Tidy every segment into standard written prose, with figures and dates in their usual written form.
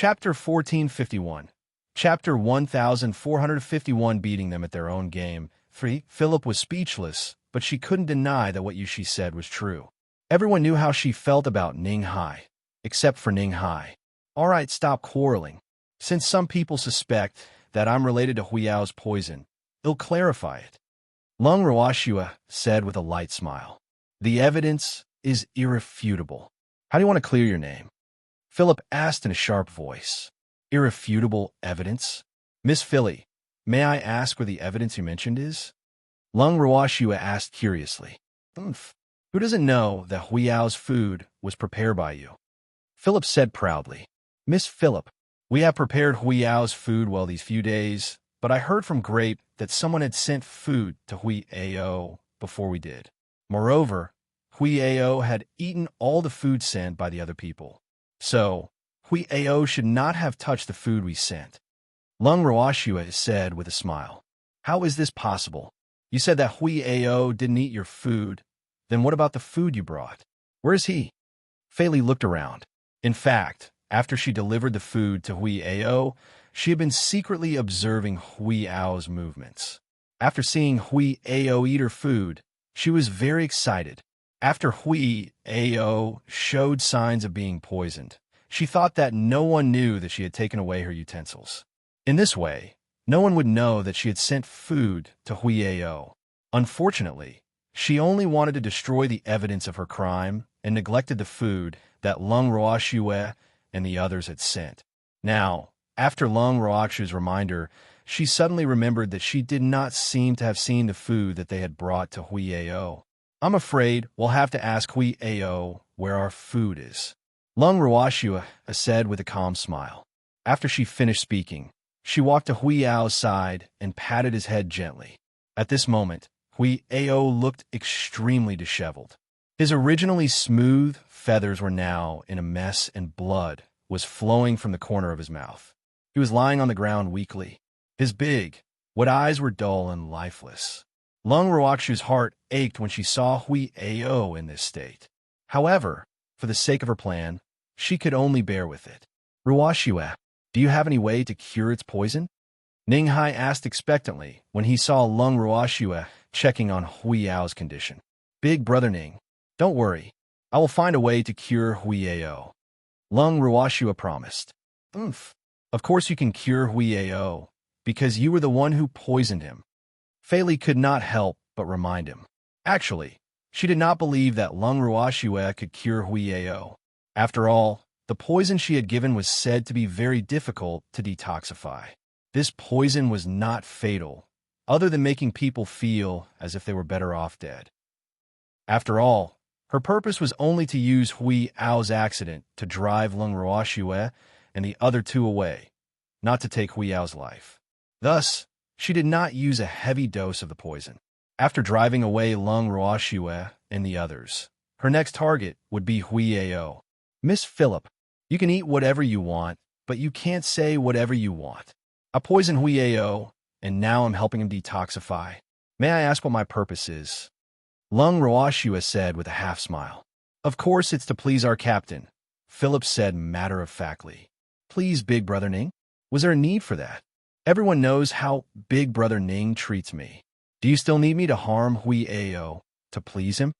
Chapter 1451. Chapter 1451 Beating them at their own game. 3. Philip was speechless, but she couldn't deny that what she said was true. Everyone knew how she felt about Ning Hai, except for Ning Hai. All right, stop quarreling. Since some people suspect that I'm related to Huiyao's poison, it'll clarify it. Lung Ruoxue said with a light smile. The evidence is irrefutable. How do you want to clear your name? Philip asked in a sharp voice. Irrefutable evidence? Miss Philly, may I ask where the evidence you mentioned is? Lung Ruoxue asked curiously. Who doesn't know that Huiyao's food was prepared by you? Philip said proudly. Miss Philip, we have prepared Huiyao's food well these few days, but I heard from Grape that someone had sent food to Huiyao before we did. Moreover, Huiyao had eaten all the food sent by the other people. So, Huiyao should not have touched the food we sent. Lung Ruoxue said with a smile. How is this possible? You said that Huiyao didn't eat your food. Then what about the food you brought? Where is he? Fei Li looked around. In fact, after she delivered the food to Huiyao, she had been secretly observing Huiyao's movements. After seeing Huiyao eat her food, she was very excited. After Huiyao showed signs of being poisoned, she thought that no one knew that she had taken away her utensils. In this way, no one would know that she had sent food to Huiyao. Unfortunately, she only wanted to destroy the evidence of her crime and neglected the food that Lung Ruoxue and the others had sent. Now, after Lung Ruoxue's reminder, she suddenly remembered that she did not seem to have seen the food that they had brought to Huiyao. I'm afraid we'll have to ask Huiyao where our food is. Lung Ruoxue said with a calm smile. After she finished speaking, she walked to Huiyao's side and patted his head gently. At this moment, Huiyao looked extremely disheveled. His originally smooth feathers were now in a mess and blood was flowing from the corner of his mouth. He was lying on the ground weakly. His big, wet eyes were dull and lifeless. Lung Ruoxue's heart ached when she saw Huiyao in this state. However, for the sake of her plan, she could only bear with it. Ruoxue, do you have any way to cure its poison? Ning Hai asked expectantly when he saw Lung Ruoxue checking on Huiyao's condition. Big brother Ning, don't worry. I will find a way to cure Huiyao. Lung Ruoxue promised. Of course you can cure Huiyao, because you were the one who poisoned him. Fei Li could not help but remind him. Actually, she did not believe that Lung Ruoxue could cure Huiyao. After all, the poison she had given was said to be very difficult to detoxify. This poison was not fatal, other than making people feel as if they were better off dead. After all, her purpose was only to use Huiyao's accident to drive Lung Ruoxue and the other two away, not to take Huiyao's life. Thus, she did not use a heavy dose of the poison. After driving away Lung Ruoxue and the others, her next target would be Huiyao. Miss Philip, you can eat whatever you want, but you can't say whatever you want. I poisoned Huiyao, and now I'm helping him detoxify. May I ask what my purpose is? Lung Ruoxue said with a half-smile. Of course it's to please our captain, Philip said matter-of-factly. Please, Big Brother Ning? Was there a need for that? Everyone knows how Big Brother Ning treats me. Do you still need me to harm Huiyao to please him?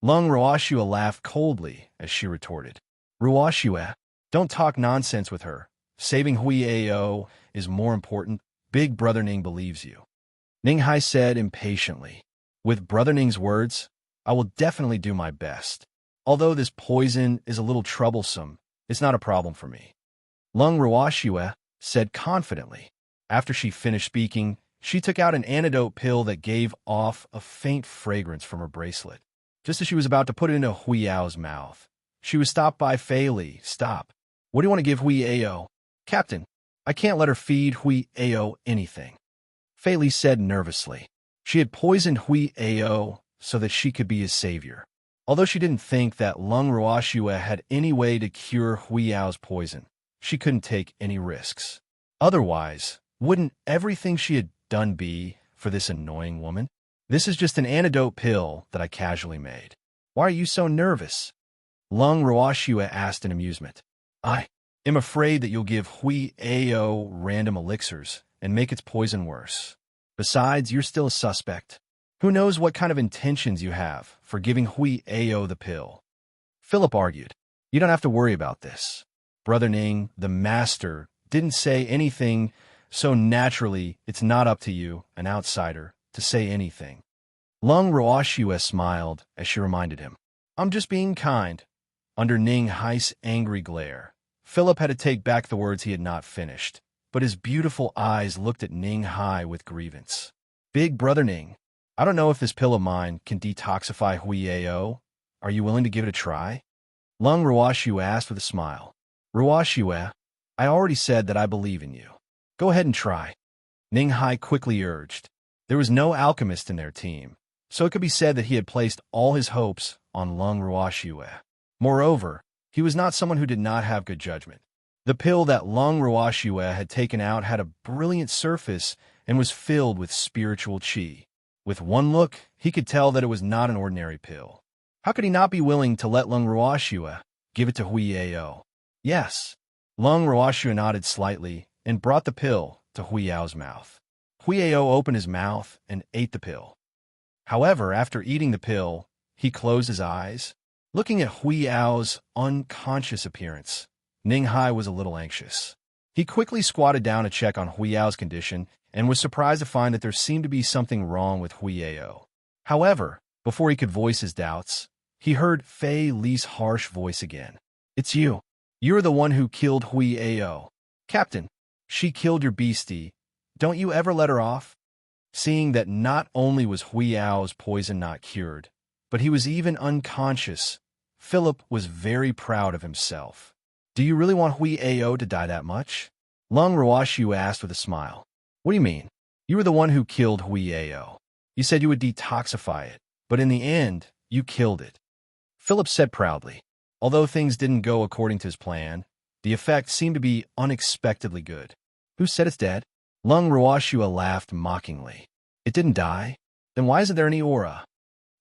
Lung Ruoxue laughed coldly as she retorted. Ruoxue, don't talk nonsense with her. Saving Huiyao is more important. Big Brother Ning believes you. Ning Hai said impatiently. With Brother Ning's words, I will definitely do my best. Although this poison is a little troublesome, it's not a problem for me. Lung Ruoxue said confidently. After she finished speaking, she took out an antidote pill that gave off a faint fragrance from her bracelet. Just as she was about to put it into Huiyao's mouth, she was stopped by Fei Li. Stop. What do you want to give Huiyao? Captain, I can't let her feed Huiyao anything. Fei Li said nervously. She had poisoned Huiyao so that she could be his savior. Although she didn't think that Lung Ruoxue had any way to cure Huiyao's poison, she couldn't take any risks. Otherwise, wouldn't everything she had done be for this annoying woman? This is just an antidote pill that I casually made. Why are you so nervous? Lung Ruoxue asked in amusement. am afraid that you'll give Hui Ao random elixirs and make its poison worse. Besides, you're still a suspect. Who knows what kind of intentions you have for giving Hui Ao the pill? Philip argued. You don't have to worry about this. Brother Ning, the master, didn't say anything, so naturally it's not up to you, an outsider, to say anything. Lung Ruoxue smiled as she reminded him. I'm just being kind. Under Ning Hai's angry glare, Philip had to take back the words he had not finished, but his beautiful eyes looked at Ning Hai with grievance. Big Brother Ning, I don't know if this pill of mine can detoxify Hui Ao. Are you willing to give it a try? Lung Ruoxue asked with a smile. Ruoxue, I already said that I believe in you. Go ahead and try. Ning Hai quickly urged. There was no alchemist in their team, so it could be said that he had placed all his hopes on Lung Ruoxue. Moreover, he was not someone who did not have good judgment. The pill that Lung Ruoxue had taken out had a brilliant surface and was filled with spiritual qi. With one look, he could tell that it was not an ordinary pill. How could he not be willing to let Lung Ruoxue give it to Hui Ao? Yes. Lung Ruoxue nodded slightly and brought the pill to Hui Ao's mouth. Hui Ao opened his mouth and ate the pill. However, after eating the pill, he closed his eyes. Looking at Hui Ao's unconscious appearance, Ning Hai was a little anxious. He quickly squatted down to check on Hui Ao's condition and was surprised to find that there seemed to be something wrong with Hui Ao. However, before he could voice his doubts, he heard Fei Li's harsh voice again. It's you. You're the one who killed Hui Ao. Captain, she killed your beastie. Don't you ever let her off? Seeing that not only was Hui Ao's poison not cured, but he was even unconscious, Philip was very proud of himself. Do you really want Hui Ao to die that much? Lung Ruoxue asked with a smile. What do you mean? You were the one who killed Hui Ao. You said you would detoxify it, but in the end, you killed it. Philip said proudly. Although things didn't go according to his plan, the effect seemed to be unexpectedly good. Who said it's dead? Lung Ruoxue laughed mockingly. It didn't die? Then why isn't there any aura?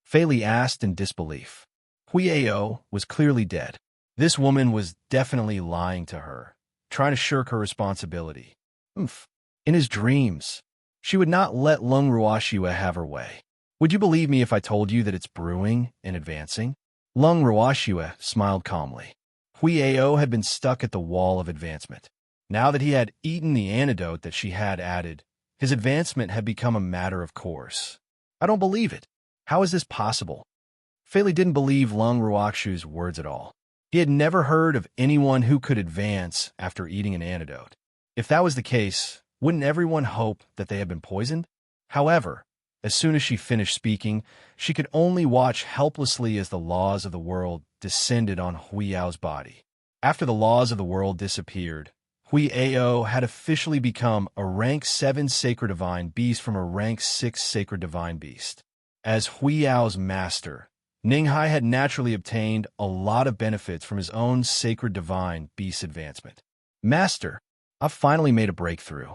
Fei Li asked in disbelief. Hui Ao was clearly dead. This woman was definitely lying to her, trying to shirk her responsibility. In his dreams, she would not let Lung Ruoxue have her way. Would you believe me if I told you that it's brewing and advancing? Lung Ruoxue smiled calmly. Hui Ao had been stuck at the wall of advancement. Now that he had eaten the antidote that she had added, his advancement had become a matter of course. I don't believe it. How is this possible? Fei Li didn't believe Lung Ruoxue's words at all. He had never heard of anyone who could advance after eating an antidote. If that was the case, wouldn't everyone hope that they had been poisoned? However, as soon as she finished speaking, she could only watch helplessly as the laws of the world descended on Hui Ao's body. After the laws of the world disappeared, Hui Ao had officially become a rank 7 sacred divine beast from a rank 6 sacred divine beast. As Hui Ao's master, Ning Hai had naturally obtained a lot of benefits from his own sacred divine beast advancement. Master, I've finally made a breakthrough.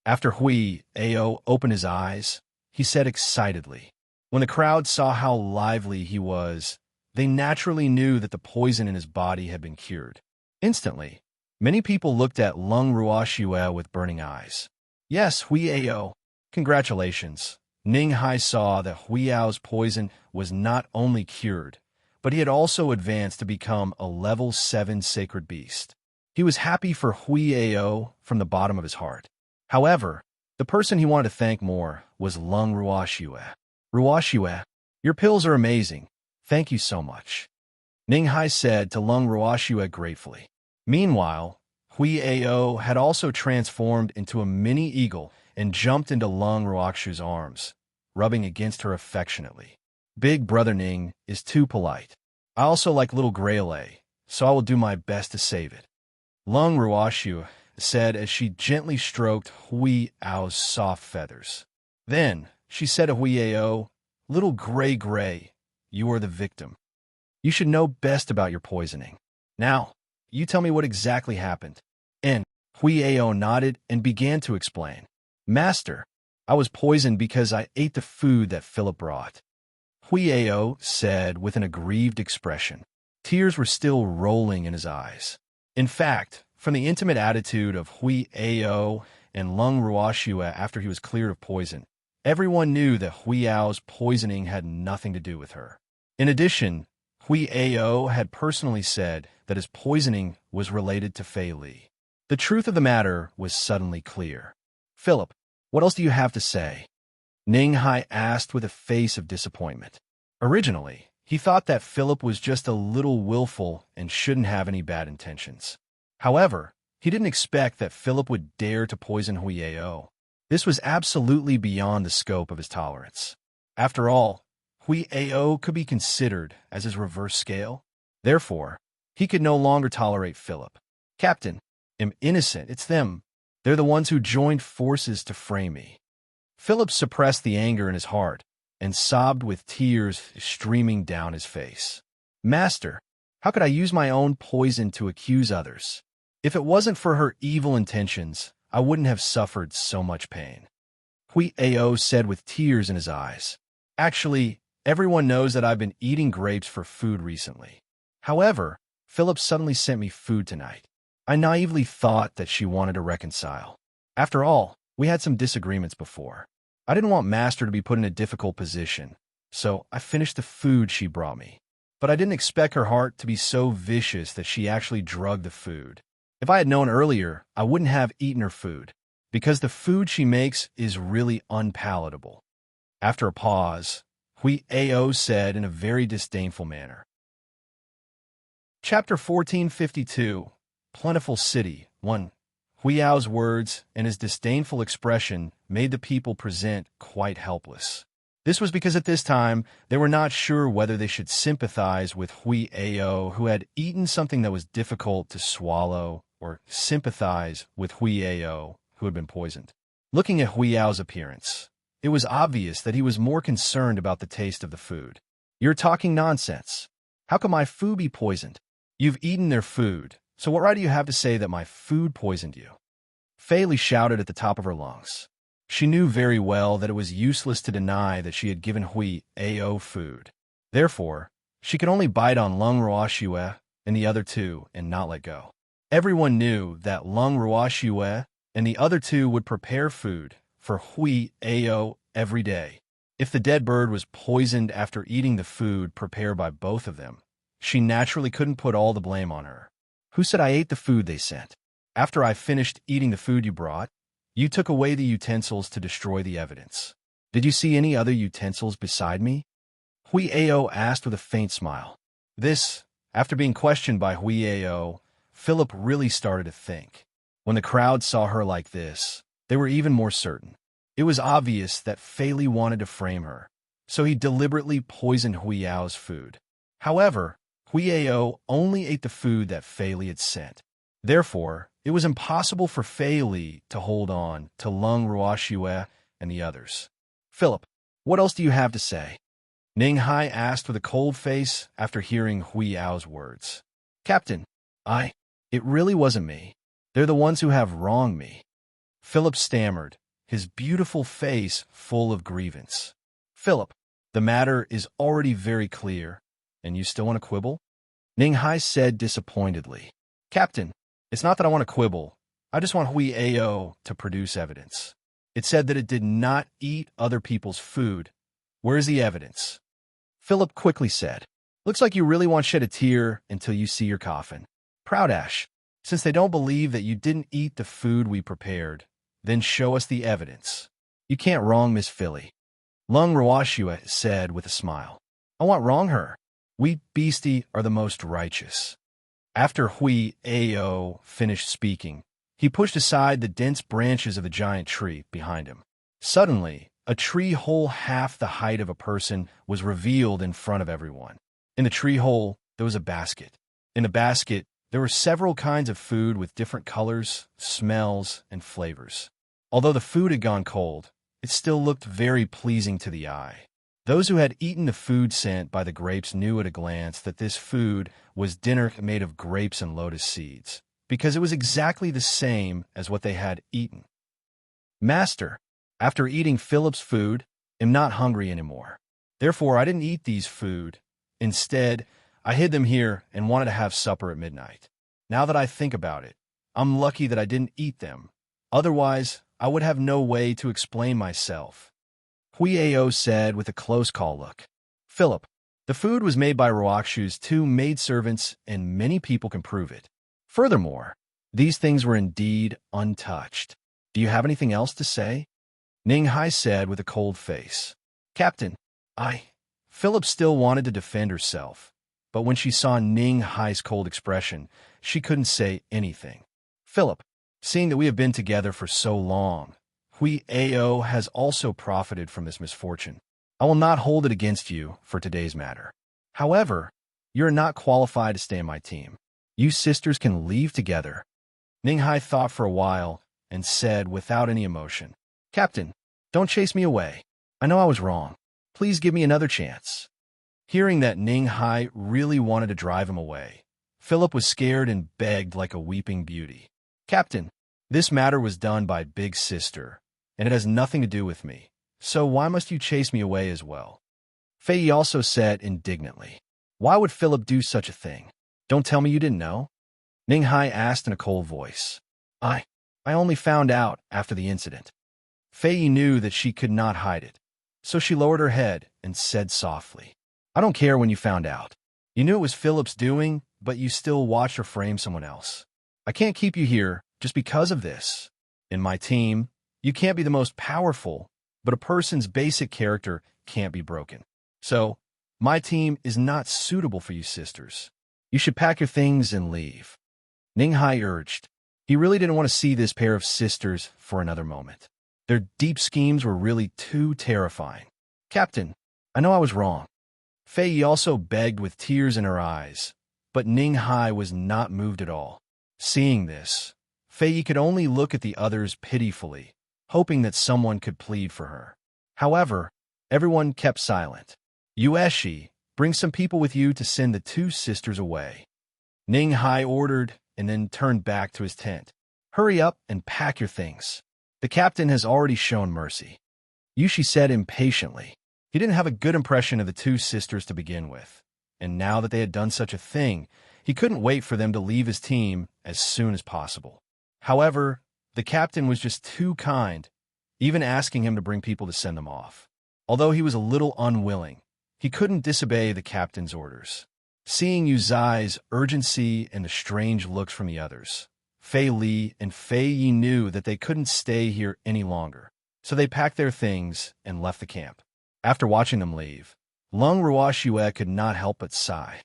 After Hui Ao opened his eyes, he said excitedly. When the crowd saw how lively he was, they naturally knew that the poison in his body had been cured. Instantly, many people looked at Lung Ruoxue with burning eyes. Yes, Hui Ao, congratulations. Ning Hai saw that Hui Ao's poison was not only cured, but he had also advanced to become a level 7 sacred beast. He was happy for Hui Ao from the bottom of his heart. However, the person he wanted to thank more was Lung Ruoxue. Ruoxue, your pills are amazing. Thank you so much. Ning Hai said to Lung Ruoxue gratefully. Meanwhile, Hui Ao had also transformed into a mini eagle and jumped into Lung Ruoxue's arms, rubbing against her affectionately. Big Brother Ning is too polite. I also like little Grayle, so I will do my best to save it. Lung Ruoxue said as she gently stroked Hui Ao's soft feathers. Then she said to Hui Ao, Little Gray, you are the victim. You should know best about your poisoning. Now, you tell me what exactly happened. And Hui Ao nodded and began to explain. Master, I was poisoned because I ate the food that Philip brought. Hui Ao said with an aggrieved expression. Tears were still rolling in his eyes. In fact, From the intimate attitude of Hui Ao and Lung Ruoxue after he was cleared of poison, everyone knew that Hui Ao's poisoning had nothing to do with her. In addition, Hui Ao had personally said that his poisoning was related to Fei Li. The truth of the matter was suddenly clear. "Philip, what else do you have to say?" Ning Hai asked with a face of disappointment. Originally, he thought that Philip was just a little willful and shouldn't have any bad intentions. However, he didn't expect that Philip would dare to poison Hui Ao. This was absolutely beyond the scope of his tolerance. After all, Hui Ao could be considered as his reverse scale. Therefore, he could no longer tolerate Philip. "Captain, I'm innocent. It's them. They're the ones who joined forces to frame me." Philip suppressed the anger in his heart and sobbed with tears streaming down his face. "Master, how could I use my own poison to accuse others? If it wasn't for her evil intentions, I wouldn't have suffered so much pain." Hui Ao said with tears in his eyes. "Actually, everyone knows that I've been eating grapes for food recently. However, Philip suddenly sent me food tonight. I naively thought that she wanted to reconcile. After all, we had some disagreements before. I didn't want Master to be put in a difficult position, so I finished the food she brought me. But I didn't expect her heart to be so vicious that she actually drugged the food. If I had known earlier, I wouldn't have eaten her food, because the food she makes is really unpalatable." After a pause, Hui Ao said in a very disdainful manner. Chapter 1452, Plentiful City 1. Hui Ao's words and his disdainful expression made the people present quite helpless. This was because at this time, they were not sure whether they should sympathize with Hui Ao, who had eaten something that was difficult to swallow, or sympathize with Hui Ao, who had been poisoned. Looking at Hui Ao's appearance, it was obvious that he was more concerned about the taste of the food. "You're talking nonsense. How could my food be poisoned? You've eaten their food, so what right do you have to say that my food poisoned you?" Fei Li shouted at the top of her lungs. She knew very well that it was useless to deny that she had given Hui Ao food. Therefore, she could only bite on Lung Ruoxue and the other two and not let go. Everyone knew that Lung Ruoxue and the other two would prepare food for Hui Ao every day. If the dead bird was poisoned after eating the food prepared by both of them, she naturally couldn't put all the blame on her. "Who said I ate the food they sent? After I finished eating the food you brought, you took away the utensils to destroy the evidence. Did you see any other utensils beside me?" Hui Ao asked with a faint smile. This, after being questioned by Hui Ao, Philip really started to think. When the crowd saw her like this, they were even more certain. It was obvious that Fei Li wanted to frame her, so he deliberately poisoned Hui Ao's food. However, Hui Ao only ate the food that Fei Li had sent. Therefore, it was impossible for Fei Li to hold on to Lung Ruoxue and the others. "Philip, what else do you have to say?" Ning Hai asked with a cold face after hearing Hui Ao's words. "Captain, it really wasn't me. They're the ones who have wronged me." Philip stammered, his beautiful face full of grievance. "Philip, the matter is already very clear, and you still want to quibble?" Ning Hai said disappointedly. "Captain, it's not that I want to quibble. I just want Hui Ao to produce evidence. It said that it did not eat other people's food. Where is the evidence?" Philip quickly said, "Looks like you really won't shed a tear until you see your coffin. Proudash, since they don't believe that you didn't eat the food we prepared, then show us the evidence." "You can't wrong Miss Philly," Lung Ruoxue said with a smile. "I won't wrong her. We beastie are the most righteous." After Hui Ao finished speaking, he pushed aside the dense branches of the giant tree behind him. Suddenly, a tree hole half the height of a person was revealed in front of everyone. In the tree hole, there was a basket. In the basket, there were several kinds of food with different colors, smells, and flavors. Although the food had gone cold, it still looked very pleasing to the eye. Those who had eaten the food sent by the grapes knew at a glance that this food was dinner made of grapes and lotus seeds, because it was exactly the same as what they had eaten. "Master, after eating Philip's food, I'm not hungry anymore. Therefore, I didn't eat these food. Instead, I hid them here and wanted to have supper at midnight. Now that I think about it, I'm lucky that I didn't eat them. Otherwise, I would have no way to explain myself. Huiao said with a close call look. Philip, the food was made by Ruakshu's 2 maidservants, and many people can prove it. Furthermore, these things were indeed untouched. Do you have anything else to say? Ning Hai said with a cold face. Captain, Philip still wanted to defend herself, but when she saw Ning Hai's cold expression, she couldn't say anything. Philip, seeing that we have been together for so long, Huiao has also profited from this misfortune. I will not hold it against you for today's matter. However, you are not qualified to stay in my team. You sisters can leave together. Ning Hai thought for a while and said without any emotion, Captain, don't chase me away. I know I was wrong. Please give me another chance. Hearing that Ning Hai really wanted to drive him away, Philip was scared and begged like a weeping beauty. Captain, this matter was done by Big Sister, and it has nothing to do with me. So why must you chase me away as well? Fei also said indignantly. Why would Philip do such a thing? Don't tell me you didn't know? Ning Hai asked in a cold voice. I only found out after the incident. Fei knew that she could not hide it, so she lowered her head and said softly, I don't care when you found out. You knew it was Philip's doing, but you still watched her frame someone else. I can't keep you here just because of this. In my team, you can't be the most powerful, but a person's basic character can't be broken. So, my team is not suitable for you sisters. You should pack your things and leave. Ning Hai urged. He really didn't want to see this pair of sisters for another moment. Their deep schemes were really too terrifying. Captain, I know I was wrong. Fei also begged with tears in her eyes, but Ning Hai was not moved at all. Seeing this, Fei could only look at the others pitifully, hoping that someone could plead for her. However, everyone kept silent. Yueshi, bring some people with you to send the 2 sisters away. Ning Hai ordered and then turned back to his tent. Hurry up and pack your things. The captain has already shown mercy. Yushi said impatiently. He didn't have a good impression of the 2 sisters to begin with, and now that they had done such a thing, he couldn't wait for them to leave his team as soon as possible. However, the captain was just too kind, even asking him to bring people to send them off. Although he was a little unwilling, he couldn't disobey the captain's orders. Seeing Yu Zai's urgency and the strange looks from the others, Fei Li and Fei Yi knew that they couldn't stay here any longer, so they packed their things and left the camp. After watching them leave, Lung Ruoxue could not help but sigh.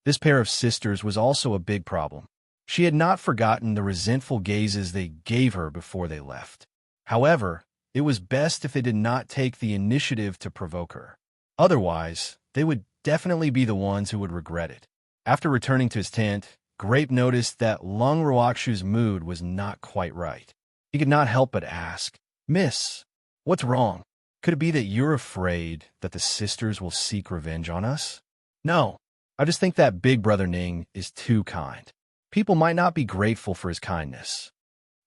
This pair of sisters was also a big problem. She had not forgotten the resentful gazes they gave her before they left. However, it was best if they did not take the initiative to provoke her. Otherwise, they would definitely be the ones who would regret it. After returning to his tent, Grape noticed that Lung Ruoxu's mood was not quite right. He could not help but ask, Miss, what's wrong? Could it be that you're afraid that the sisters will seek revenge on us? No, I just think that Big Brother Ning is too kind. People might not be grateful for his kindness.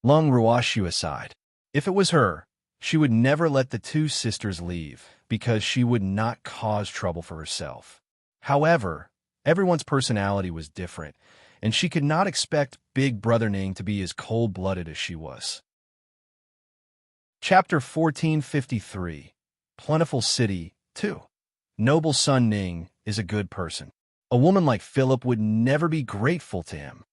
Lung Ruoxu sighed. If it was her, she would never let the 2 sisters leave because she would not cause trouble for herself. However, everyone's personality was different, and she could not expect Big Brother Ning to be as cold-blooded as she was. Chapter 1453, Plentiful City 2. Noble son Ning is a good person. A woman like Philip would never be grateful to him.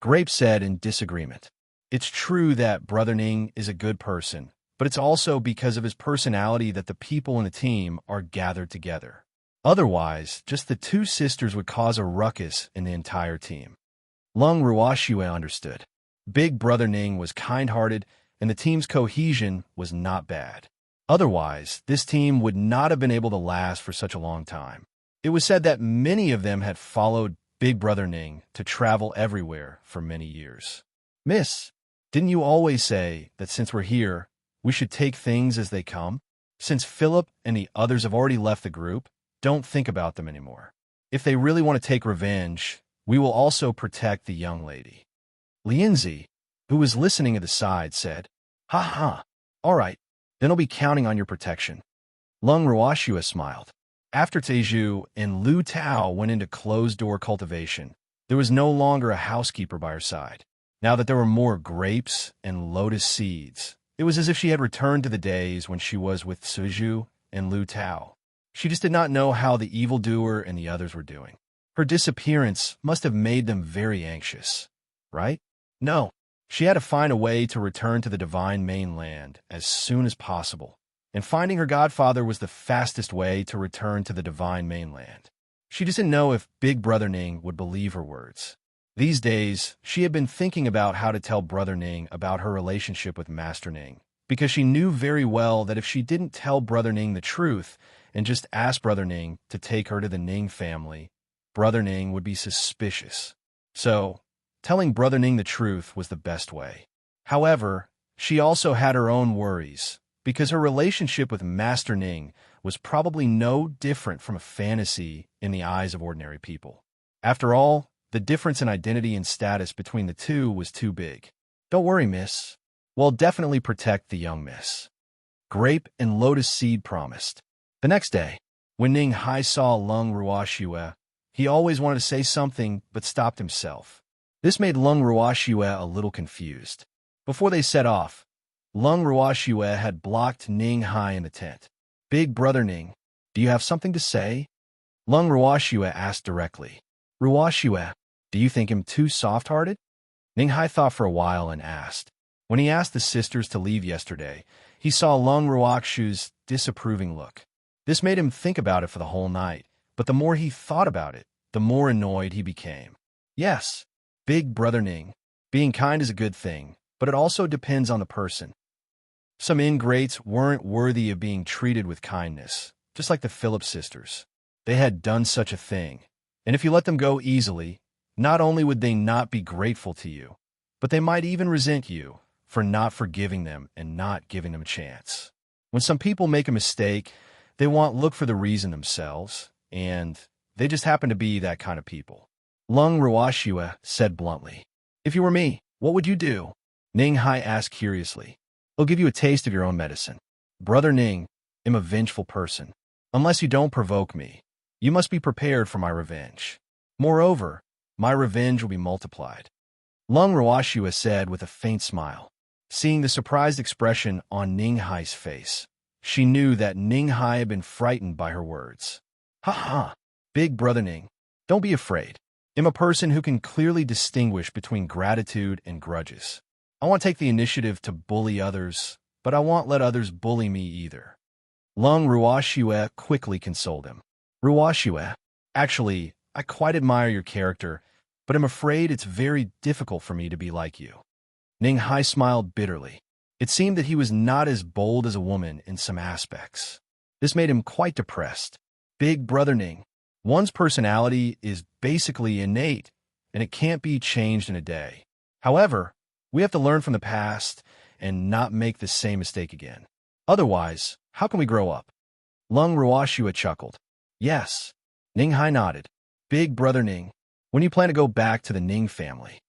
Grape said in disagreement. It's true that Brother Ning is a good person, but it's also because of his personality that the people in the team are gathered together. Otherwise, just the 2 sisters would cause a ruckus in the entire team. Lung Ruoxue understood. Big Brother Ning was kind-hearted, and the team's cohesion was not bad. Otherwise, this team would not have been able to last for such a long time. It was said that many of them had followed Big Brother Ning to travel everywhere for many years. Miss, didn't you always say that since we're here, we should take things as they come? Since Philip and the others have already left the group, don't think about them anymore. If they really want to take revenge, we will also protect the young lady. Lianzi, who was listening at the side, said, Ha ha, all right, then I'll be counting on your protection. Lung Ruoxue smiled. After Teju and Lu Tao went into closed-door cultivation, there was no longer a housekeeper by her side. Now that there were more grapes and lotus seeds, it was as if she had returned to the days when she was with Suju and Lu Tao. She just did not know how the evildoer and the others were doing. Her disappearance must have made them very anxious, right? No. She had to find a way to return to the divine mainland as soon as possible, and finding her godfather was the fastest way to return to the divine mainland. She just didn't know if Big Brother Ning would believe her words. These days, she had been thinking about how to tell Brother Ning about her relationship with Master Ning, because she knew very well that if she didn't tell Brother Ning the truth and just asked Brother Ning to take her to the Ning family, Brother Ning would be suspicious. So, telling Brother Ning the truth was the best way. However, she also had her own worries, because her relationship with Master Ning was probably no different from a fantasy in the eyes of ordinary people. After all, the difference in identity and status between the two was too big. Don't worry, miss. We'll definitely protect the young miss. Grape and lotus seed promised. The next day, when Ning Hai saw Lung Ruoxue, he always wanted to say something but stopped himself. This made Lung Ruoxue a little confused. Before they set off, Lung Ruoxue had blocked Ning Hai in the tent. Big Brother Ning, do you have something to say? Lung Ruoxue asked directly. Ruoxue, do you think him too soft-hearted? Ning Hai thought for a while and asked. When he asked the sisters to leave yesterday, he saw Lung Ruoxue's disapproving look. This made him think about it for the whole night, but the more he thought about it, the more annoyed he became. Yes, Big Brother Ning, being kind is a good thing, but it also depends on the person. Some ingrates weren't worthy of being treated with kindness, just like the Phillips sisters. They had done such a thing, and if you let them go easily, not only would they not be grateful to you, but they might even resent you for not forgiving them and not giving them a chance. When some people make a mistake, they won't look for the reason themselves, and they just happen to be that kind of people. Lung Ruoxue said bluntly. If you were me, what would you do? Ning Hai asked curiously. I'll give you a taste of your own medicine. Brother Ning, I'm a vengeful person. Unless you don't provoke me, you must be prepared for my revenge. Moreover, my revenge will be multiplied. Lung Ruoxue said with a faint smile. Seeing the surprised expression on Ning Hai's face, she knew that Ning Hai had been frightened by her words. Ha ha, Big Brother Ning, don't be afraid. I'm a person who can clearly distinguish between gratitude and grudges. I won't take the initiative to bully others, but I won't let others bully me either. Lung Ruoxue quickly consoled him. Ruoxue, actually, I quite admire your character, but I'm afraid it's very difficult for me to be like you. Ning Hai smiled bitterly. It seemed that he was not as bold as a woman in some aspects. This made him quite depressed. Big Brother Ning, one's personality is basically innate, and it can't be changed in a day. However, we have to learn from the past and not make the same mistake again. Otherwise, how can we grow up? Lung Ruoxue chuckled. Yes. Ning Hai nodded. Big Brother Ning, when you plan to go back to the Ning family?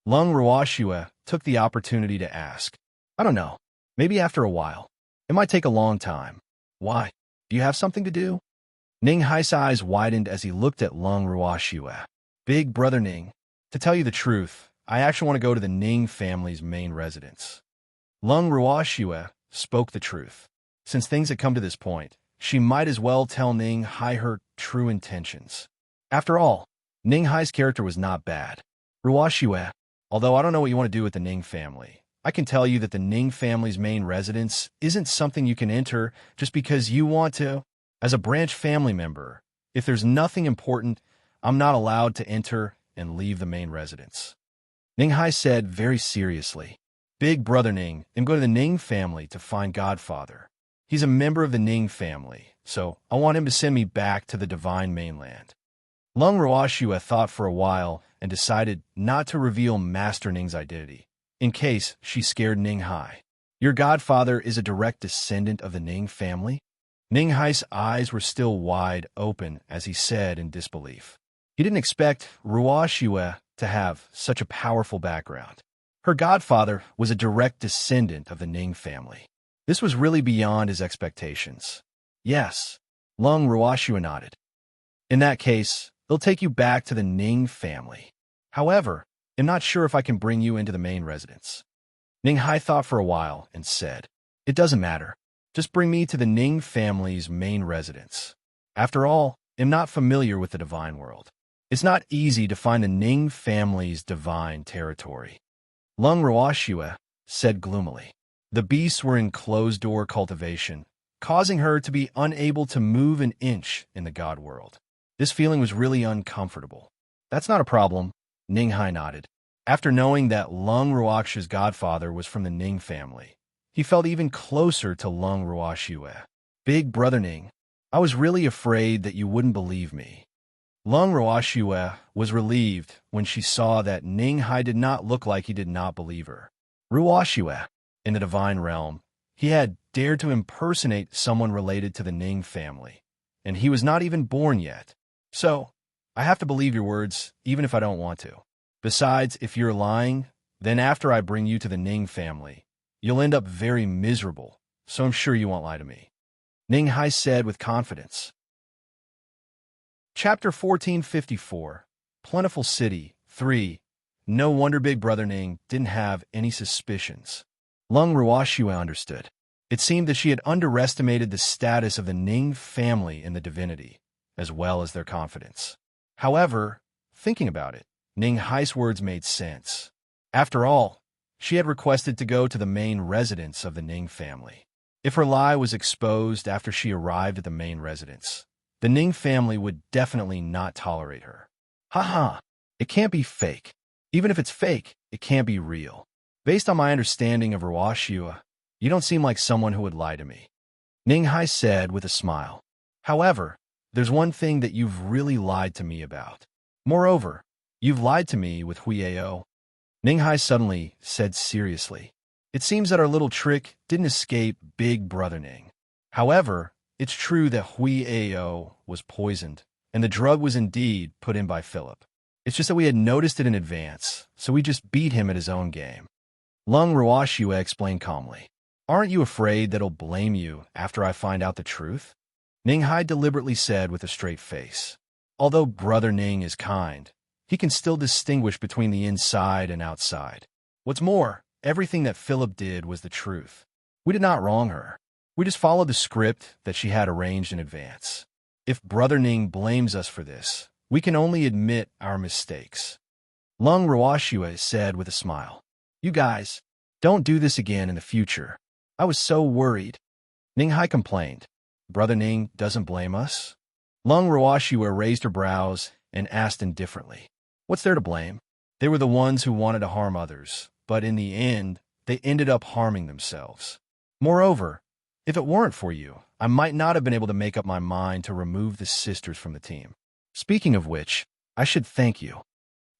Lung Ruoxue took the opportunity to ask. I don't know. Maybe after a while. It might take a long time. Why? Do you have something to do? Ning Hai's eyes widened as he looked at Lung Ruoxue. Big Brother Ning, to tell you the truth, I actually want to go to the Ning family's main residence. Lung Ruoxue spoke the truth. Since things had come to this point, she might as well tell Ning Hai her true intentions. After all, Ning Hai's character was not bad. Ruoxue, although I don't know what you want to do with the Ning family, I can tell you that the Ning family's main residence isn't something you can enter just because you want to. As a branch family member, if there's nothing important, I'm not allowed to enter and leave the main residence. Ning Hai said very seriously. Big Brother Ning, I'm going to the Ning family to find Godfather. He's a member of the Ning family, so I want him to send me back to the divine mainland. Lung Ruoxue thought for a while and decided not to reveal Master Ning's identity, in case she scared Ning Hai. Your godfather is a direct descendant of the Ning family? Ning Hai's eyes were still wide open as he said in disbelief. He didn't expect Ruoxue to have such a powerful background. Her godfather was a direct descendant of the Ning family. This was really beyond his expectations. Yes, Lung Ruoxue nodded. In that case, they'll take you back to the Ning family. However, am not sure if I can bring you into the main residence. Ning Hai thought for a while and said, It doesn't matter. Just bring me to the Ning family's main residence. After all, I'm not familiar with the divine world. It's not easy to find the Ning family's divine territory. Lung Ruoxue said gloomily. The beasts were in closed-door cultivation, causing her to be unable to move an inch in the god world. This feeling was really uncomfortable. That's not a problem, Ning Hai nodded. After knowing that Lung Ruoxue's godfather was from the Ning family, he felt even closer to Lung Ruoxue. Big brother Ning, I was really afraid that you wouldn't believe me. Lung Ruoxue was relieved when she saw that Ning Hai did not look like he did not believe her. Ruoxue, in the divine realm, he had dared to impersonate someone related to the Ning family, and he was not even born yet. So, I have to believe your words, even if I don't want to. Besides, if you're lying, then after I bring you to the Ning family, you'll end up very miserable, so I'm sure you won't lie to me. Ning Hai said with confidence. Chapter 1454, Plentiful City, 3. No wonder Big Brother Ning didn't have any suspicions. Lung Ruoxue understood. It seemed that she had underestimated the status of the Ning family in the divinity, as well as their confidence. However, thinking about it, Ning Hai's words made sense. After all, she had requested to go to the main residence of the Ning family. If her lie was exposed after she arrived at the main residence, the Ning family would definitely not tolerate her. Haha, it can't be fake. Even if it's fake, it can't be real. Based on my understanding of Ruoxue, you don't seem like someone who would lie to me. Ning Hai said with a smile. However, there's one thing that you've really lied to me about. Moreover, you've lied to me with Huiao. Ning Hai suddenly said seriously. It seems that our little trick didn't escape Big Brother Ning. However, it's true that Huiao was poisoned, and the drug was indeed put in by Philip. It's just that we had noticed it in advance, so we just beat him at his own game. Lung Ruoxue explained calmly. Aren't you afraid that he'll blame you after I find out the truth? Ning Hai deliberately said with a straight face. Although Brother Ning is kind, he can still distinguish between the inside and outside. What's more, everything that Philip did was the truth. We did not wrong her. We just followed the script that she had arranged in advance. If Brother Ning blames us for this, we can only admit our mistakes. Lung Ruoxue said with a smile. You guys, don't do this again in the future. I was so worried. Ning Hai complained. Brother Ning doesn't blame us? Lung Ruoxue raised her brows and asked indifferently. What's there to blame? They were the ones who wanted to harm others, but in the end, they ended up harming themselves. Moreover, if it weren't for you, I might not have been able to make up my mind to remove the sisters from the team. Speaking of which, I should thank you.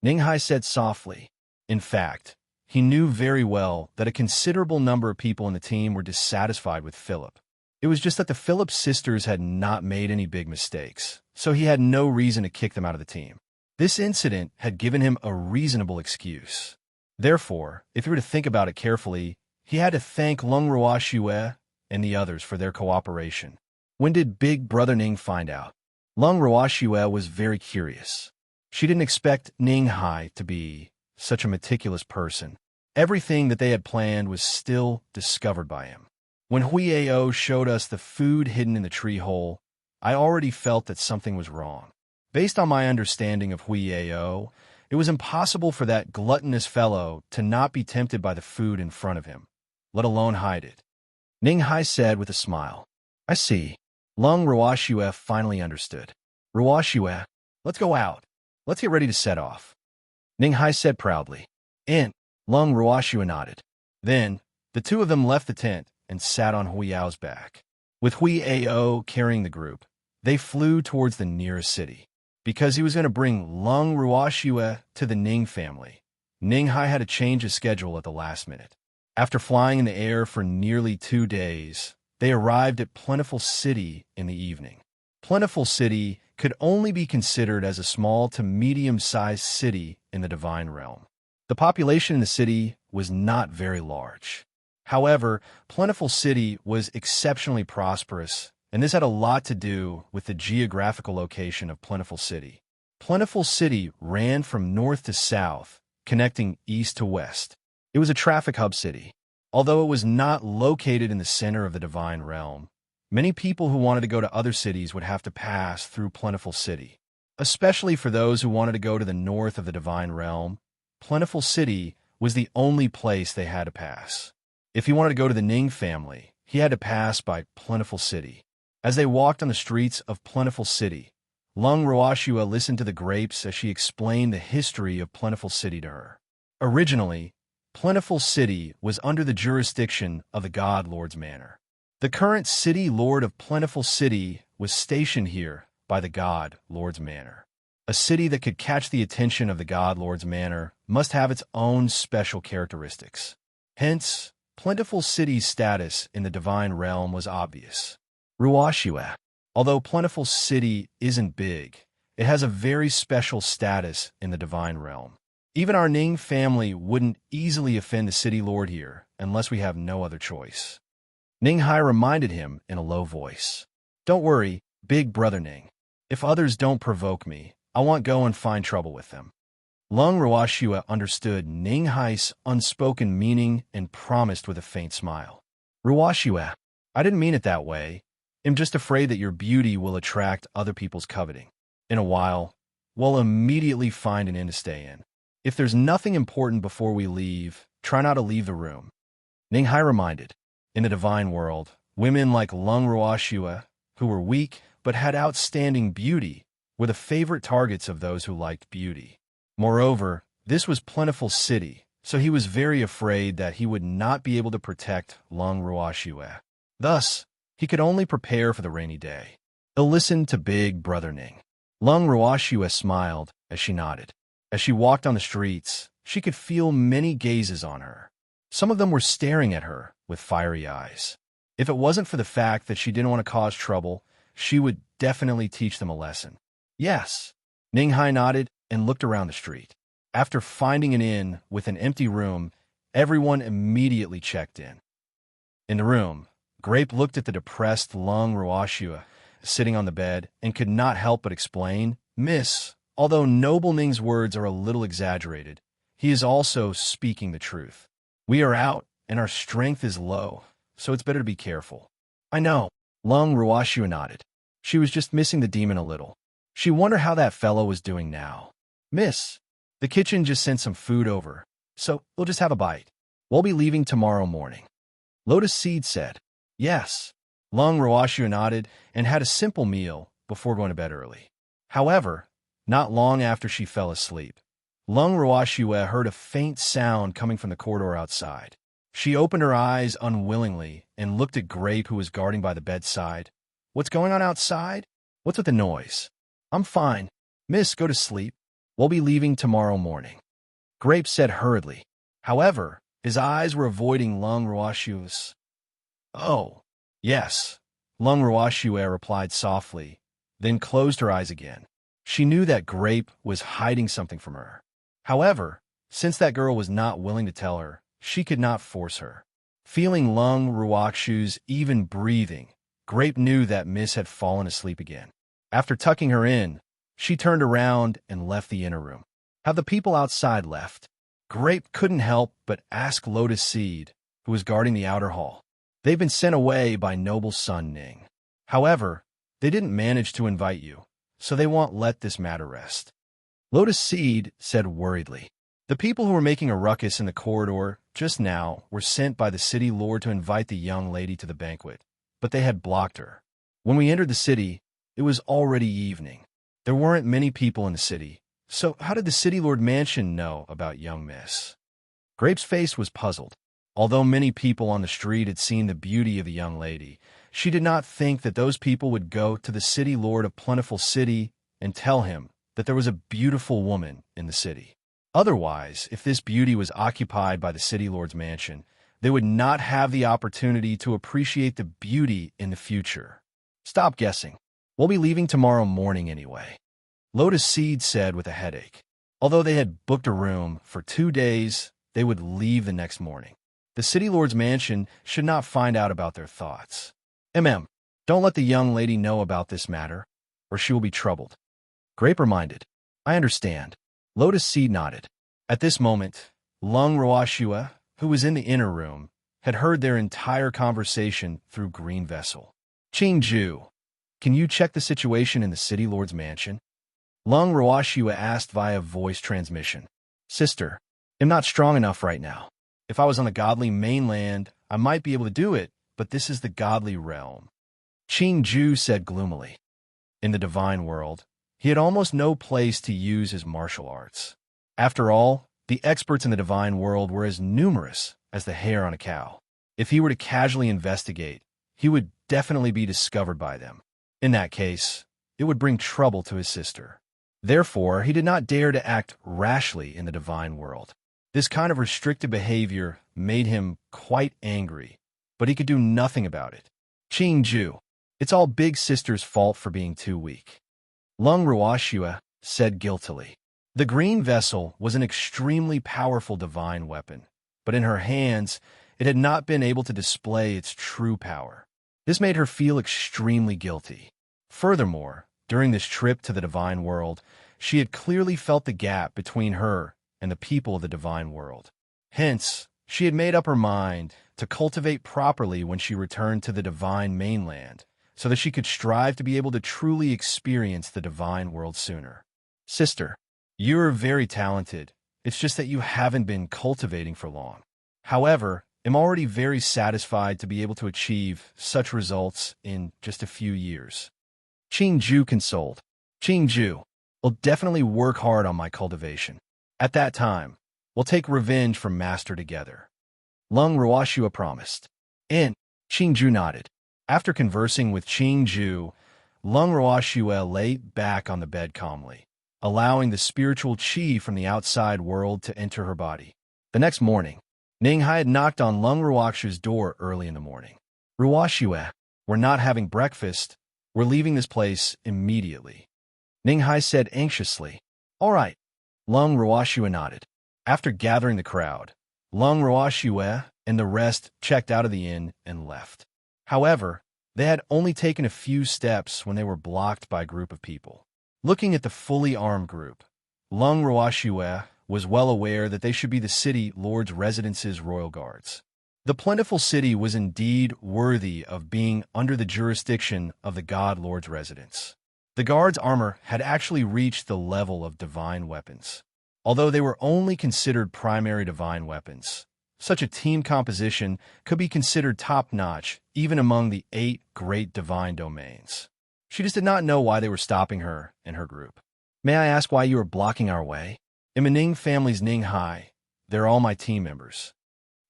Ning Hai said softly. In fact, he knew very well that a considerable number of people in the team were dissatisfied with Philip. It was just that the Philip sisters had not made any big mistakes, so he had no reason to kick them out of the team. This incident had given him a reasonable excuse. Therefore, if you were to think about it carefully, he had to thank Lung Ruoxue and the others for their cooperation. When did Big Brother Ning find out? Lung Ruoxue was very curious. She didn't expect Ning Hai to be such a meticulous person. Everything that they had planned was still discovered by him. When Huiao showed us the food hidden in the tree hole, I already felt that something was wrong. Based on my understanding of Huiao, it was impossible for that gluttonous fellow to not be tempted by the food in front of him, let alone hide it. Ning Hai said with a smile. I see. Lung Ruoxue finally understood. Ruoxue, let's go out. Let's get ready to set off. Ning Hai said proudly. In. Lung Ruoxue nodded. Then, the two of them left the tent and sat on Huiao's back. With Huiao carrying the group, they flew towards the nearest city. Because he was going to bring Lung Ruoxue to the Ning family, Ning Hai had to change his schedule at the last minute. After flying in the air for nearly 2 days, they arrived at Plentiful City in the evening. Plentiful City could only be considered as a small to medium-sized city in the divine realm. The population in the city was not very large. However, Plentiful City was exceptionally prosperous, and this had a lot to do with the geographical location of Plentiful City. Plentiful City ran from north to south connecting east to west. It was a traffic hub city. Although it was not located in the center of the divine realm, many people who wanted to go to other cities would have to pass through Plentiful City. Especially for those who wanted to go to the north of the divine realm, Plentiful City was the only place they had to pass. If he wanted to go to the Ning family, he had to pass by Plentiful City. As they walked on the streets of Plentiful City, Lung Ruashua listened to the grapes as she explained the history of Plentiful City to her. Originally, Plentiful City was under the jurisdiction of the God Lord's Manor. The current city lord of Plentiful City was stationed here by the God Lord's Manor. A city that could catch the attention of the God Lord's Manor must have its own special characteristics. Hence, Plentiful City's status in the divine realm was obvious. Ruashua. Although Plentiful City isn't big, it has a very special status in the divine realm. Even our Ning family wouldn't easily offend the city lord here unless we have no other choice. Ning Hai reminded him in a low voice. Don't worry, big brother Ning. If others don't provoke me, I won't go and find trouble with them. Lung Ruashua understood Ning Hai's unspoken meaning and promised with a faint smile. Ruashua, I didn't mean it that way. I'm just afraid that your beauty will attract other people's coveting. In a while, we'll immediately find an inn to stay in. If there's nothing important before we leave, try not to leave the room. Ning Hai reminded. In the divine world, women like Lung Ruashua, who were weak but had outstanding beauty, were the favorite targets of those who liked beauty. Moreover, this was Plentiful City, so he was very afraid that he would not be able to protect Lung Ruashua. Thus, he could only prepare for the rainy day. He'll listen to Big Brother Ning. Lung Ruashua smiled as she nodded. As she walked on the streets, she could feel many gazes on her. Some of them were staring at her with fiery eyes. If it wasn't for the fact that she didn't want to cause trouble, she would definitely teach them a lesson. Yes. Ning Hai nodded and looked around the street. After finding an inn with an empty room, everyone immediately checked in. In the room, Grape looked at the depressed Lung Ruashua sitting on the bed and could not help but explain, Miss, although Noble Ning's words are a little exaggerated, he is also speaking the truth. We are out, and our strength is low, so it's better to be careful. I know. Lung Ruashua nodded. She was just missing the demon a little. She wondered how that fellow was doing now. Miss, the kitchen just sent some food over, so we'll just have a bite. We'll be leaving tomorrow morning. Lotus Seed said. Yes. Lung Ruashua nodded and had a simple meal before going to bed early. However, not long after she fell asleep, Lung Ruashua heard a faint sound coming from the corridor outside. She opened her eyes unwillingly and looked at Grape, who was guarding by the bedside. What's going on outside? What's with the noise? I'm fine. Miss, go to sleep. We'll be leaving tomorrow morning. Grape said hurriedly. However, his eyes were avoiding Lung Ruashua's. Oh, yes. Lung Ruashua replied softly, then closed her eyes again. She knew that Grape was hiding something from her. However, since that girl was not willing to tell her, she could not force her. Feeling Lung Ruashua's even breathing, Grape knew that Miss had fallen asleep again. After tucking her in, she turned around and left the inner room. Have the people outside left? Grape couldn't help but ask Lotus Seed, who was guarding the outer hall. They've been sent away by Noble Sun Ning. However, they didn't manage to invite you, so they won't let this matter rest. Lotus Seed said worriedly. The people who were making a ruckus in the corridor just now were sent by the city lord to invite the young lady to the banquet, but they had blocked her. When we entered the city, it was already evening. There weren't many people in the city, so how did the city lord mansion know about young Miss? Grape's face was puzzled. Although many people on the street had seen the beauty of the young lady, she did not think that those people would go to the city lord of Plentiful City and tell him that there was a beautiful woman in the city. Otherwise, if this beauty was occupied by the city lord's mansion, they would not have the opportunity to appreciate the beauty in the future. Stop guessing. We'll be leaving tomorrow morning anyway. Lotus Seed said with a headache. Although they had booked a room for 2 days, they would leave the next morning. The city lord's mansion should not find out about their thoughts. Don't let the young lady know about this matter, or she will be troubled. Grape reminded. I understand. Lotus Seed nodded. At this moment, Lung Roashua, who was in the inner room, had heard their entire conversation through Green Vessel. Qingju, can you check the situation in the City Lord's mansion? Lung Roashua asked via voice transmission. Sister, I'm not strong enough right now. If I was on the godly mainland, I might be able to do it, but this is the godly realm. Qingju said gloomily. In the divine world, he had almost no place to use his martial arts. After all, the experts in the divine world were as numerous as the hair on a cow. If he were to casually investigate, he would definitely be discovered by them. In that case, it would bring trouble to his sister. Therefore, he did not dare to act rashly in the divine world. This kind of restricted behavior made him quite angry, but he could do nothing about it. Qingju, it's all Big Sister's fault for being too weak. Lung Roashua said guiltily. The green vessel was an extremely powerful divine weapon, but in her hands, it had not been able to display its true power. This made her feel extremely guilty. Furthermore, during this trip to the divine world, she had clearly felt the gap between her and the people of the divine world. Hence, she had made up her mind to cultivate properly when she returned to the divine mainland, so that she could strive to be able to truly experience the divine world sooner. Sister, you are very talented. It's just that you haven't been cultivating for long. However, I'm already very satisfied to be able to achieve such results in just a few years. Qingju consoled. Qingju, I'll definitely work hard on my cultivation. At that time, we'll take revenge from Master together. Lung Roashua promised. And Qingju nodded. After conversing with Qingju, Lung Roashua lay back on the bed calmly, allowing the spiritual qi from the outside world to enter her body. The next morning, Ninghai had knocked on Lung Roashua's door early in the morning. Roashua, we're not having breakfast. We're leaving this place immediately. Ninghai said anxiously. All right. Lung Roashua nodded. After gathering the crowd, Lung Roashua and the rest checked out of the inn and left. However, they had only taken a few steps when they were blocked by a group of people. Looking at the fully armed group, Lung Roashua was well aware that they should be the city lord's residence's royal guards. The plentiful city was indeed worthy of being under the jurisdiction of the god lord's residence. The guards' armor had actually reached the level of divine weapons. Although they were only considered primary divine weapons, such a team composition could be considered top-notch even among the 8 great divine domains. She just did not know why they were stopping her and her group. May I ask why you are blocking our way? I'm a Ning family's Ninghai. They're all my team members.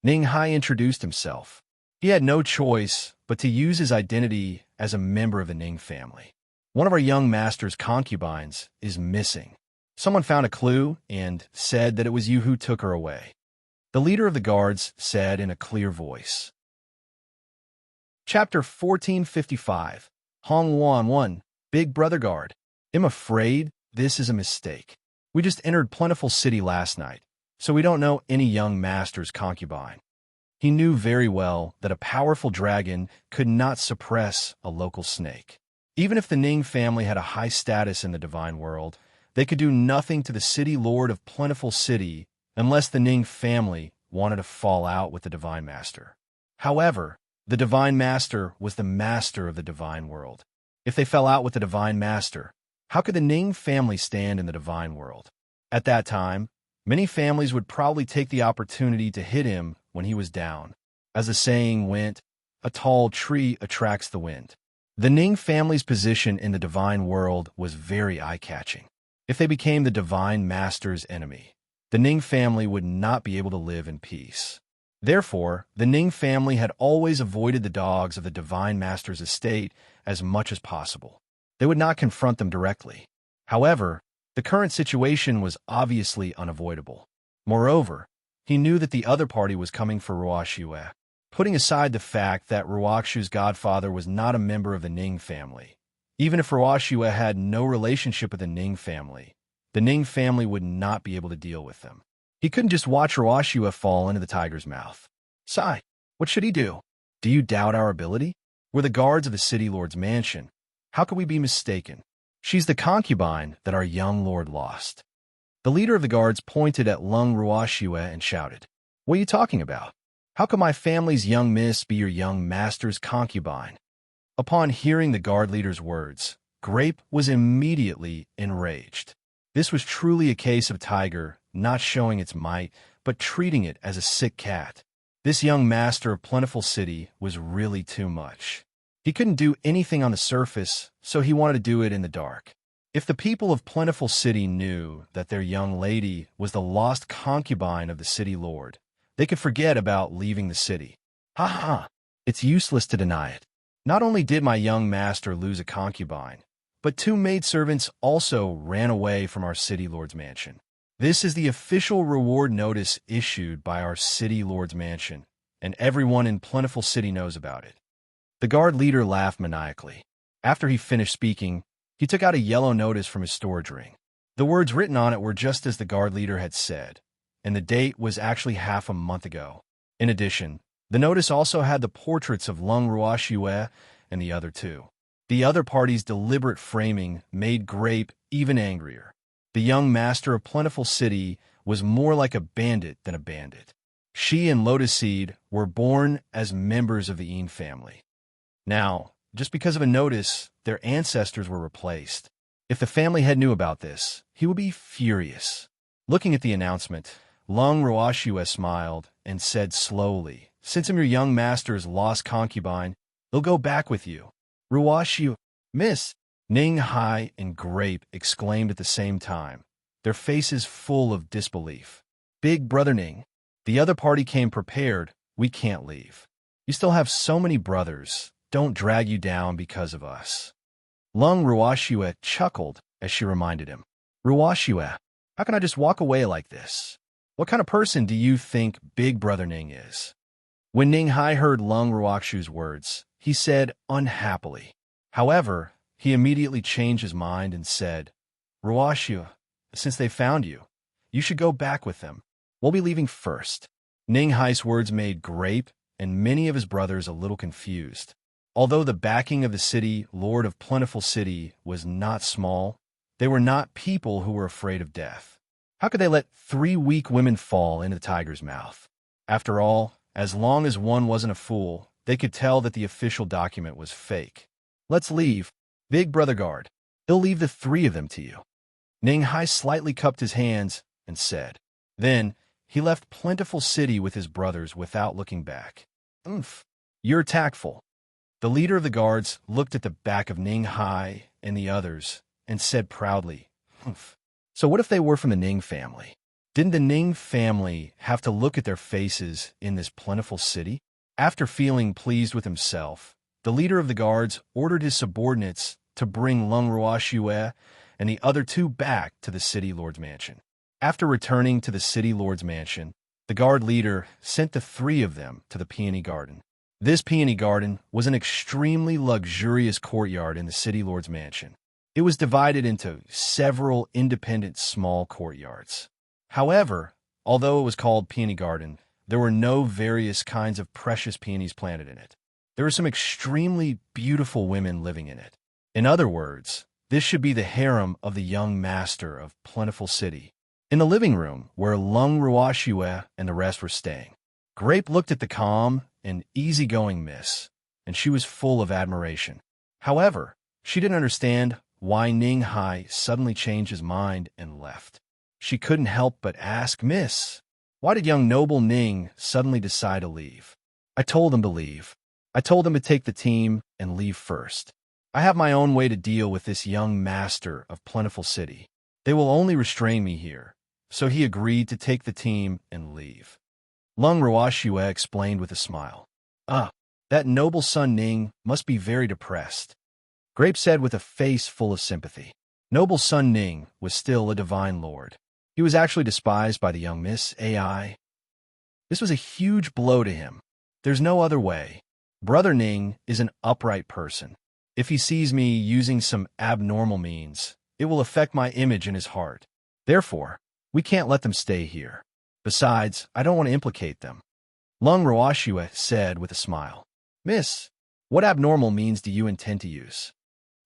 Ninghai introduced himself. He had no choice but to use his identity as a member of the Ning family. One of our young master's concubines is missing. Someone found a clue and said that it was you who took her away. The leader of the guards said in a clear voice. Chapter 1455. Hong Wan 1, Big Brother Guard. I'm afraid this is a mistake. We just entered Plentiful City last night, so we don't know any young master's concubine. He knew very well that a powerful dragon could not suppress a local snake. Even if the Ning family had a high status in the divine world, they could do nothing to the city lord of Plentiful City unless the Ning family wanted to fall out with the divine master. However, the divine master was the master of the divine world. If they fell out with the divine master, how could the Ning family stand in the divine world? At that time, many families would probably take the opportunity to hit him when he was down. As the saying went, a tall tree attracts the wind. The Ning family's position in the divine world was very eye-catching. If they became the divine master's enemy, the Ning family would not be able to live in peace. Therefore, the Ning family had always avoided the dogs of the divine master's estate as much as possible. They would not confront them directly. However, the current situation was obviously unavoidable. Moreover, he knew that the other party was coming for Roashua. Putting aside the fact that Roakshu's godfather was not a member of the Ning family, even if Roashua had no relationship with the Ning family would not be able to deal with them. He couldn't just watch Roashua fall into the tiger's mouth. Sai, what should he do? Do you doubt our ability? We're the guards of the city lord's mansion. How could we be mistaken? She's the concubine that our young lord lost. The leader of the guards pointed at Lung Ruoxue and shouted, "What are you talking about? How could my family's young miss be your young master's concubine?" Upon hearing the guard leader's words, Grape was immediately enraged. This was truly a case of tiger not showing its might, but treating it as a sick cat. This young master of Plentiful City was really too much. He couldn't do anything on the surface, so he wanted to do it in the dark. If the people of Plentiful City knew that their young lady was the lost concubine of the city lord, they could forget about leaving the city. Ha ha! It's useless to deny it. Not only did my young master lose a concubine, but 2 maidservants also ran away from our city lord's mansion. This is the official reward notice issued by our city lord's mansion, and everyone in Plentiful City knows about it. The guard leader laughed maniacally. After he finished speaking, he took out a yellow notice from his storage ring. The words written on it were just as the guard leader had said, and the date was actually half a month ago. In addition, the notice also had the portraits of Lung Ruoxue and the other 2. The other party's deliberate framing made Grape even angrier. The young master of Plentiful City was more like a bandit than a bandit. She and Lotus Seed were born as members of the Een family. Now, just because of a notice, their ancestors were replaced. If the family head knew about this, he would be furious. Looking at the announcement, Lung Ruoxue smiled and said slowly, "Since I'm your young master's lost concubine, they'll go back with you." "Ruoxue, miss!" Ning Hai and Grape exclaimed at the same time, their faces full of disbelief. "Big brother Ning." The other party came prepared. "We can't leave. You still have so many brothers. Don't drag you down because of us." Lung Ruoxue chuckled as she reminded him. "Ruoxue, how can I just walk away like this? What kind of person do you think Big Brother Ning is?" When Ning Hai heard Lung Ruoxue's words, he said unhappily. However, he immediately changed his mind and said, "Ruoxue, since they found you, you should go back with them. We'll be leaving first." Ning Hai's words made Grape and many of his brothers a little confused. Although the backing of the city lord of Plentiful City was not small, they were not people who were afraid of death. How could they let 3 weak women fall into the tiger's mouth? After all, as long as one wasn't a fool, they could tell that the official document was fake. "Let's leave. Big Brother Guard. He'll leave the 3 of them to you." Ning Hai slightly cupped his hands and said. Then, he left Plentiful City with his brothers without looking back. "Oomph, you're tactful." The leader of the guards looked at the back of Ning Hai and the others and said proudly, "Oomph. So what if they were from the Ning family? Didn't the Ning family have to look at their faces in this Plentiful City?" After feeling pleased with himself, the leader of the guards ordered his subordinates to bring Lung Ruoxue and the other 2 back to the city lord's mansion. After returning to the city lord's mansion, the guard leader sent the 3 of them to the peony garden. This peony garden was an extremely luxurious courtyard in the city lord's mansion. It was divided into several independent small courtyards. However, although it was called Peony Garden, there were no various kinds of precious peonies planted in it. There were some extremely beautiful women living in it. In other words, this should be the harem of the young master of Plentiful City. In the living room, where Lung Ruoxue and the rest were staying, Grape looked at the calm and easygoing miss, and she was full of admiration. However, she didn't understand why Ning Hai suddenly changed his mind and left. She couldn't help but ask, "Miss, why did young noble Ning suddenly decide to leave?" "I told him to leave. I told him to take the team and leave first. I have my own way to deal with this young master of Plentiful City. They will only restrain me here." So he agreed to take the team and leave. Lung Ruoxue explained with a smile. "Ah, that noble son Ning must be very depressed," Grape said with a face full of sympathy. Noble son Ning was still a divine lord. He was actually despised by the young Miss AI. This was a huge blow to him. There's no other way. Brother Ning is an upright person. If he sees me using some abnormal means, it will affect my image in his heart. Therefore, we can't let them stay here. Besides, I don't want to implicate them." Lung Ruoxue said with a smile. "Miss, what abnormal means do you intend to use?"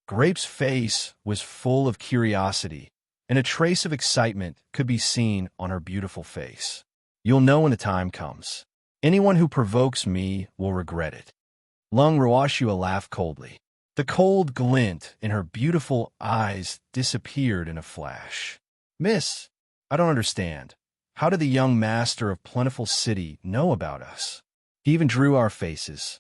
Grape's face was full of curiosity, and a trace of excitement could be seen on her beautiful face. You'll know when the time comes. Anyone who provokes me will regret it. Lung Ruoshua laughed coldly. The cold glint in her beautiful eyes disappeared in a flash. Miss, I don't understand. How did the young master of Plentiful City know about us? He even drew our faces.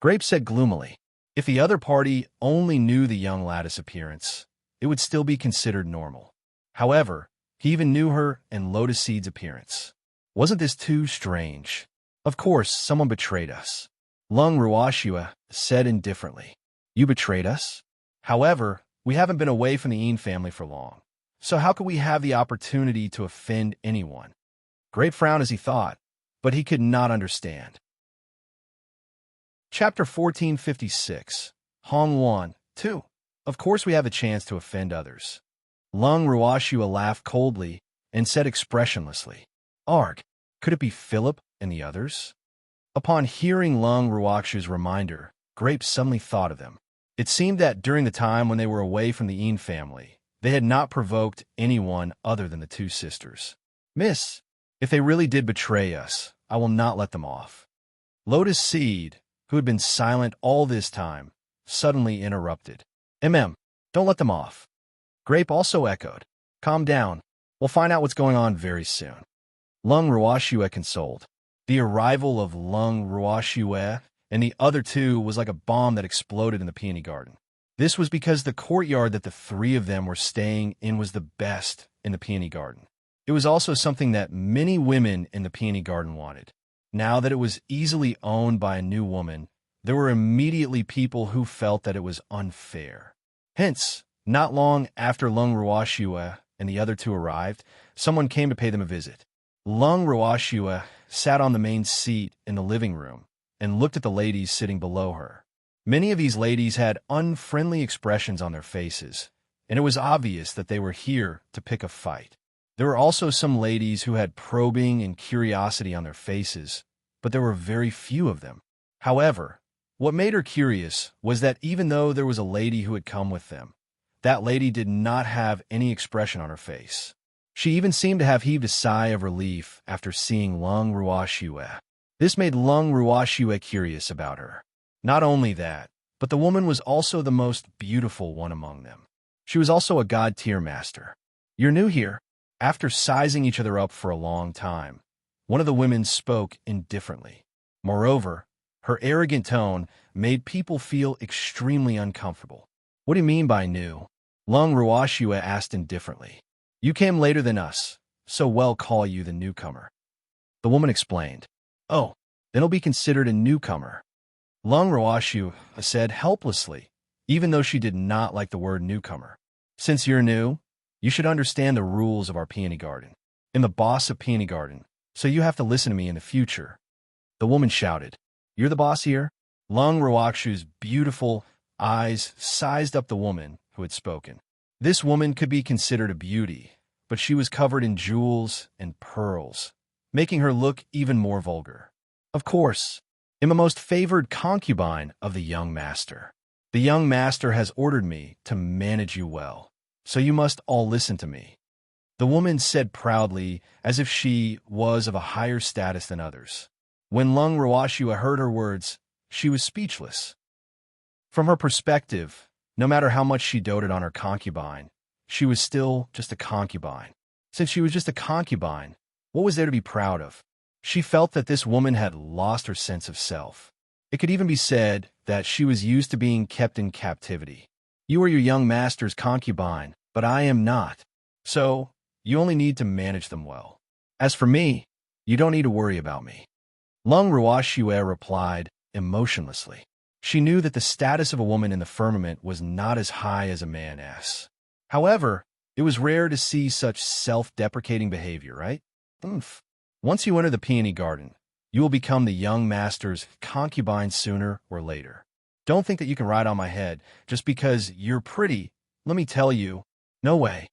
Grape said gloomily, if the other party only knew the young lattice appearance, it would still be considered normal. However, he even knew her and Lotus Seed's appearance. Wasn't this too strange? Of course, someone betrayed us. Lung Ruoshua said indifferently. You betrayed us? However, we haven't been away from the Een family for long, so how could we have the opportunity to offend anyone? Grape frowned as he thought, but he could not understand. Chapter 1456. Hong Wan, 2. Of course we have a chance to offend others. Lung Ruoshua laughed coldly and said expressionlessly, Arg, could it be Philip and the others? Upon hearing Lung Ruoshua's reminder, Grape suddenly thought of them. It seemed that during the time when they were away from the Een family, they had not provoked anyone other than the two sisters. Miss, if they really did betray us, I will not let them off. Lotus Seed, who had been silent all this time, suddenly interrupted. Don't let them off. Grape also echoed. Calm down. We'll find out what's going on very soon. Lung Ruoshua consoled. The arrival of Lung Ruoshua and the other two was like a bomb that exploded in the peony garden. This was because the courtyard that the three of them were staying in was the best in the peony garden. It was also something that many women in the peony garden wanted. Now that it was easily owned by a new woman, there were immediately people who felt that it was unfair. Hence, not long after Lung Ruoshua and the other two arrived, someone came to pay them a visit. Lung Ruoshua sat on the main seat in the living room and looked at the ladies sitting below her. Many of these ladies had unfriendly expressions on their faces, and it was obvious that they were here to pick a fight. There were also some ladies who had probing and curiosity on their faces, but there were very few of them. However, what made her curious was that even though there was a lady who had come with them, that lady did not have any expression on her face. She even seemed to have heaved a sigh of relief after seeing Lung Ruoshua. This made Lung Ruoshua curious about her. Not only that, but the woman was also the most beautiful one among them. She was also a god-tier master. You're new here? After sizing each other up for a long time, one of the women spoke indifferently. Moreover, her arrogant tone made people feel extremely uncomfortable. What do you mean by new? Lung Ruoshua asked indifferently. You came later than us, so we'll call you the newcomer. The woman explained. Oh, then he'll be considered a newcomer. Lung Ruoshua said helplessly, even though she did not like the word newcomer. Since you're new, you should understand the rules of our peony garden. I'm the boss of peony garden, so you have to listen to me in the future. The woman shouted. You're the boss here? Lung Ruoshua's beautiful eyes sized up the woman who had spoken. This woman could be considered a beauty, but she was covered in jewels and pearls, making her look even more vulgar. Of course, I'm a most favored concubine of the young master. The young master has ordered me to manage you well, so you must all listen to me. The woman said proudly, as if she was of a higher status than others. When Lung Ruoshua heard her words, she was speechless. From her perspective, no matter how much she doted on her concubine, she was still just a concubine. Since she was just a concubine, what was there to be proud of? She felt that this woman had lost her sense of self. It could even be said that she was used to being kept in captivity. You are your young master's concubine, but I am not. So, you only need to manage them well. As for me, you don't need to worry about me. Lung Ruoshua replied emotionlessly. She knew that the status of a woman in the firmament was not as high as a man's. However, it was rare to see such self-deprecating behavior, right? Once you enter the peony garden, you will become the young master's concubine sooner or later. Don't think that you can ride on my head just because you're pretty. Let me tell you, no way.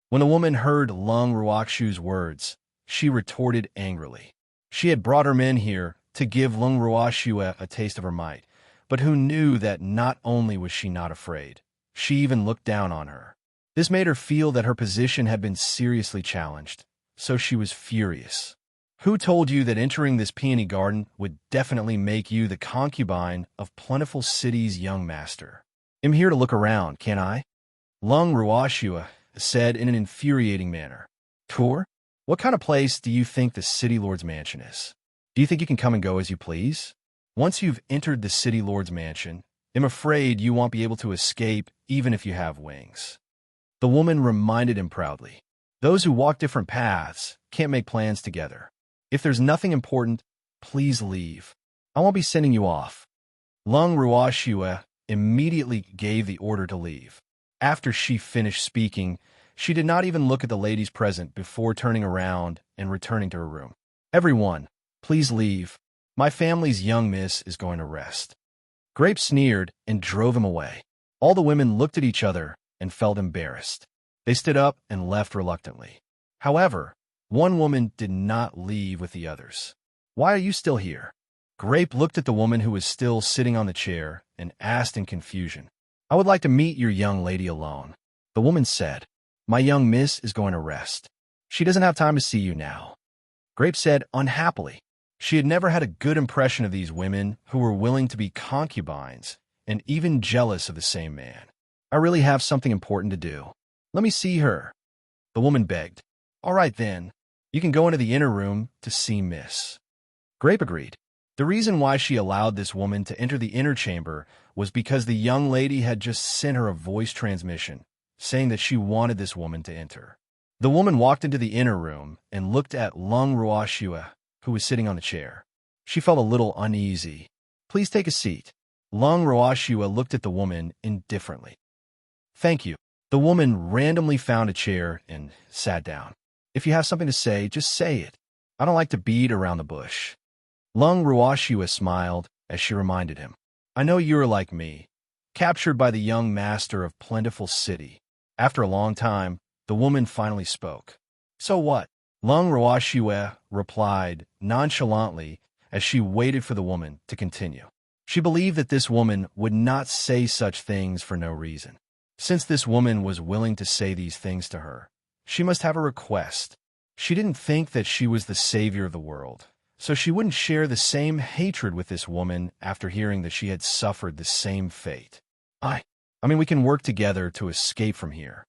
When the woman heard Lung Ruoshua's words, she retorted angrily. She had brought her men here to give Lung Ruoshua a taste of her might, but who knew that not only was she not afraid, she even looked down on her. This made her feel that her position had been seriously challenged, so she was furious. Who told you that entering this peony garden would definitely make you the concubine of Plentiful City's young master? I'm here to look around, can't I? Lung Ruashua said in an infuriating manner. Tour? What kind of place do you think the City Lord's mansion is? Do you think you can come and go as you please? Once you've entered the City Lord's mansion, I'm afraid you won't be able to escape even if you have wings. The woman reminded him proudly. Those who walk different paths can't make plans together. If there's nothing important, please leave. I won't be sending you off. Lung Ruashua immediately gave the order to leave. After she finished speaking, she did not even look at the ladies present before turning around and returning to her room. Everyone, please leave. My family's young miss is going to rest. Grape sneered and drove him away. All the women looked at each other and felt embarrassed. They stood up and left reluctantly. However, one woman did not leave with the others. Why are you still here? Grape looked at the woman who was still sitting on the chair and asked in confusion. I would like to meet your young lady alone. The woman said, My young miss is going to rest. She doesn't have time to see you now. Grape said unhappily. She had never had a good impression of these women who were willing to be concubines and even jealous of the same man. I really have something important to do. Let me see her. The woman begged. All right then, you can go into the inner room to see Miss. Grape agreed. The reason why she allowed this woman to enter the inner chamber was because the young lady had just sent her a voice transmission saying that she wanted this woman to enter. The woman walked into the inner room and looked at Lung Ruashua, who was sitting on the chair. She felt a little uneasy. Please take a seat. Lung Ruashua looked at the woman indifferently. Thank you. The woman randomly found a chair and sat down. If you have something to say, just say it. I don't like to beat around the bush. Lung Ruashua smiled as she reminded him. I know you're like me, captured by the young master of Plentiful City. After a long time, the woman finally spoke. So what? Lung Ruashua replied nonchalantly as she waited for the woman to continue. She believed that this woman would not say such things for no reason. Since this woman was willing to say these things to her, she must have a request. She didn't think that she was the savior of the world, so she wouldn't share the same hatred with this woman after hearing that she had suffered the same fate. I mean, we can work together to escape from here.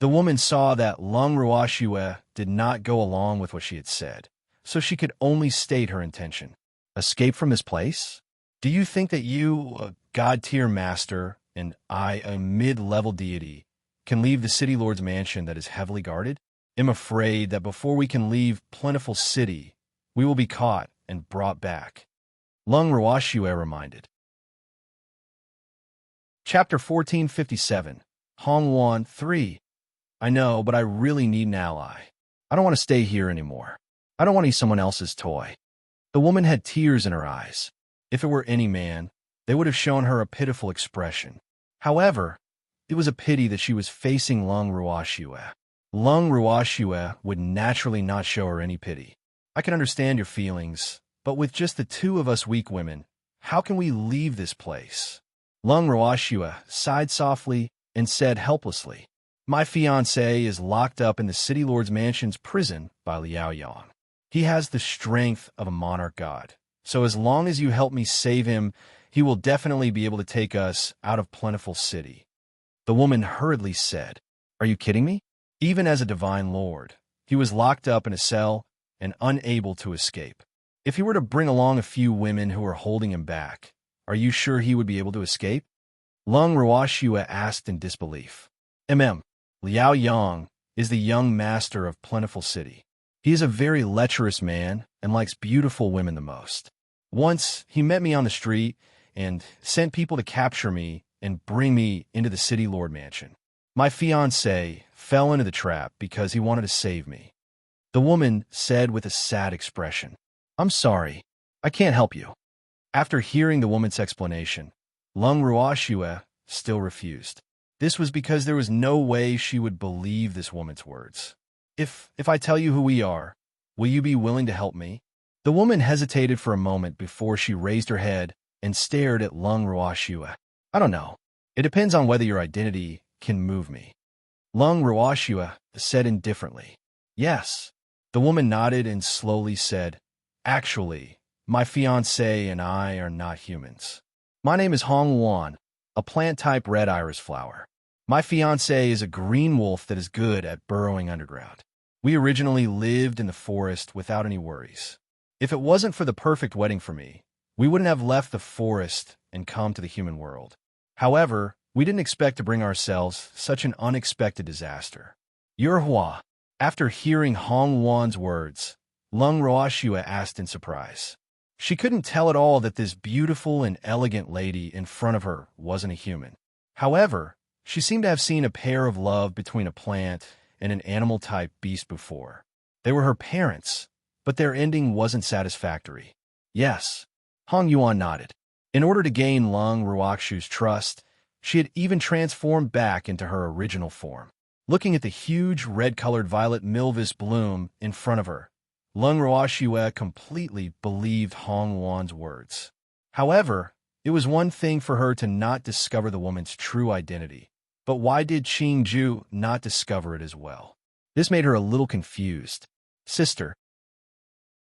The woman saw that Lung Ruashua did not go along with what she had said, so she could only state her intention. Escape from this place? Do you think that you, a god-tier master, and I, a mid-level deity, can leave the City Lord's mansion that is heavily guarded? I'm afraid that before we can leave Plentiful City, we will be caught and brought back. Lung Ruashua reminded. Chapter 1457, Hongwan 3. I know, but I really need an ally. I don't want to stay here anymore. I don't want to be someone else's toy. The woman had tears in her eyes. If it were any man, they would have shown her a pitiful expression. However, it was a pity that she was facing Lung Ruashua. Lung Ruashua would naturally not show her any pity. I can understand your feelings, but with just the two of us weak women, how can we leave this place? Lung Ruashua sighed softly and said helplessly, My fiancé is locked up in the City Lord's mansion's prison by Liao Yang. He has the strength of a monarch god, so as long as you help me save him, he will definitely be able to take us out of Plentiful City. The woman hurriedly said, Are you kidding me? Even as a divine lord, he was locked up in a cell and unable to escape. If he were to bring along a few women who were holding him back, are you sure he would be able to escape? Lung Ruashua asked in disbelief. Liao Yang is the young master of Plentiful City. He is a very lecherous man and likes beautiful women the most. Once, he met me on the street and sent people to capture me and bring me into the City Lord mansion. My fiancé fell into the trap because he wanted to save me. The woman said with a sad expression, I'm sorry, I can't help you. After hearing the woman's explanation, Lung Ruashua still refused. This was because there was no way she would believe this woman's words. If I tell you who we are, will you be willing to help me? The woman hesitated for a moment before she raised her head and stared at Lung Ruashua. I don't know. It depends on whether your identity can move me. Lung Ruoxua said indifferently. Yes. The woman nodded and slowly said, Actually, my fiancé and I are not humans. My name is Hong Wan, a plant-type red iris flower. My fiancé is a green wolf that is good at burrowing underground. We originally lived in the forest without any worries. If it wasn't for the perfect wedding for me, we wouldn't have left the forest and come to the human world. However, we didn't expect to bring ourselves such an unexpected disaster. Yurhua. After hearing Hong Wan's words, Lung Ruoxua asked in surprise. She couldn't tell at all that this beautiful and elegant lady in front of her wasn't a human. However, she seemed to have seen a pair of love between a plant and an animal-type beast before. They were her parents, but their ending wasn't satisfactory. Yes, Hong Yuan nodded. In order to gain Lung Ruoxua's trust, she had even transformed back into her original form. Looking at the huge red-colored violet milvus bloom in front of her, Lung Ruoxua completely believed Hong Wan's words. However, it was one thing for her to not discover the woman's true identity. But why did Qing Ju not discover it as well? This made her a little confused. Sister.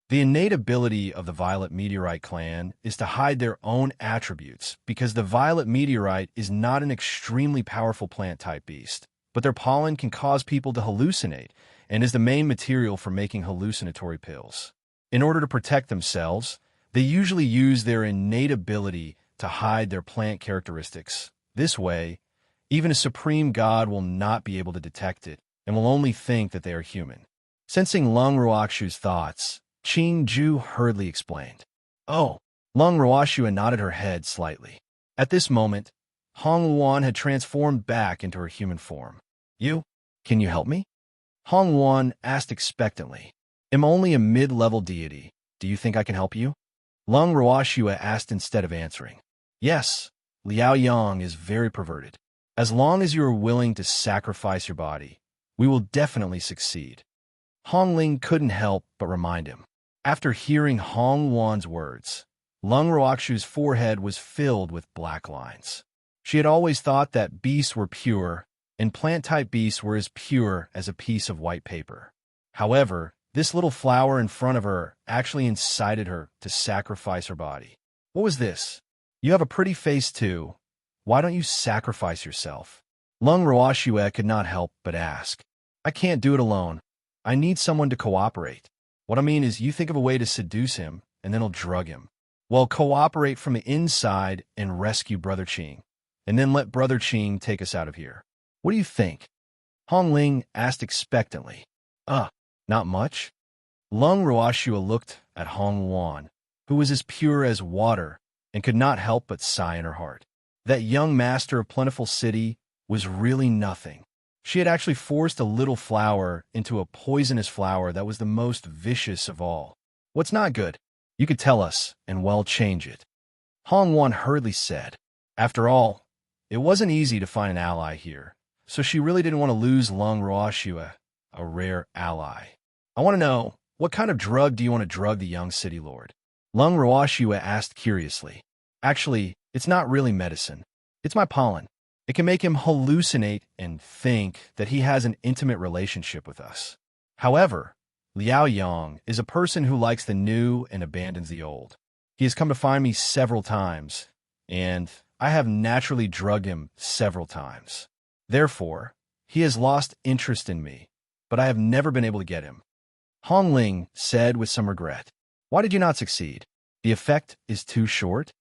The innate ability of the Violet Meteorite clan is to hide their own attributes because the Violet Meteorite is not an extremely powerful plant-type beast, but their pollen can cause people to hallucinate and is the main material for making hallucinatory pills. In order to protect themselves, they usually use their innate ability to hide their plant characteristics. This way, even a supreme god will not be able to detect it and will only think that they are human. Sensing Lung Ruoxua's thoughts, Qing Ju hurriedly explained. Oh, Lung Ruoxua nodded her head slightly. At this moment, Hong Wan had transformed back into her human form. You? Can you help me? Hong Wan asked expectantly. I'm only a mid-level deity. Do you think I can help you? Lung Ruoxua asked instead of answering. Yes, Liao Yang is very perverted. As long as you are willing to sacrifice your body, we will definitely succeed. Hong Ling couldn't help but remind him. After hearing Hong Wan's words, Lung Ruoxua's forehead was filled with black lines. She had always thought that beasts were pure, and plant-type beasts were as pure as a piece of white paper. However, this little flower in front of her actually incited her to sacrifice her body. What was this? You have a pretty face too. Why don't you sacrifice yourself? Lung Ruoxua could not help but ask. I can't do it alone. I need someone to cooperate. What I mean is you think of a way to seduce him, and then he'll drug him. Well, cooperate from the inside and rescue Brother Qing, and then let Brother Qing take us out of here. What do you think? Hong Ling asked expectantly. Not much? Lung Ruoxua looked at Hong Wan, who was as pure as water, and could not help but sigh in her heart. That young master of Plentiful City was really nothing. She had actually forced a little flower into a poisonous flower that was the most vicious of all. What's not good? You could tell us, and we'll change it. Hong Wan hurriedly said. After all, it wasn't easy to find an ally here, so she really didn't want to lose Lung Ruoxua, a rare ally. I want to know, what kind of drug do you want to drug the young city lord? Lung Ruoxua asked curiously. Actually, it's not really medicine. It's my pollen. It can make him hallucinate and think that he has an intimate relationship with us. However, Liao Yang is a person who likes the new and abandons the old. He has come to find me several times, and I have naturally drugged him several times. Therefore, he has lost interest in me, but I have never been able to get him. Hong Ling said with some regret. Why did you not succeed? The effect is too short?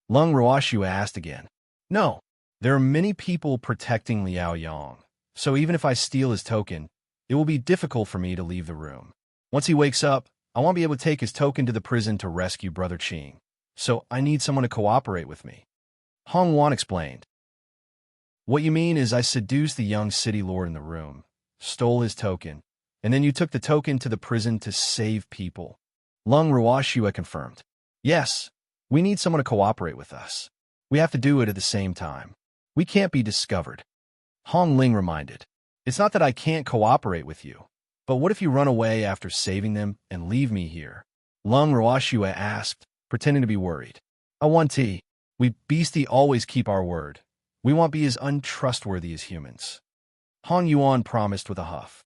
Lung Ruoxua asked again. No, there are many people protecting Liao Yang, so even if I steal his token, it will be difficult for me to leave the room. Once he wakes up, I won't be able to take his token to the prison to rescue Brother Qing, so I need someone to cooperate with me. Hong Wan explained. What you mean is I seduced the young city lord in the room, stole his token, and then you took the token to the prison to save people. Lung Ruoxua confirmed. Yes, we need someone to cooperate with us. We have to do it at the same time. We can't be discovered. Hong Ling reminded. It's not that I can't cooperate with you, but what if you run away after saving them and leave me here? Lung Ruoxua asked, pretending to be worried. I want tea. We beastie always keep our word. We won't be as untrustworthy as humans. Hong Yuan promised with a huff.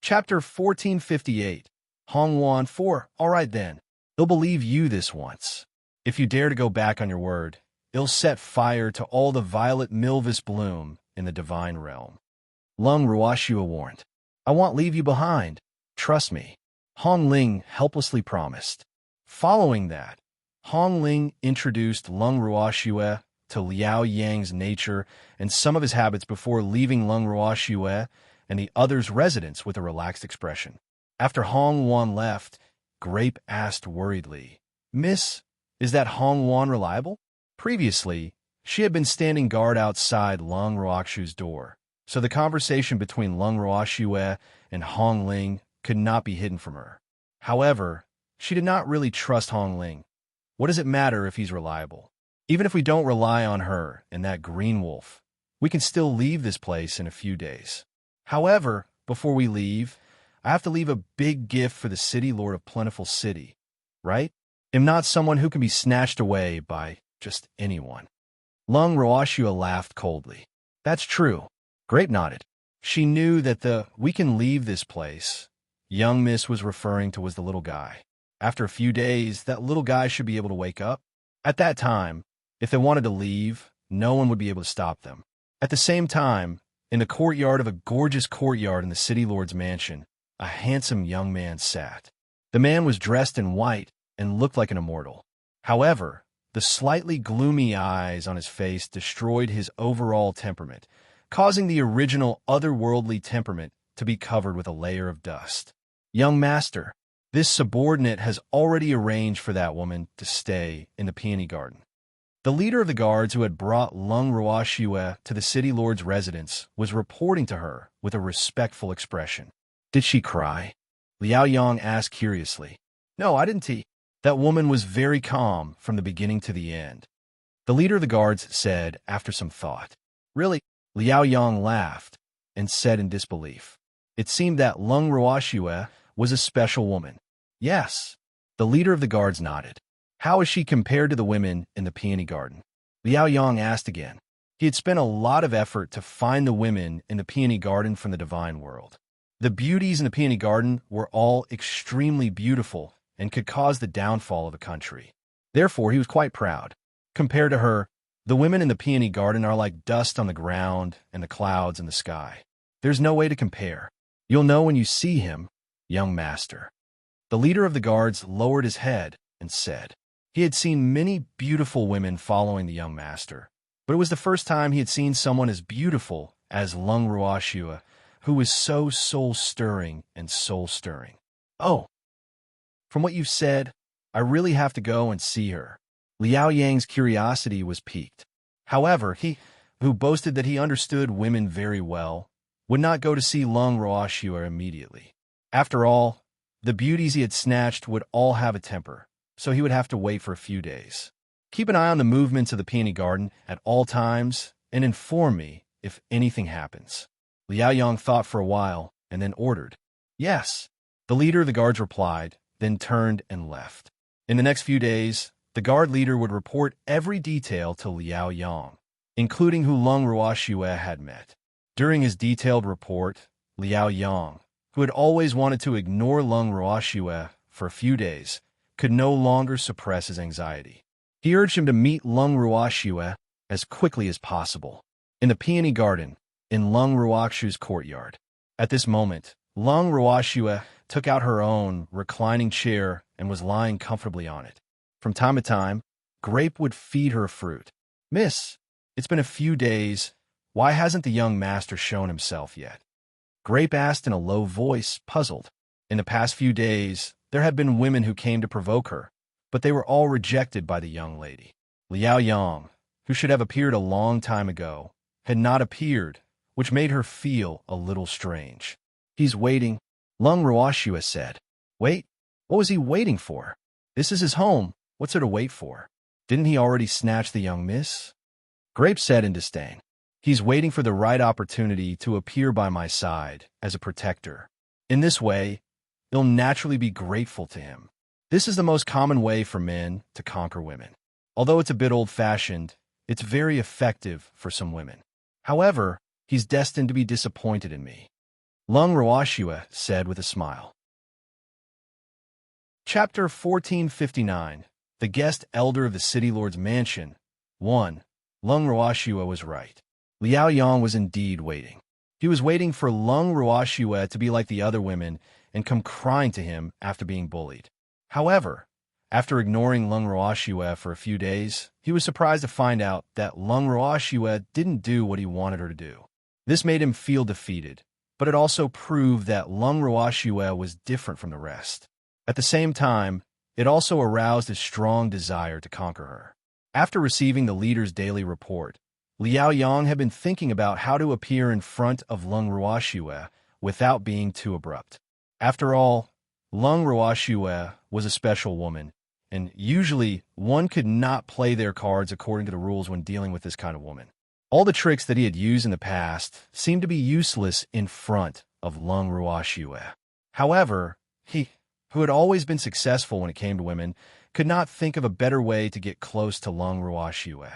Chapter 1458. Hong Yuan 4. All right then. They'll believe you this once. If you dare to go back on your word, it'll set fire to all the violet milvus bloom in the divine realm. Lung Ruoxua warned. I won't leave you behind. Trust me. Hong Ling helplessly promised. Following that, Hong Ling introduced Lung Ruoxua to Liao Yang's nature and some of his habits before leaving Lung Ruoxua and the other's residence with a relaxed expression. After Hong Yuan left, Grape asked worriedly, Miss, is that Hong Yuan reliable? Previously, she had been standing guard outside Lung Ruoxua's door, so the conversation between Lung Ruoxua and Hong Ling could not be hidden from her. However, she did not really trust Hong Ling. What does it matter if he's reliable? Even if we don't rely on her and that green wolf, we can still leave this place in a few days. However, before we leave, I have to leave a big gift for the city lord of Plentiful City, right? I'm not someone who can be snatched away by just anyone. Lung Ruoxua laughed coldly. That's true. Grape nodded. She knew that the we can leave this place young miss was referring to was the little guy. After a few days, that little guy should be able to wake up. At that time, if they wanted to leave, no one would be able to stop them. At the same time, in the courtyard of a gorgeous courtyard in the city lord's mansion, a handsome young man sat. The man was dressed in white and looked like an immortal. However, the slightly gloomy eyes on his face destroyed his overall temperament, causing the original otherworldly temperament to be covered with a layer of dust. Young master, this subordinate has already arranged for that woman to stay in the peony garden. The leader of the guards who had brought Lung Ruoxua to the city lord's residence was reporting to her with a respectful expression. Did she cry? Liao Yang asked curiously. No, I didn't. That woman was very calm from the beginning to the end. The leader of the guards said after some thought. Really? Liao Yang laughed and said in disbelief. It seemed that Lung Ruoxua was a special woman. Yes. The leader of the guards nodded. How is she compared to the women in the peony garden? Liao Yang asked again. He had spent a lot of effort to find the women in the peony garden from the divine world. The beauties in the peony garden were all extremely beautiful and could cause the downfall of a country. Therefore, he was quite proud. Compared to her, the women in the peony garden are like dust on the ground and the clouds in the sky. There's no way to compare. You'll know when you see him, young master. The leader of the guards lowered his head and said, he had seen many beautiful women following the young master, but it was the first time he had seen someone as beautiful as Lung Ruoxua, who was so soul-stirring and soul-stirring. Oh, from what you've said, I really have to go and see her. Liao Yang's curiosity was piqued. However, he, who boasted that he understood women very well, would not go to see Lung Ruoxua immediately. After all, the beauties he had snatched would all have a temper, so he would have to wait for a few days. Keep an eye on the movements of the peony garden at all times and inform me if anything happens. Liao Yang thought for a while and then ordered. Yes. The leader of the guards replied, then turned and left. In the next few days, the guard leader would report every detail to Liao Yang, including who Lung Ruoxua had met. During his detailed report, Liao Yang, who had always wanted to ignore Lung Ruoxua for a few days, could no longer suppress his anxiety. He urged him to meet Lung Ruoxua as quickly as possible. In the peony garden, in Lung Ruoxua's courtyard. At this moment, Lung Ruoxua took out her own reclining chair and was lying comfortably on it. From time to time, Grape would feed her fruit. Miss, it's been a few days. Why hasn't the young master shown himself yet? Grape asked in a low voice, puzzled. In the past few days, there had been women who came to provoke her, but they were all rejected by the young lady. Liao Yang, who should have appeared a long time ago, had not appeared, which made her feel a little strange. He's waiting, Lung Ruoxua said. Wait? What was he waiting for? This is his home. What's there to wait for? Didn't he already snatch the young miss? Grape said in disdain. He's waiting for the right opportunity to appear by my side as a protector. In this way, they'll naturally be grateful to him. This is the most common way for men to conquer women. Although it's a bit old-fashioned, it's very effective for some women. However, He's destined to be disappointed in me, Lung Ruoxue said with a smile. Chapter 1459. The Guest Elder of the City Lord's Mansion. 1. Lung Ruoxue was right. Liao Yang was indeed waiting. He was waiting for Lung Ruoxue to be like the other women and come crying to him after being bullied. However, after ignoring Lung Ruoxue for a few days, he was surprised to find out that Lung Ruoxue didn't do what he wanted her to do. This made him feel defeated, but it also proved that Lung Ruoxue was different from the rest. At the same time, it also aroused his strong desire to conquer her. After receiving the leader's daily report, Liao Yang had been thinking about how to appear in front of Lung Ruoxue without being too abrupt. After all, Lung Ruoxue was a special woman, and usually one could not play their cards according to the rules when dealing with this kind of woman. All the tricks that he had used in the past seemed to be useless in front of Lung Ruoxue. However, he, who had always been successful when it came to women, could not think of a better way to get close to Lung Ruoxue.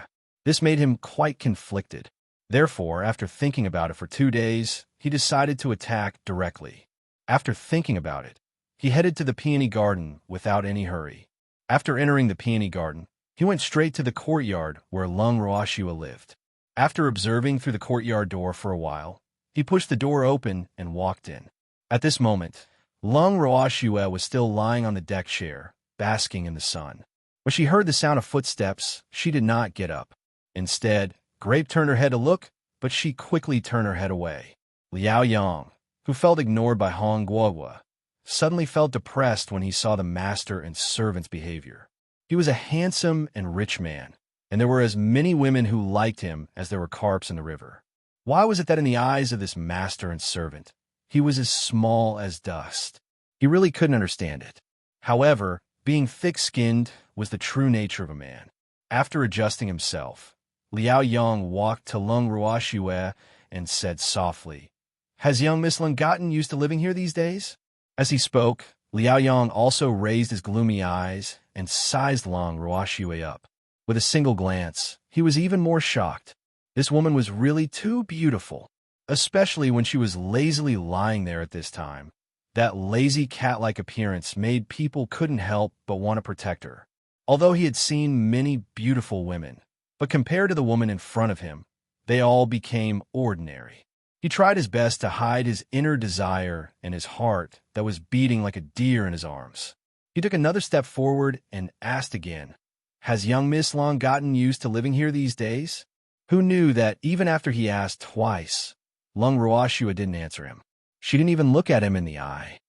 This made him quite conflicted. Therefore, after thinking about it for 2 days, he decided to attack directly. After thinking about it, he headed to the peony garden without any hurry. After entering the peony garden, he went straight to the courtyard where Lung Ruoxue lived. After observing through the courtyard door for a while, he pushed the door open and walked in. At this moment, Lung Ruoxue was still lying on the deck chair, basking in the sun. When she heard the sound of footsteps, she did not get up. Instead, Grape turned her head to look, but she quickly turned her head away. Liao Yang, who felt ignored by Hong Guohua, suddenly felt depressed when he saw the master and servant's behavior. He was a handsome and rich man, and there were as many women who liked him as there were carps in the river. Why was it that in the eyes of this master and servant, he was as small as dust? He really couldn't understand it. However, being thick-skinned was the true nature of a man. After adjusting himself, Liao Yang walked to Lung Ruoxue and said softly, "Has young Miss Lung gotten used to living here these days?" As he spoke, Liao Yang also raised his gloomy eyes and sized Lung Ruoxue up. With a single glance, he was even more shocked. This woman was really too beautiful, especially when she was lazily lying there at this time. That lazy cat-like appearance made people couldn't help but want to protect her. Although he had seen many beautiful women, but compared to the woman in front of him, they all became ordinary. He tried his best to hide his inner desire and his heart that was beating like a deer in his arms. He took another step forward and asked again, "Has young Miss Long gotten used to living here these days?" Who knew that even after he asked twice, Lung Ruoxue didn't answer him. She didn't even look at him in the eye.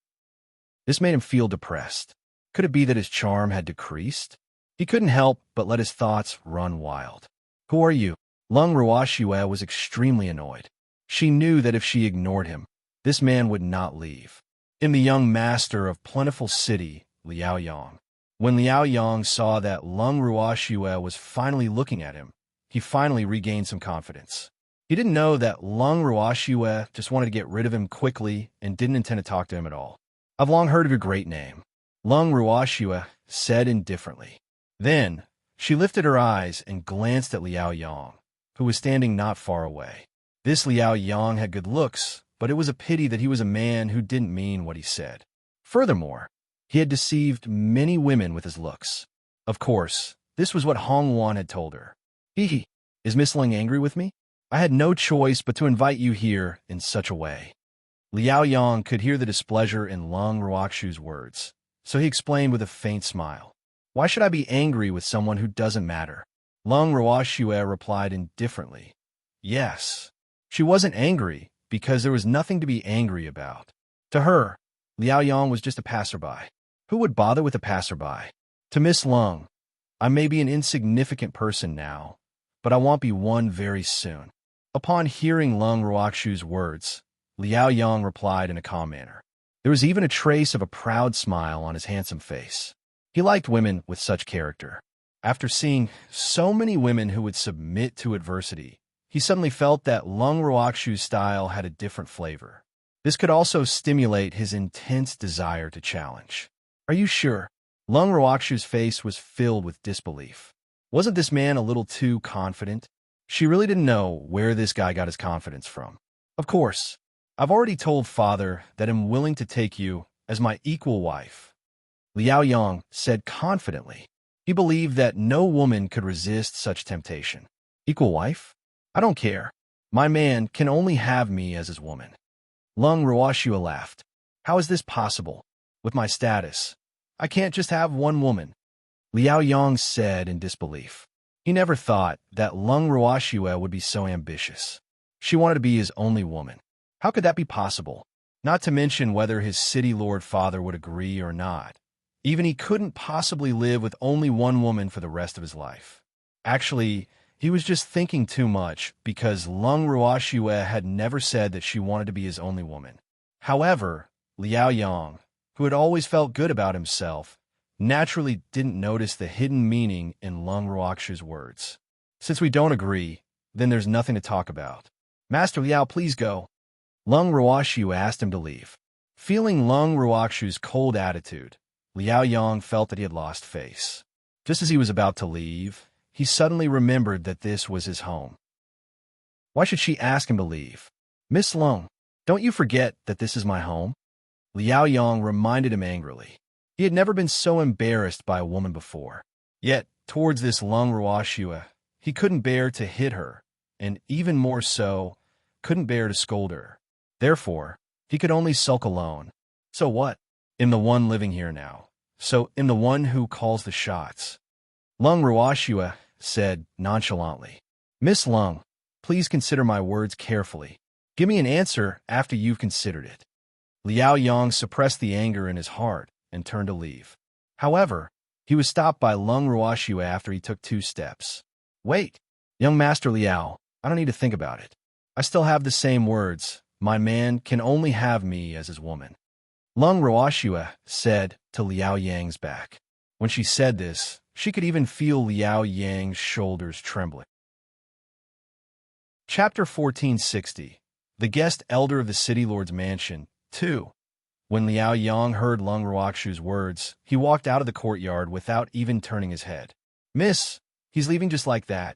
This made him feel depressed. Could it be that his charm had decreased? He couldn't help but let his thoughts run wild. "Who are you?" Lung Ruoxue was extremely annoyed. She knew that if she ignored him, this man would not leave. In the young master of plentiful city, Liao Yang. When Liao Yang saw that Lung Ruoxue was finally looking at him, he finally regained some confidence. He didn't know that Lung Ruoxue just wanted to get rid of him quickly and didn't intend to talk to him at all. "I've long heard of your great name," Lung Ruoxue said indifferently. Then, she lifted her eyes and glanced at Liao Yang, who was standing not far away. This Liao Yang had good looks, but it was a pity that he was a man who didn't mean what he said. Furthermore, he had deceived many women with his looks. Of course, this was what Hong Wan had told her. "Hee, is Miss Ling angry with me? I had no choice but to invite you here in such a way." Liao Yang could hear the displeasure in Lung Ruoxue's words, so he explained with a faint smile, "Why should I be angry with someone who doesn't matter?" Lung Ruoxue replied indifferently, "Yes." She wasn't angry because there was nothing to be angry about. To her, Liao Yang was just a passerby. Who would bother with a passerby? To Miss Lung, "I may be an insignificant person now, but I won't be one very soon." Upon hearing Lung Ruoxue's words, Liao Yang replied in a calm manner. There was even a trace of a proud smile on his handsome face. He liked women with such character. After seeing so many women who would submit to adversity, he suddenly felt that Lung Ruoxue's style had a different flavor. This could also stimulate his intense desire to challenge. "Are you sure?" Lung Ruoxue's face was filled with disbelief. Wasn't this man a little too confident? She really didn't know where this guy got his confidence from. Of course, I've already told father that I'm willing to take you as my equal wife, Liao Yang said confidently. He believed that no woman could resist such temptation. Equal wife? I don't care. My man can only have me as his woman. Lung Ruoxua laughed. How is this possible? With my status, I can't just have one woman. Liao Yang said in disbelief. He never thought that Lung Ruoxua would be so ambitious. She wanted to be his only woman. How could that be possible? Not to mention whether his city lord father would agree or not. Even he couldn't possibly live with only one woman for the rest of his life. Actually, he was just thinking too much because Lung Ruoxua had never said that she wanted to be his only woman. However, Liao Yang, who had always felt good about himself, naturally didn't notice the hidden meaning in Lung Ruoxua's words. Since we don't agree, then there's nothing to talk about. Master Liao, please go. Lung Ruoxua asked him to leave. Feeling Lung Ruoxua's cold attitude, Liao Yang felt that he had lost face. Just as he was about to leave, he suddenly remembered that this was his home. Why should she ask him to leave? Miss Lung, don't you forget that this is my home? Liao Yang reminded him angrily. He had never been so embarrassed by a woman before. Yet, towards this Lung Ruoxua, he couldn't bear to hit her, and even more so, couldn't bear to scold her. Therefore, he could only sulk alone. So what? I'm the one living here now. So I'm the one who calls the shots. Lung Ruoxua said nonchalantly. Miss Lung, please consider my words carefully. Give me an answer after you've considered it. Liao Yang suppressed the anger in his heart and turned to leave. However, he was stopped by Lung Ruoxua after he took 2 steps. Wait, young Master Liao, I don't need to think about it. I still have the same words. My man can only have me as his woman. Lung Ruoxua said to Liao Yang's back. When she said this, she could even feel Liao Yang's shoulders trembling. Chapter 1460. The Guest Elder of the City Lord's Mansion, 2. When Liao Yang heard Lung Ruoxua's words, he walked out of the courtyard without even turning his head. Miss, he's leaving just like that.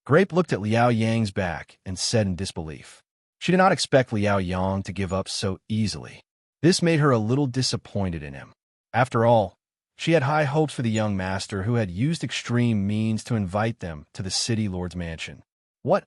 Grape looked at Liao Yang's back and said in disbelief. She did not expect Liao Yang to give up so easily. This made her a little disappointed in him. After all, she had high hopes for the young master who had used extreme means to invite them to the city lord's mansion. What?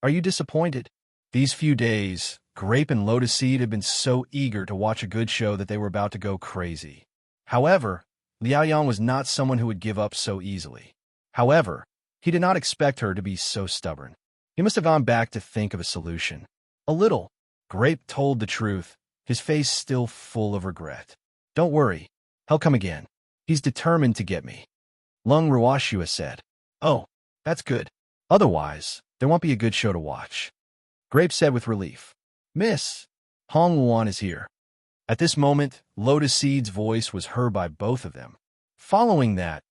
Are you disappointed? These few days, Grape and Lotus Seed had been so eager to watch a good show that they were about to go crazy. However, Liao Yang was not someone who would give up so easily. However, he did not expect her to be so stubborn. He must have gone back to think of a solution. A little. Grape told the truth, his face still full of regret. Don't worry, he'll come again. He's determined to get me. Lung Ruoxua said. Oh, that's good. Otherwise, there won't be a good show to watch. Grape said with relief. Miss, Hong Wuan is here. At this moment, Lotus Seed's voice was heard by both of them. Following that,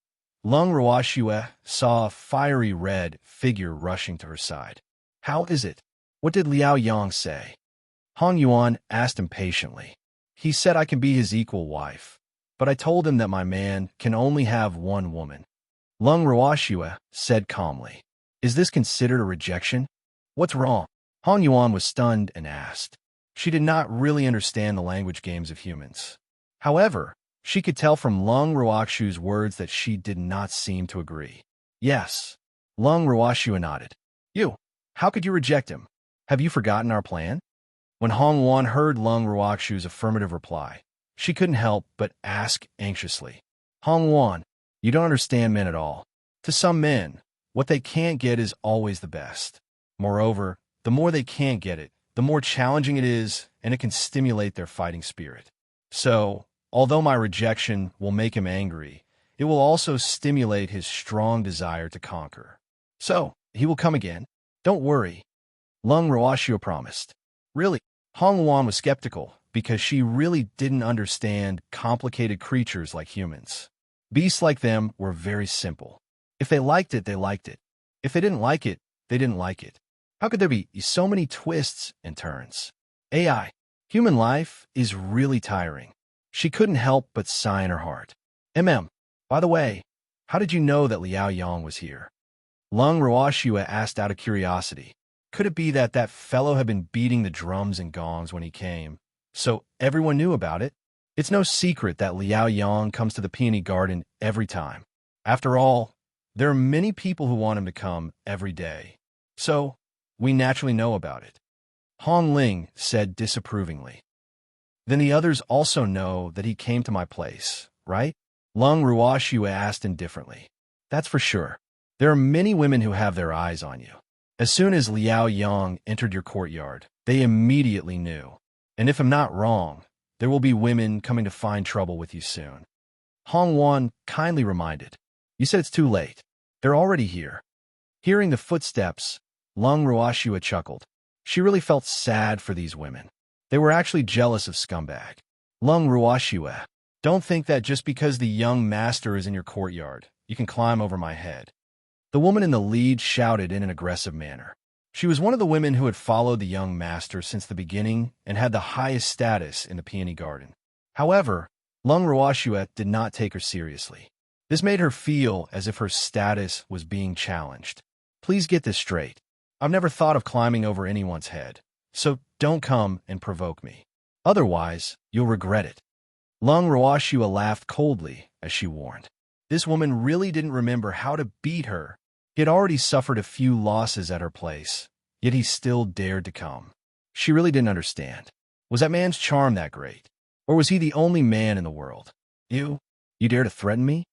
Lung Ruoxua saw a fiery red figure rushing to her side. How is it? What did Liao Yang say? Hong Yuan asked impatiently. He said I can be his equal wife, but I told him that my man can only have one woman. Lung Ruoxua said calmly. Is this considered a rejection? What's wrong? Hong Yuan was stunned and asked. She did not really understand the language games of humans. However, she could tell from Lung Ruoxua's words that she did not seem to agree. Yes. Lung Ruoxua nodded. You, how could you reject him? Have you forgotten our plan? When Hong Wuan heard Lung Ruoxua's affirmative reply, she couldn't help but ask anxiously. Hong Wuan, you don't understand men at all. To some men, what they can't get is always the best. Moreover, the more they can't get it, the more challenging it is, and it can stimulate their fighting spirit. So, although my rejection will make him angry, it will also stimulate his strong desire to conquer. So, he will come again. Don't worry. Lung Ruoxua promised. Really? Hong Wuan was skeptical because she really didn't understand complicated creatures like humans. Beasts like them were very simple. If they liked it, they liked it. If they didn't like it, they didn't like it. How could there be so many twists and turns? AI. Human life is really tiring. She couldn't help but sigh in her heart. By the way, how did you know that Liao Yang was here? Lung Ruoshua asked out of curiosity. Could it be that that fellow had been beating the drums and gongs when he came, so everyone knew about it? It's no secret that Liao Yang comes to the Peony Garden every time. After all, there are many people who want him to come every day, so we naturally know about it. Hong Ling said disapprovingly. Then the others also know that he came to my place, right? Lung Ruoshua asked indifferently. That's for sure. There are many women who have their eyes on you. As soon as Liao Yang entered your courtyard, they immediately knew. And if I'm not wrong, there will be women coming to find trouble with you soon. Hong Wan kindly reminded. You said it's too late. They're already here. Hearing the footsteps, Lung Ruoshua chuckled. She really felt sad for these women. They were actually jealous of Scumbag. Lung Ruoshua, don't think that just because the young master is in your courtyard, you can climb over my head. The woman in the lead shouted in an aggressive manner. She was one of the women who had followed the young master since the beginning and had the highest status in the Peony Garden. However, Lung Ruoshua did not take her seriously. This made her feel as if her status was being challenged. Please get this straight. I've never thought of climbing over anyone's head, so don't come and provoke me. Otherwise, you'll regret it. Lung Ruoshua laughed coldly as she warned. This woman really didn't remember how to beat her. He had already suffered a few losses at her place, yet he still dared to come. She really didn't understand. Was that man's charm that great? Or was he the only man in the world? You dare to threaten me?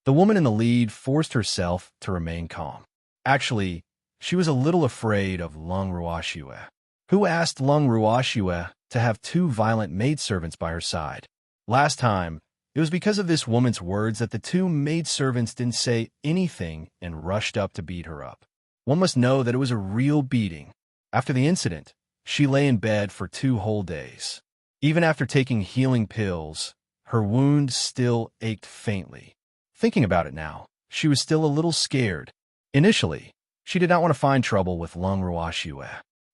The woman in the lead forced herself to remain calm. Actually, she was a little afraid of Lung Ruoshua, who asked Lung Ruoshua to have two violent maidservants by her side. Last time, it was because of this woman's words that the two maidservants didn't say anything and rushed up to beat her up. One must know that it was a real beating. After the incident, she lay in bed for 2 whole days. Even after taking healing pills, her wound still ached faintly. Thinking about it now, she was still a little scared. Initially, she did not want to find trouble with Lung Ruoshua.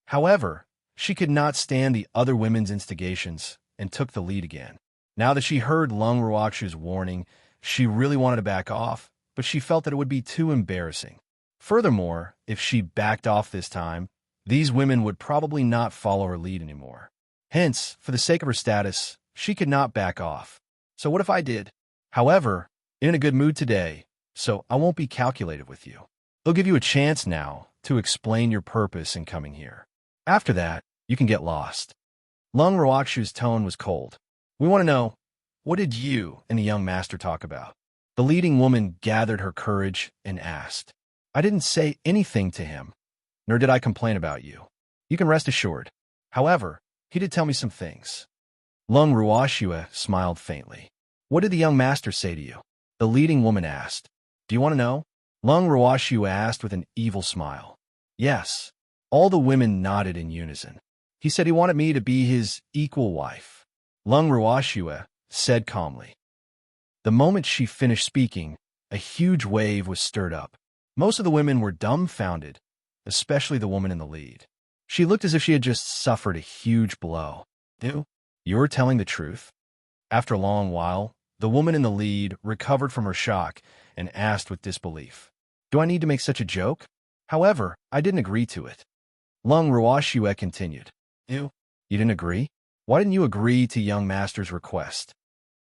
However, she could not stand the other women's instigations and took the lead again. Now that she heard Lung Ruoshua's warning, she really wanted to back off, but she felt that it would be too embarrassing. Furthermore, if she backed off this time, these women would probably not follow her lead anymore. Hence, for the sake of her status, she could not back off. So what if I did? However, I'm in a good mood today, so I won't be calculated with you. They'll give you a chance now to explain your purpose in coming here. After that, you can get lost. Lung Ruoshua's tone was cold. We want to know, what did you and the young master talk about? The leading woman gathered her courage and asked. I didn't say anything to him, nor did I complain about you. You can rest assured. However, he did tell me some things. Lung Ruoshua smiled faintly. What did the young master say to you? The leading woman asked. Do you want to know? Lung Ruoshua asked with an evil smile. Yes. All the women nodded in unison. He said he wanted me to be his equal wife. Lung Ruoshua said calmly. The moment she finished speaking, a huge wave was stirred up. Most of the women were dumbfounded, especially the woman in the lead. She looked as if she had just suffered a huge blow. You're telling the truth? After a long while, the woman in the lead recovered from her shock and asked with disbelief. Do I need to make such a joke? However, I didn't agree to it. Lung Ruoshua continued. You didn't agree? Why didn't you agree to young master's request?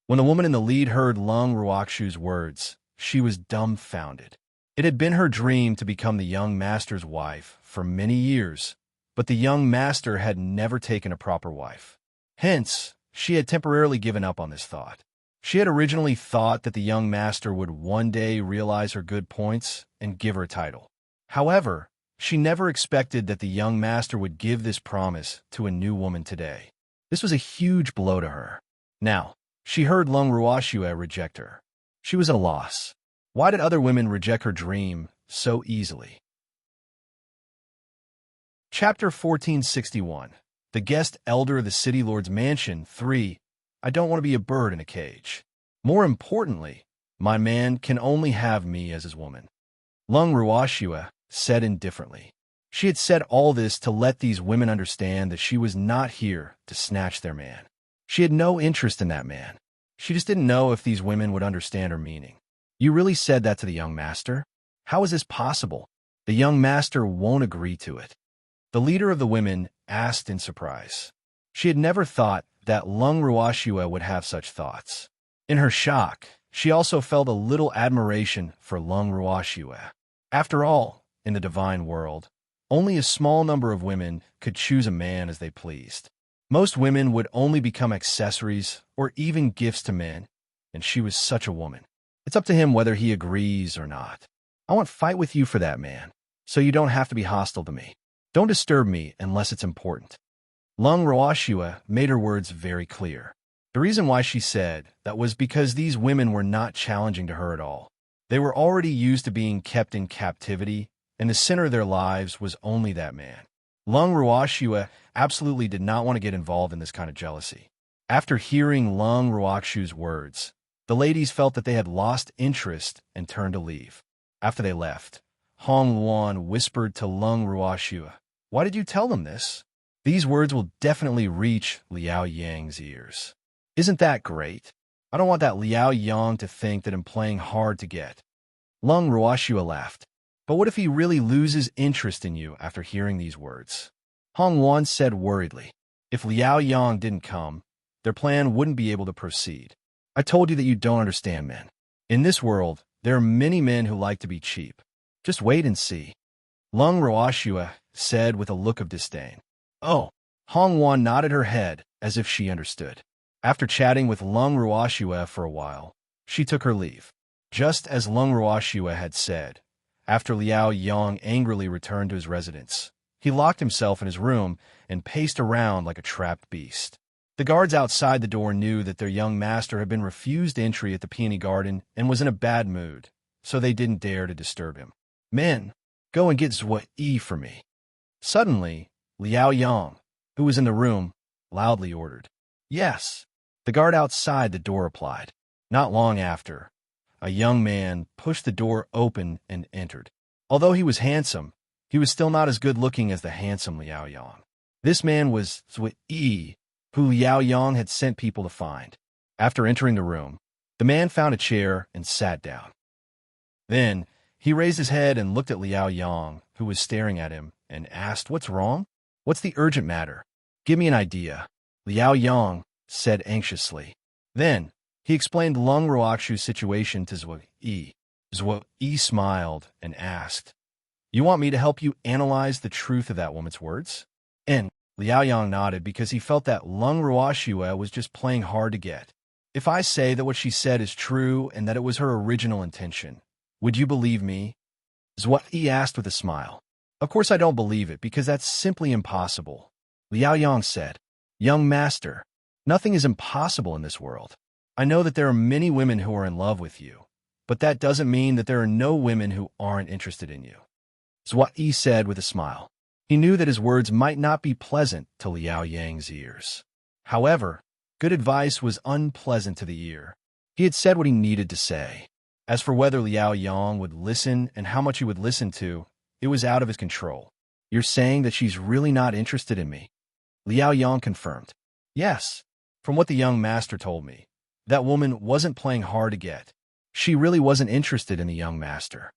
When the woman in the lead heard Lung Ruoshua's words, she was dumbfounded. It had been her dream to become the young master's wife for many years, but the young master had never taken a proper wife. Hence, she had temporarily given up on this thought. She had originally thought that the young master would one day realize her good points and give her a title. However, she never expected that the young master would give this promise to a new woman today. This was a huge blow to her. Now, she heard Lung Ruoshua reject her. She was at a loss. Why did other women reject her dream so easily? Chapter 1461. The Guest Elder of the City Lord's Mansion 3. I don't want to be a bird in a cage. More importantly, my man can only have me as his woman. Lung Ruoshua said indifferently. She had said all this to let these women understand that she was not here to snatch their man. She had no interest in that man. She just didn't know if these women would understand her meaning. You really said that to the young master? How is this possible? The young master won't agree to it. The leader of the women asked in surprise. She had never thought that Lung Ruoxue would have such thoughts. In her shock, she also felt a little admiration for Lung Ruoxue. After all, in the divine world, only a small number of women could choose a man as they pleased. Most women would only become accessories or even gifts to men, and she was such a woman. It's up to him whether he agrees or not. I won't fight with you for that, man, so you don't have to be hostile to me. Don't disturb me unless it's important. Lung Ruoxue made her words very clear. The reason why she said that was because these women were not challenging to her at all. They were already used to being kept in captivity, and the center of their lives was only that man. Lung Ruoxue absolutely did not want to get involved in this kind of jealousy. After hearing Lung Ruoxue's words, the ladies felt that they had lost interest and turned to leave. After they left, Hong Luan whispered to Lung Ruoxue, "Why did you tell them this? These words will definitely reach Liao Yang's ears. Isn't that great? I don't want that Liao Yang to think that I'm playing hard to get." Lung Ruoxue laughed. "But what if he really loses interest in you after hearing these words?" Hong Luan said worriedly. "If Liao Yang didn't come, their plan wouldn't be able to proceed. I told you that you don't understand men. In this world, there are many men who like to be cheap. Just wait and see." Lung Ruoxue said with a look of disdain. "Oh." Hong Luan nodded her head as if she understood. After chatting with Lung Ruoxue for a while, she took her leave. Just as Lung Ruoxue had said, after Liao Yang angrily returned to his residence, he locked himself in his room and paced around like a trapped beast. The guards outside the door knew that their young master had been refused entry at the Peony Garden and was in a bad mood, so they didn't dare to disturb him. "Men, go and get Zhuo Yi for me." Suddenly, Liao Yang, who was in the room, loudly ordered. "Yes." The guard outside the door replied. Not long after, a young man pushed the door open and entered. Although he was handsome, he was still not as good-looking as the handsome Liao Yang. This man was Zhuo Yi, who Liao Yang had sent people to find. After entering the room, the man found a chair and sat down. Then, he raised his head and looked at Liao Yang, who was staring at him, and asked, "What's wrong? What's the urgent matter? Give me an idea." Liao Yang said anxiously. Then, he explained Lung Ruoxue's situation to Zhuo Yi. Zhuo Yi smiled and asked, "You want me to help you analyze the truth of that woman's words?" And Liao Yang nodded because he felt that Lung Ruoxue was just playing hard to get. "If I say that what she said is true and that it was her original intention, would you believe me?" Zhuo Yi asked with a smile. "Of course I don't believe it because that's simply impossible." Liao Yang said, "Young master, nothing is impossible in this world. I know that there are many women who are in love with you, but that doesn't mean that there are no women who aren't interested in you." Zhuo Yi said with a smile. He knew that his words might not be pleasant to Liao Yang's ears. However, good advice was unpleasant to the ear. He had said what he needed to say. As for whether Liao Yang would listen and how much he would listen to, it was out of his control. "You're saying that she's really not interested in me?" Liao Yang confirmed. "Yes. From what the young master told me, that woman wasn't playing hard to get. She really wasn't interested in the young master."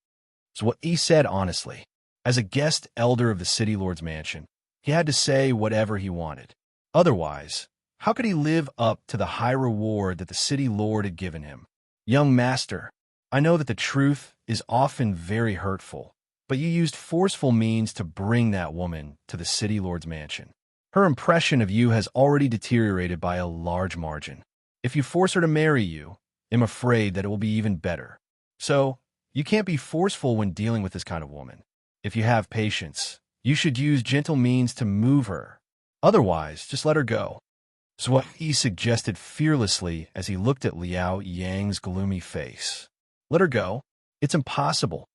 So what he said honestly. As a guest elder of the city lord's mansion, he had to say whatever he wanted. Otherwise, how could he live up to the high reward that the city lord had given him? "Young master, I know that the truth is often very hurtful, but you used forceful means to bring that woman to the city lord's mansion. Her impression of you has already deteriorated by a large margin. If you force her to marry you, I'm afraid that it will be even better. So, you can't be forceful when dealing with this kind of woman. If you have patience, you should use gentle means to move her. Otherwise, just let her go." Zhuo Yi suggested fearlessly as he looked at Liao Yang's gloomy face. "Let her go? It's impossible."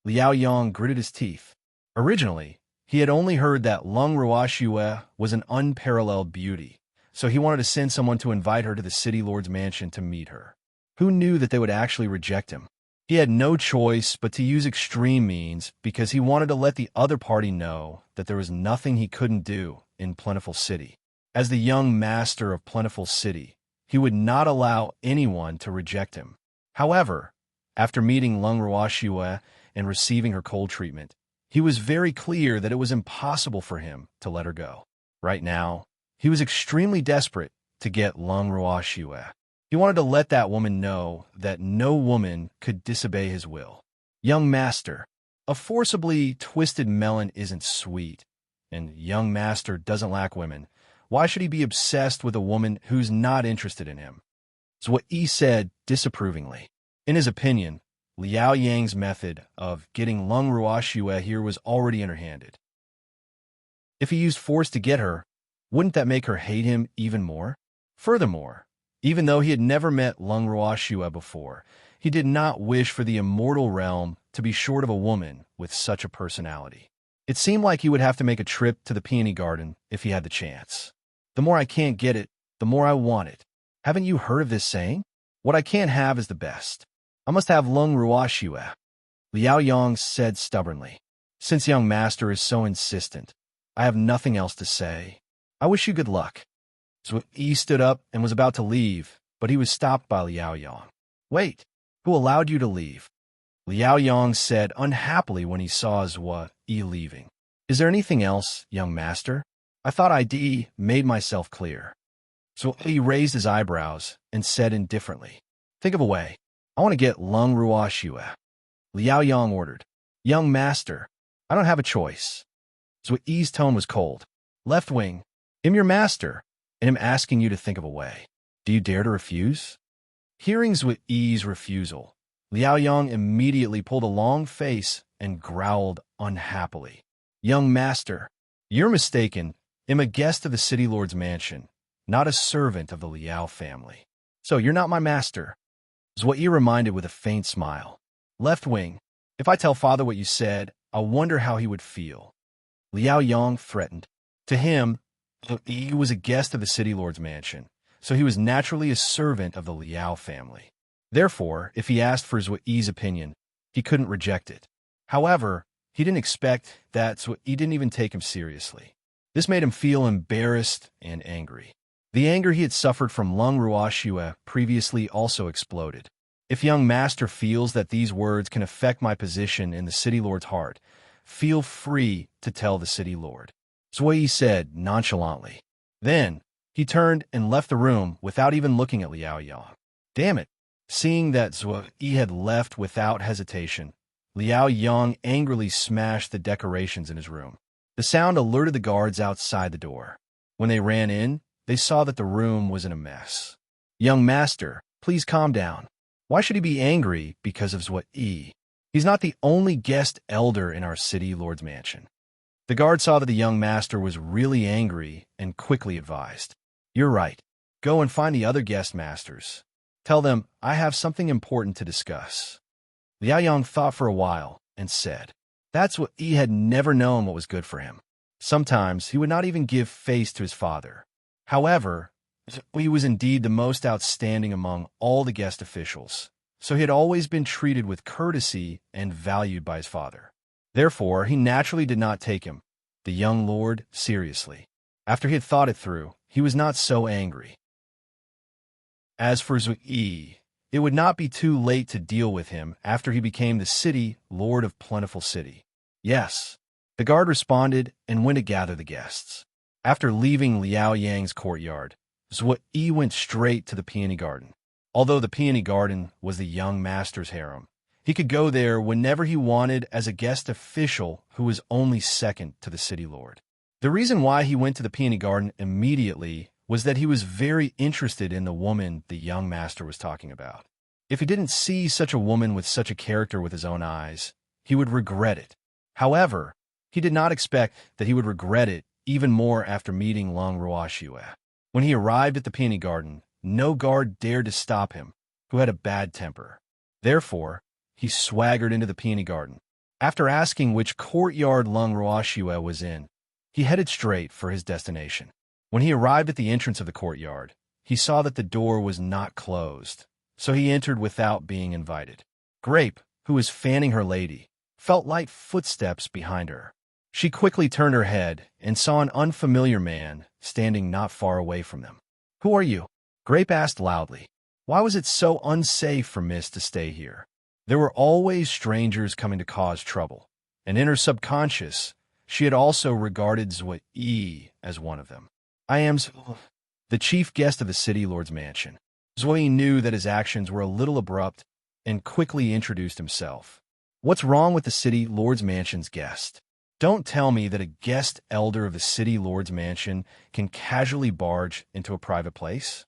Liao Yang gritted his teeth. Originally, he had only heard that Lung Ruoxue was an unparalleled beauty, so he wanted to send someone to invite her to the city lord's mansion to meet her. Who knew that they would actually reject him? He had no choice but to use extreme means because he wanted to let the other party know that there was nothing he couldn't do in Plentiful City. As the young master of Plentiful City, he would not allow anyone to reject him. However, after meeting Lung Ruoxue and receiving her cold treatment, He was very clear that it was impossible for him to let her go. Right now, he was extremely desperate to get Lung Ruoxue. He wanted to let that woman know that no woman could disobey his will. Young master, a forcibly twisted melon isn't sweet, and young master doesn't lack women. Why should he be obsessed with a woman who's not interested in him? It's what Yi said disapprovingly. In his opinion, Liao Yang's method of getting Lung Ruoxue here was already underhanded. If he used force to get her, wouldn't that make her hate him even more? Furthermore, even though he had never met Lung Ruoxue before, he did not wish for the immortal realm to be short of a woman with such a personality. It seemed like he would have to make a trip to the peony garden if he had the chance. The more I can't get it, the more I want it. Haven't you heard of this saying? What I can't have is the best. I must have Lung Ruoxue, Liao Yang said stubbornly. Since young master is so insistent, I have nothing else to say. I wish you good luck. So Yi stood up and was about to leave, but he was stopped by Liao Yang. Wait, who allowed you to leave? Liao Yang said unhappily when he saw Zhou Yi leaving. Is there anything else, young master? I thought I'd made myself clear. So he raised his eyebrows and said indifferently, think of a way. I want to get Lung Ruoxue. Liao Yang ordered. Young master, I don't have a choice. So Yi's tone was cold. Left wing, I'm your master, and I'm asking you to think of a way. Do you dare to refuse? Hearing Zhou Yi's refusal, Liao Yang immediately pulled a long face and growled unhappily. Young master, you're mistaken. I'm a guest of the city lord's mansion, not a servant of the Liao family. So you're not my master. Zhou Yi reminded with a faint smile. Left wing, if I tell father what you said, I wonder how he would feel. Liao Yang threatened. To him, he was a guest of the city lord's mansion, so he was naturally a servant of the Liao family. Therefore, if he asked for Zhou Yi's opinion, he couldn't reject it. However, he didn't expect that Zhou Yi didn't even take him seriously. This made him feel embarrassed and angry. The anger he had suffered from Lung Ruoxue previously also exploded. If young master feels that these words can affect my position in the city lord's heart, feel free to tell the city lord. Zhou Yi said nonchalantly. Then, he turned and left the room without even looking at Liao Yang. Damn it! Seeing that Zhou Yi had left without hesitation, Liao Yang angrily smashed the decorations in his room. The sound alerted the guards outside the door. When they ran in, they saw that the room was in a mess. Young master, please calm down. Why should he be angry because of Zhou Yi? He's not the only guest elder in our city lord's mansion. The guard saw that the young master was really angry and quickly advised. You're right. Go and find the other guest masters. Tell them I have something important to discuss. Liao Yang thought for a while and said, that's what Yi had never known what was good for him. Sometimes he would not even give face to his father. However, he was indeed the most outstanding among all the guest officials, so he had always been treated with courtesy and valued by his father. Therefore, he naturally did not take him, the young lord, seriously. After he had thought it through, he was not so angry. As for Zhou Yi, it would not be too late to deal with him after he became the city lord of Plentiful City. Yes, the guard responded and went to gather the guests. After leaving Liao Yang's courtyard, Zhou Yi went straight to the peony garden. Although the peony garden was the young master's harem, he could go there whenever he wanted as a guest official who was only second to the city lord. The reason why he went to the peony garden immediately was that he was very interested in the woman the young master was talking about. If he didn't see such a woman with such a character with his own eyes, he would regret it. However, he did not expect that he would regret it even more after meeting Lung Ruoxue. When he arrived at the peony garden, no guard dared to stop him, who had a bad temper. Therefore, he swaggered into the peony garden. After asking which courtyard Lung Ruoxue was in, he headed straight for his destination. When he arrived at the entrance of the courtyard, he saw that the door was not closed, so he entered without being invited. Grape, who was fanning her lady, felt light footsteps behind her. She quickly turned her head and saw an unfamiliar man standing not far away from them. Who are you? Grape asked loudly. Why was it so unsafe for Miss to stay here? There were always strangers coming to cause trouble, and in her subconscious, she had also regarded Zui as one of them. I am the chief guest of the city lord's mansion. Zui knew that his actions were a little abrupt and quickly introduced himself. What's wrong with the city lord's mansion's guest? Don't tell me that a guest elder of the city lord's mansion can casually barge into a private place?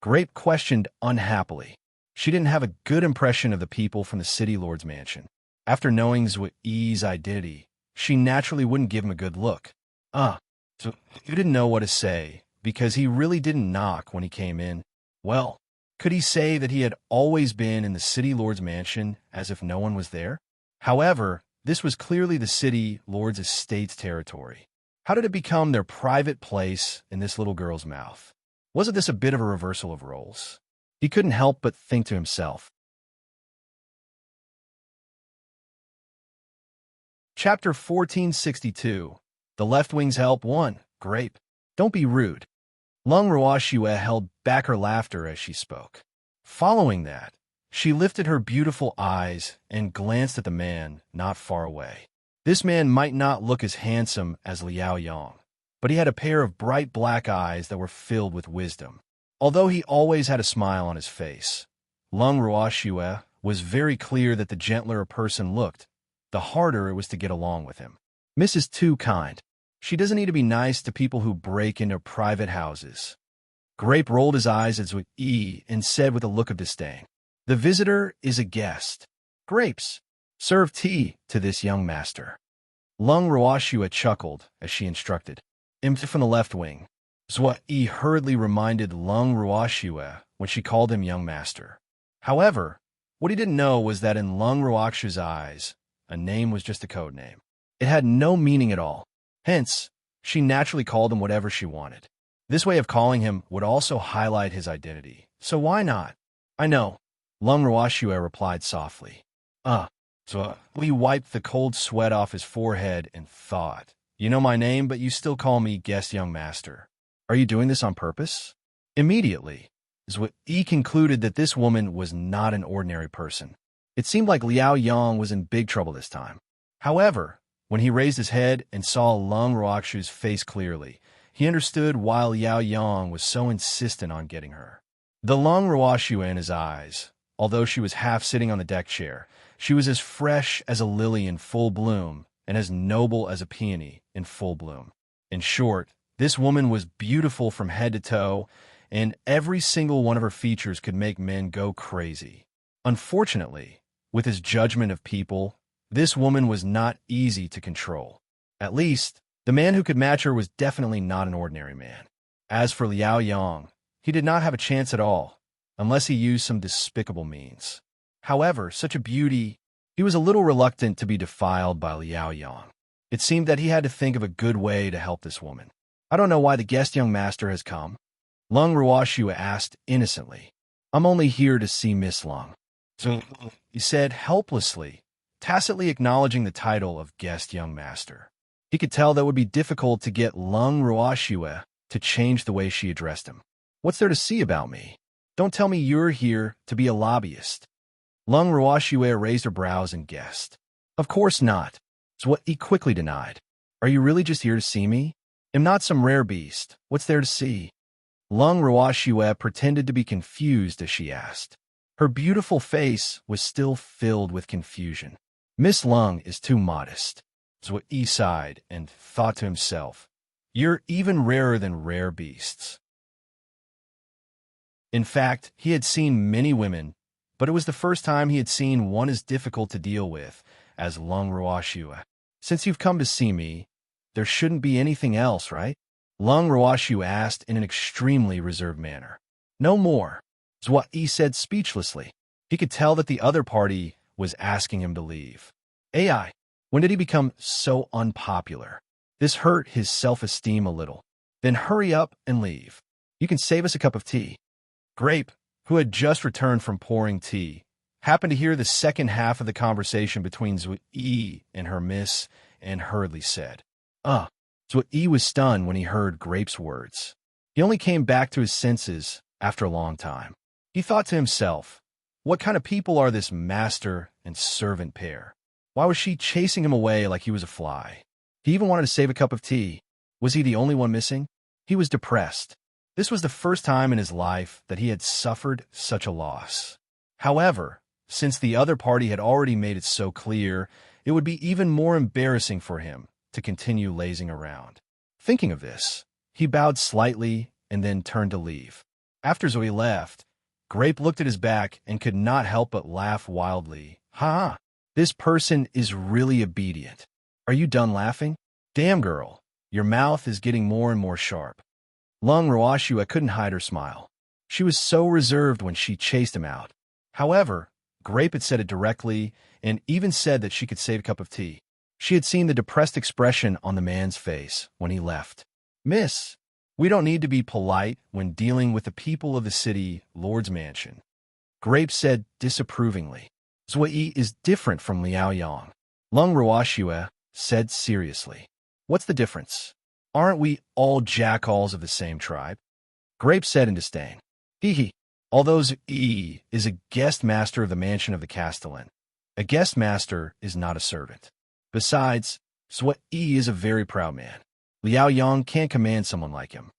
Grape questioned unhappily. She didn't have a good impression of the people from the city lord's mansion. After knowing Zui's identity, she naturally wouldn't give him a good look. So you didn't know what to say, because he really didn't knock when he came in. Well, could he say that he had always been in the city lord's mansion as if no one was there? However, this was clearly the city lord's estate's territory. How did it become their private place in this little girl's mouth? Wasn't this a bit of a reversal of roles? He couldn't help but think to himself. Chapter 1462. The Left Wing's Help 1. Grape. Don't be rude. Lung Ruoxue held back her laughter as she spoke. Following that, she lifted her beautiful eyes and glanced at the man not far away. This man might not look as handsome as Liao Yang, but he had a pair of bright black eyes that were filled with wisdom. Although he always had a smile on his face, Lung Ruoxue was very clear that the gentler a person looked, the harder it was to get along with him. Miss is too kind. She doesn't need to be nice to people who break into private houses. Grape rolled his eyes at Zui and said with a look of disdain, "The visitor is a guest. Grapes, serve tea to this young master." Lung Ruoxue chuckled as she instructed. Imp from the left wing. Zui hurriedly reminded Lung Ruoxue when she called him young master. However, what he didn't know was that in Lung Ruoxue's eyes, a name was just a code name. It had no meaning at all. Hence, she naturally called him whatever she wanted. This way of calling him would also highlight his identity. So why not? I know, Lung Ruoxue replied softly. So he wiped the cold sweat off his forehead and thought, you know my name, but you still call me guest young master. Are you doing this on purpose? Immediately, Zui concluded that this woman was not an ordinary person. It seemed like Liao Yang was in big trouble this time. However, when he raised his head and saw Lung Ruoxue's face clearly, he understood why Liao Yang was so insistent on getting her. The Lung Ruoxue in his eyes, although she was half sitting on the deck chair, she was as fresh as a lily in full bloom and as noble as a peony in full bloom. In short, this woman was beautiful from head to toe, and every single one of her features could make men go crazy. Unfortunately, with his judgment of people, this woman was not easy to control. At least, the man who could match her was definitely not an ordinary man. As for Liao Yang, he did not have a chance at all, unless he used some despicable means. However, such a beauty, he was a little reluctant to be defiled by Liao Yang. It seemed that he had to think of a good way to help this woman. I don't know why the guest young master has come. Lung Ruoxue asked innocently. I'm only here to see Miss Lung. So, he said helplessly, tacitly acknowledging the title of guest young master. He could tell that it would be difficult to get Lung Ruoxue to change the way she addressed him. What's there to see about me? Don't tell me you're here to be a lobbyist. Lung Ruoxue raised her brows and guessed. Of course not. It's what he quickly denied. Are you really just here to see me? I'm not some rare beast. What's there to see? Lung Ruoxue pretended to be confused as she asked. Her beautiful face was still filled with confusion. Miss Lung is too modest. Zui sighed and thought to himself, you're even rarer than rare beasts. In fact, he had seen many women, but it was the first time he had seen one as difficult to deal with as Lung Ruoxue. Since you've come to see me, there shouldn't be anything else, right? Lung Ruoxue asked in an extremely reserved manner. No more, Zui said speechlessly. He could tell that the other party was asking him to leave. AI, when did he become so unpopular? This hurt his self-esteem a little. Then hurry up and leave. You can save us a cup of tea. Grape, who had just returned from pouring tea, happened to hear the second half of the conversation between Zui and her miss and hurriedly said, Zui was stunned when he heard Grape's words. He only came back to his senses after a long time. He thought to himself, what kind of people are this master and servant pair? Why was she chasing him away like he was a fly? He even wanted to save a cup of tea. Was he the only one missing? He was depressed. This was the first time in his life that he had suffered such a loss. However, since the other party had already made it so clear, it would be even more embarrassing for him to continue lazing around. Thinking of this, he bowed slightly and then turned to leave. After Zoe left, Grape looked at his back and could not help but laugh wildly. Ha! This person is really obedient. Are you done laughing? Damn, girl, your mouth is getting more and more sharp. Lung Roashua couldn't hide her smile. She was so reserved when she chased him out. However, Grape had said it directly and even said that she could save a cup of tea. She had seen the depressed expression on the man's face when he left. Miss, we don't need to be polite when dealing with the people of the city Lord's mansion. Grape said disapprovingly. Zui is different from Liao Yang. Lung Roashua said seriously. What's the difference? Aren't we all jackals of the same tribe? Grape said in disdain. Hee. Although Zui is a guest master of the mansion of the Castellan, a guest master is not a servant. Besides, Zui is a very proud man. Liao Yang can't command someone like him.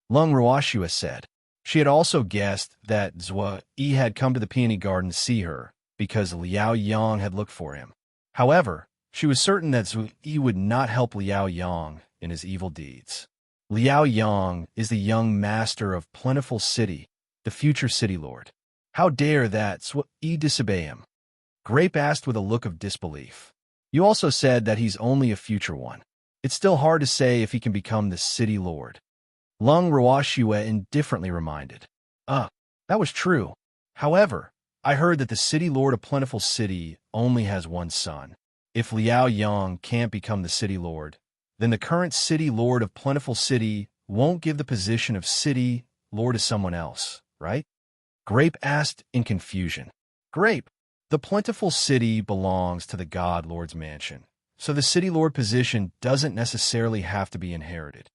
Lung Roashua said. She had also guessed that Zui had come to the Peony Garden to see her because Liao Yang had looked for him. However, she was certain that Zui would not help Liao Yang in his evil deeds. Liao Yang is the young master of Plentiful City, the future city lord. How dare that Zui disobey him? Grape asked with a look of disbelief. You also said that he's only a future one. It's still hard to say if he can become the city lord. Lung Roashua indifferently reminded. That was true. However, I heard that the city lord of Plentiful City only has one son. If Liao Yang can't become the city lord, then the current city lord of Plentiful City won't give the position of city lord to someone else, right? Grape asked in confusion. Grape, the Plentiful City belongs to the God Lord's mansion, so the city lord position doesn't necessarily have to be inherited.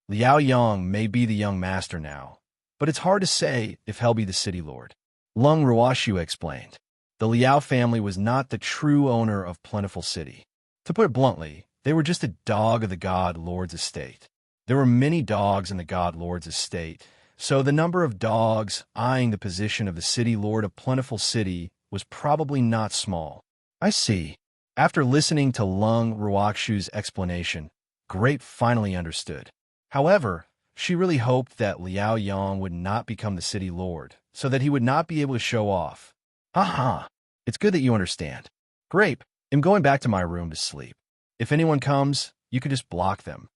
Liao Yang may be the young master now, but it's hard to say if he'll be the city lord. Lung Roashua explained. The Liao family was not the true owner of Plentiful City. To put it bluntly, they were just a dog of the God Lord's estate. There were many dogs in the God Lord's estate, so the number of dogs eyeing the position of the city lord of Plentiful City was probably not small. I see. After listening to Lung Roashua's explanation, Grape finally understood. However, she really hoped that Liao Yang would not become the city lord, so that he would not be able to show off. Aha! It's good that you understand. Grape, I'm going back to my room to sleep. If anyone comes, you can just block them.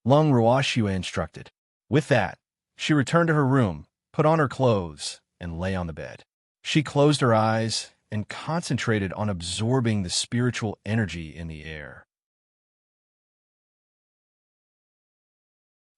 Lung Roashua instructed. With that, she returned to her room, put on her clothes, and lay on the bed. She closed her eyes and concentrated on absorbing the spiritual energy in the air.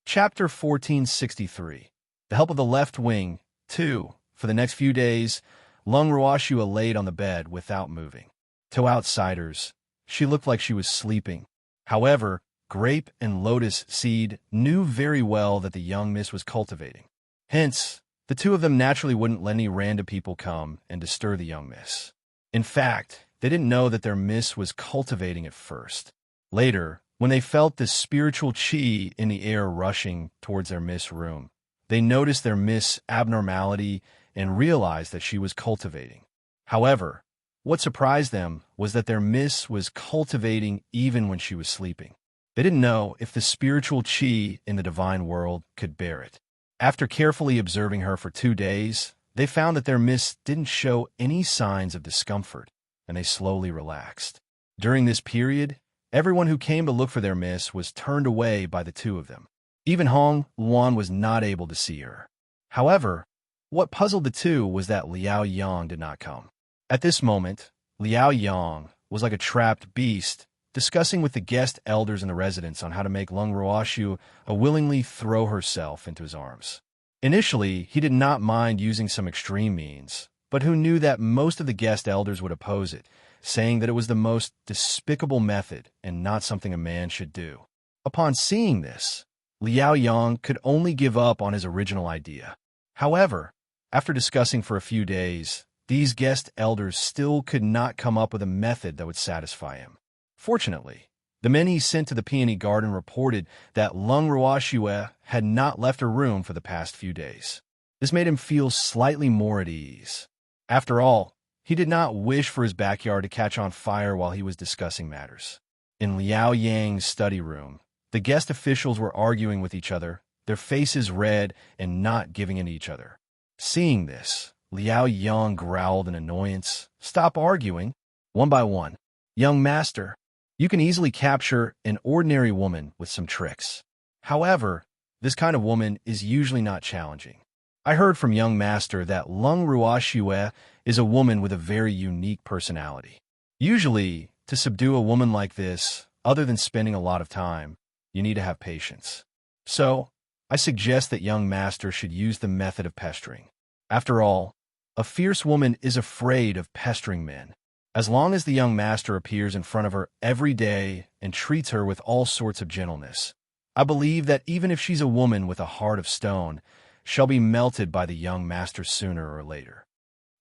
Chapter 1463. The help of the left wing, 2. For the next few days, Lung Roashua laid on the bed without moving. To outsiders, she looked like she was sleeping. However, Grape and Lotus Seed knew very well that the young miss was cultivating. Hence, the two of them naturally wouldn't let any random people come and disturb the young miss. In fact, they didn't know that their miss was cultivating at first. Later, when they felt the spiritual chi in the air rushing towards their miss room, they noticed their miss abnormality and realized that she was cultivating. However, what surprised them was that their miss was cultivating even when she was sleeping. They didn't know if the spiritual chi in the divine world could bear it. After carefully observing her for 2 days, they found that their miss didn't show any signs of discomfort, and they slowly relaxed. During this period, everyone who came to look for their miss was turned away by the two of them. Even Hong Luan was not able to see her. However, what puzzled the two was that Liao Yang did not come. At this moment, Liao Yang was like a trapped beast, discussing with the guest elders in the residence on how to make Lung Roashua willingly throw herself into his arms. Initially, he did not mind using some extreme means, but who knew that most of the guest elders would oppose it, saying that it was the most despicable method and not something a man should do. Upon seeing this, Liao Yang could only give up on his original idea. However, after discussing for a few days, these guest elders still could not come up with a method that would satisfy him. Fortunately, the men he sent to the peony garden reported that Lung Ruashue had not left her room for the past few days. This made him feel slightly more at ease. After all, he did not wish for his backyard to catch on fire while he was discussing matters. In Liao Yang's study room, the guest officials were arguing with each other, their faces red and not giving in to each other. Seeing this, Liao Yang growled in annoyance. "Stop arguing." One by one. "Young master, you can easily capture an ordinary woman with some tricks. However, this kind of woman is usually not challenging. I heard from young master that Lung Ruashue is a woman with a very unique personality. Usually, to subdue a woman like this, other than spending a lot of time, you need to have patience. So, I suggest that young master should use the method of pestering. After all, a fierce woman is afraid of pestering men. As long as the young master appears in front of her every day and treats her with all sorts of gentleness, I believe that even if she's a woman with a heart of stone, she'll be melted by the young master sooner or later."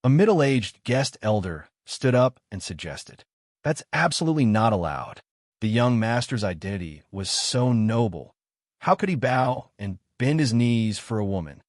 A middle-aged guest elder stood up and suggested, "That's absolutely not allowed. The young master's identity was so noble. How could he bow and bend his knees for a woman?"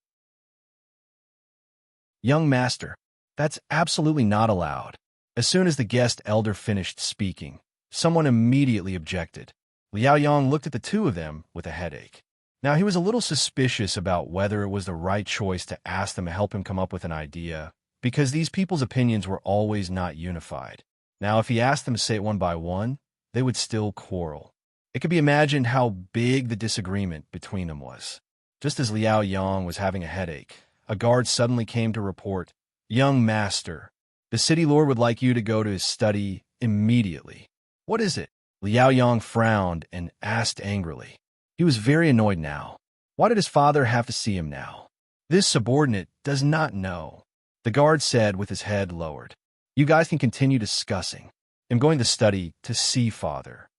"Young master, that's absolutely not allowed." As soon as the guest elder finished speaking, someone immediately objected. Liao Yang looked at the two of them with a headache. Now, he was a little suspicious about whether it was the right choice to ask them to help him come up with an idea, because these people's opinions were always not unified. Now, if he asked them to say it one by one, they would still quarrel. It could be imagined how big the disagreement between them was. Just as Liao Yang was having a headache, a guard suddenly came to report, "Young master, the city lord would like you to go to his study immediately." "What is it?" Liao Yang frowned and asked angrily. He was very annoyed now. Why did his father have to see him now? This subordinate does not know. The guard said with his head lowered, "You guys can continue discussing. I'm going to study to see father."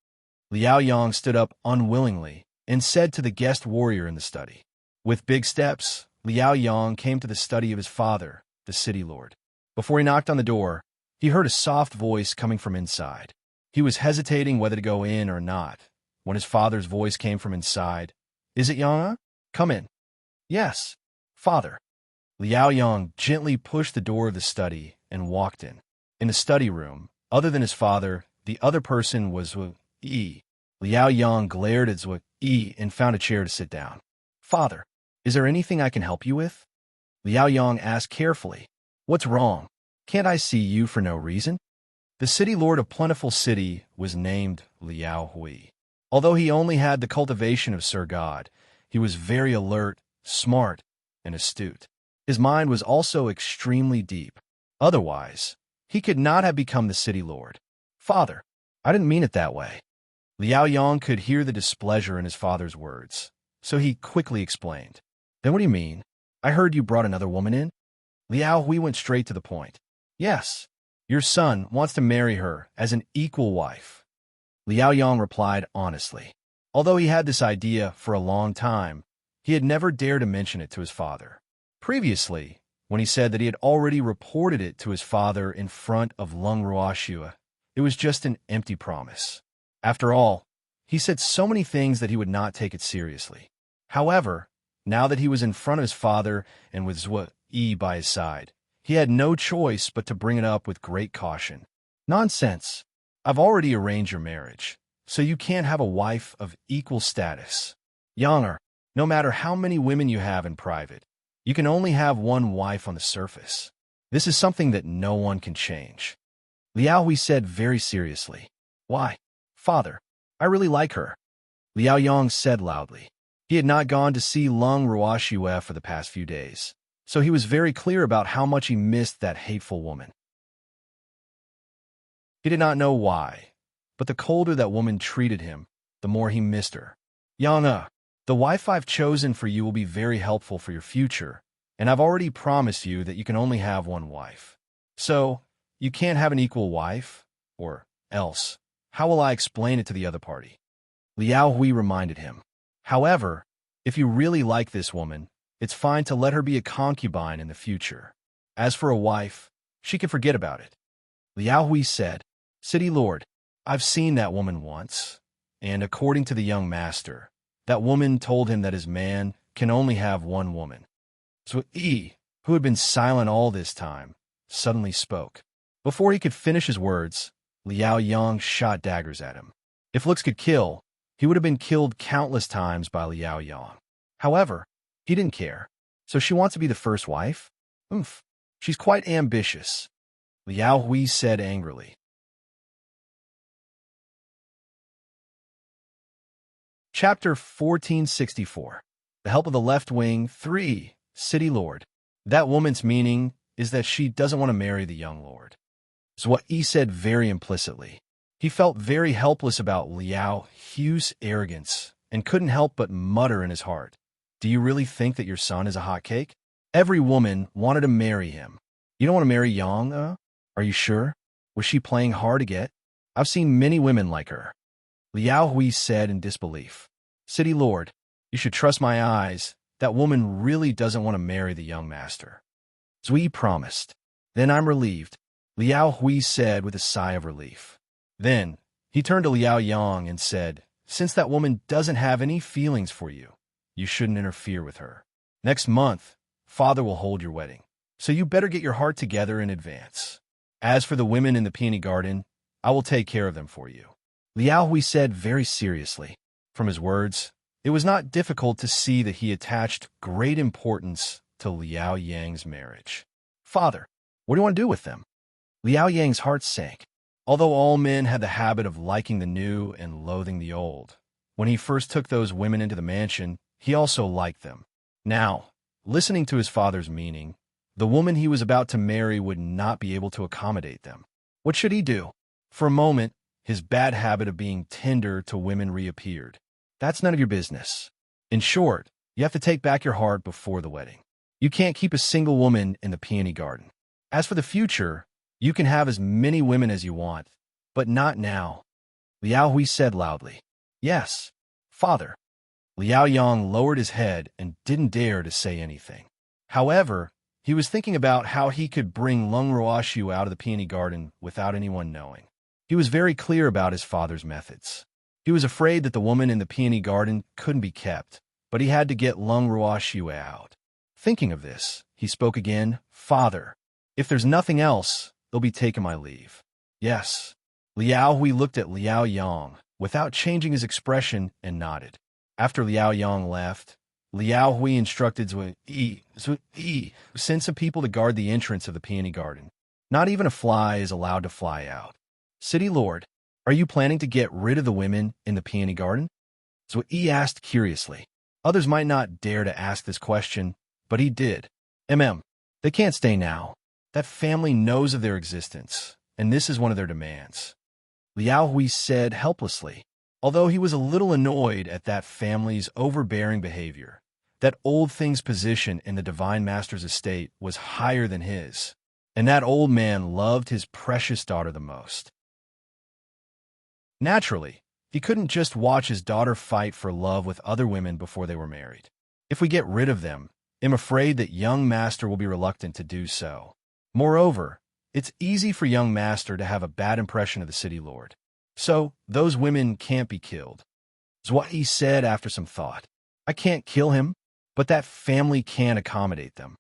Liao Yang stood up unwillingly and said to the guest warrior in the study. With big steps, Liao Yang came to the study of his father, the city lord. Before he knocked on the door, he heard a soft voice coming from inside. He was hesitating whether to go in or not, when his father's voice came from inside. "Is it Yang? Come in." "Yes, father." Liao Yang gently pushed the door of the study and walked in. In the study room, other than his father, the other person was Zhu Yi. Liao Yang glared at Zhu Yi and found a chair to sit down. "Father, is there anything I can help you with?" Liao Yang asked carefully. "What's wrong? Can't I see you for no reason?" The city lord of Plentiful City was named Liao Hui. Although he only had the cultivation of Sir God, he was very alert, smart, and astute. His mind was also extremely deep. Otherwise, he could not have become the city lord. "Father, I didn't mean it that way." Liao Yang could hear the displeasure in his father's words, so he quickly explained. "Then what do you mean? I heard you brought another woman in?" Liao Hui went straight to the point. "Yes, your son wants to marry her as an equal wife." Liao Yang replied honestly. Although he had this idea for a long time, he had never dared to mention it to his father. Previously, when he said that he had already reported it to his father in front of Lung Ruashue, it was just an empty promise. After all, he said so many things that he would not take it seriously. However, now that he was in front of his father and with Zhu Yi by his side, he had no choice but to bring it up with great caution. "Nonsense. I've already arranged your marriage, so you can't have a wife of equal status. Yanger, no matter how many women you have in private, you can only have one wife on the surface. This is something that no one can change." Liao Hui said very seriously. "Why, father, I really like her." Liao Yang said loudly. He had not gone to see Lung Ruashue for the past few days, so he was very clear about how much he missed that hateful woman. He did not know why, but the colder that woman treated him, the more he missed her. "Yang, the wife I've chosen for you will be very helpful for your future, and I've already promised you that you can only have one wife. So, you can't have an equal wife, or else, how will I explain it to the other party?" Liao Hui reminded him. "However, if you really like this woman, it's fine to let her be a concubine in the future. As for a wife, she could forget about it. Liao Hui said, City Lord, I've seen that woman once, and according to the young master, that woman told him that his man can only have one woman. So Yi, who had been silent all this time, suddenly spoke. Before he could finish his words, Liao Yang shot daggers at him. If looks could kill, he would have been killed countless times by Liao Yang. However, he didn't care. So she wants to be the first wife? Oomph, she's quite ambitious, Liao Hui said angrily. Chapter 1464. The Help of the Left Wing 3. City Lord. That woman's meaning is that she doesn't want to marry the young lord. Is what he said very implicitly. He felt very helpless about Liao Hui's arrogance and couldn't help but mutter in his heart, Do you really think that your son is a hot cake? Every woman wanted to marry him. You don't want to marry Yang, Are you sure? Was she playing hard to get? I've seen many women like her. Liao Hui said in disbelief. City Lord, you should trust my eyes. That woman really doesn't want to marry the young master. Zui promised. Then I'm relieved, Liao Hui said with a sigh of relief. Then he turned to Liao Yang and said, Since that woman doesn't have any feelings for you, you shouldn't interfere with her. Next month, Father will hold your wedding, so you better get your heart together in advance. As for the women in the peony garden, I will take care of them for you, Liao Hui said very seriously. From his words, it was not difficult to see that he attached great importance to Liao Yang's marriage. Father, what do you want to do with them? Liao Yang's heart sank. Although all men had the habit of liking the new and loathing the old, when he first took those women into the mansion, he also liked them. Now, listening to his father's meaning, the woman he was about to marry would not be able to accommodate them. What should he do? For a moment, his bad habit of being tender to women reappeared. That's none of your business. In short, you have to take back your heart before the wedding. You can't keep a single woman in the peony garden. As for the future, you can have as many women as you want, but not now, Liao Hui said loudly. Yes, Father. Liao Yang lowered his head and didn't dare to say anything. However, he was thinking about how he could bring Lung Ruoshu out of the peony garden without anyone knowing. He was very clear about his father's methods. He was afraid that the woman in the peony garden couldn't be kept, but he had to get Lung Ruoshu out. Thinking of this, he spoke again, Father, if there's nothing else, they'll be taking my leave. Yes. Liao Hui looked at Liao Yang without changing his expression and nodded. After Liao Yang left, Liao Hui instructed Zui send some people to guard the entrance of the peony garden. Not even a fly is allowed to fly out. City Lord, are you planning to get rid of the women in the peony garden? Zui asked curiously. Others might not dare to ask this question, but he did. They can't stay now. That family knows of their existence, and this is one of their demands, Liao Hui said helplessly. Although he was a little annoyed at that family's overbearing behavior, that old thing's position in the Divine Master's estate was higher than his, and that old man loved his precious daughter the most. Naturally, he couldn't just watch his daughter fight for love with other women before they were married. If we get rid of them, I'm afraid that young master will be reluctant to do so. Moreover, it's easy for young master to have a bad impression of the city lord. So, those women can't be killed. Is what he said after some thought. I can't kill him, but that family can accommodate them,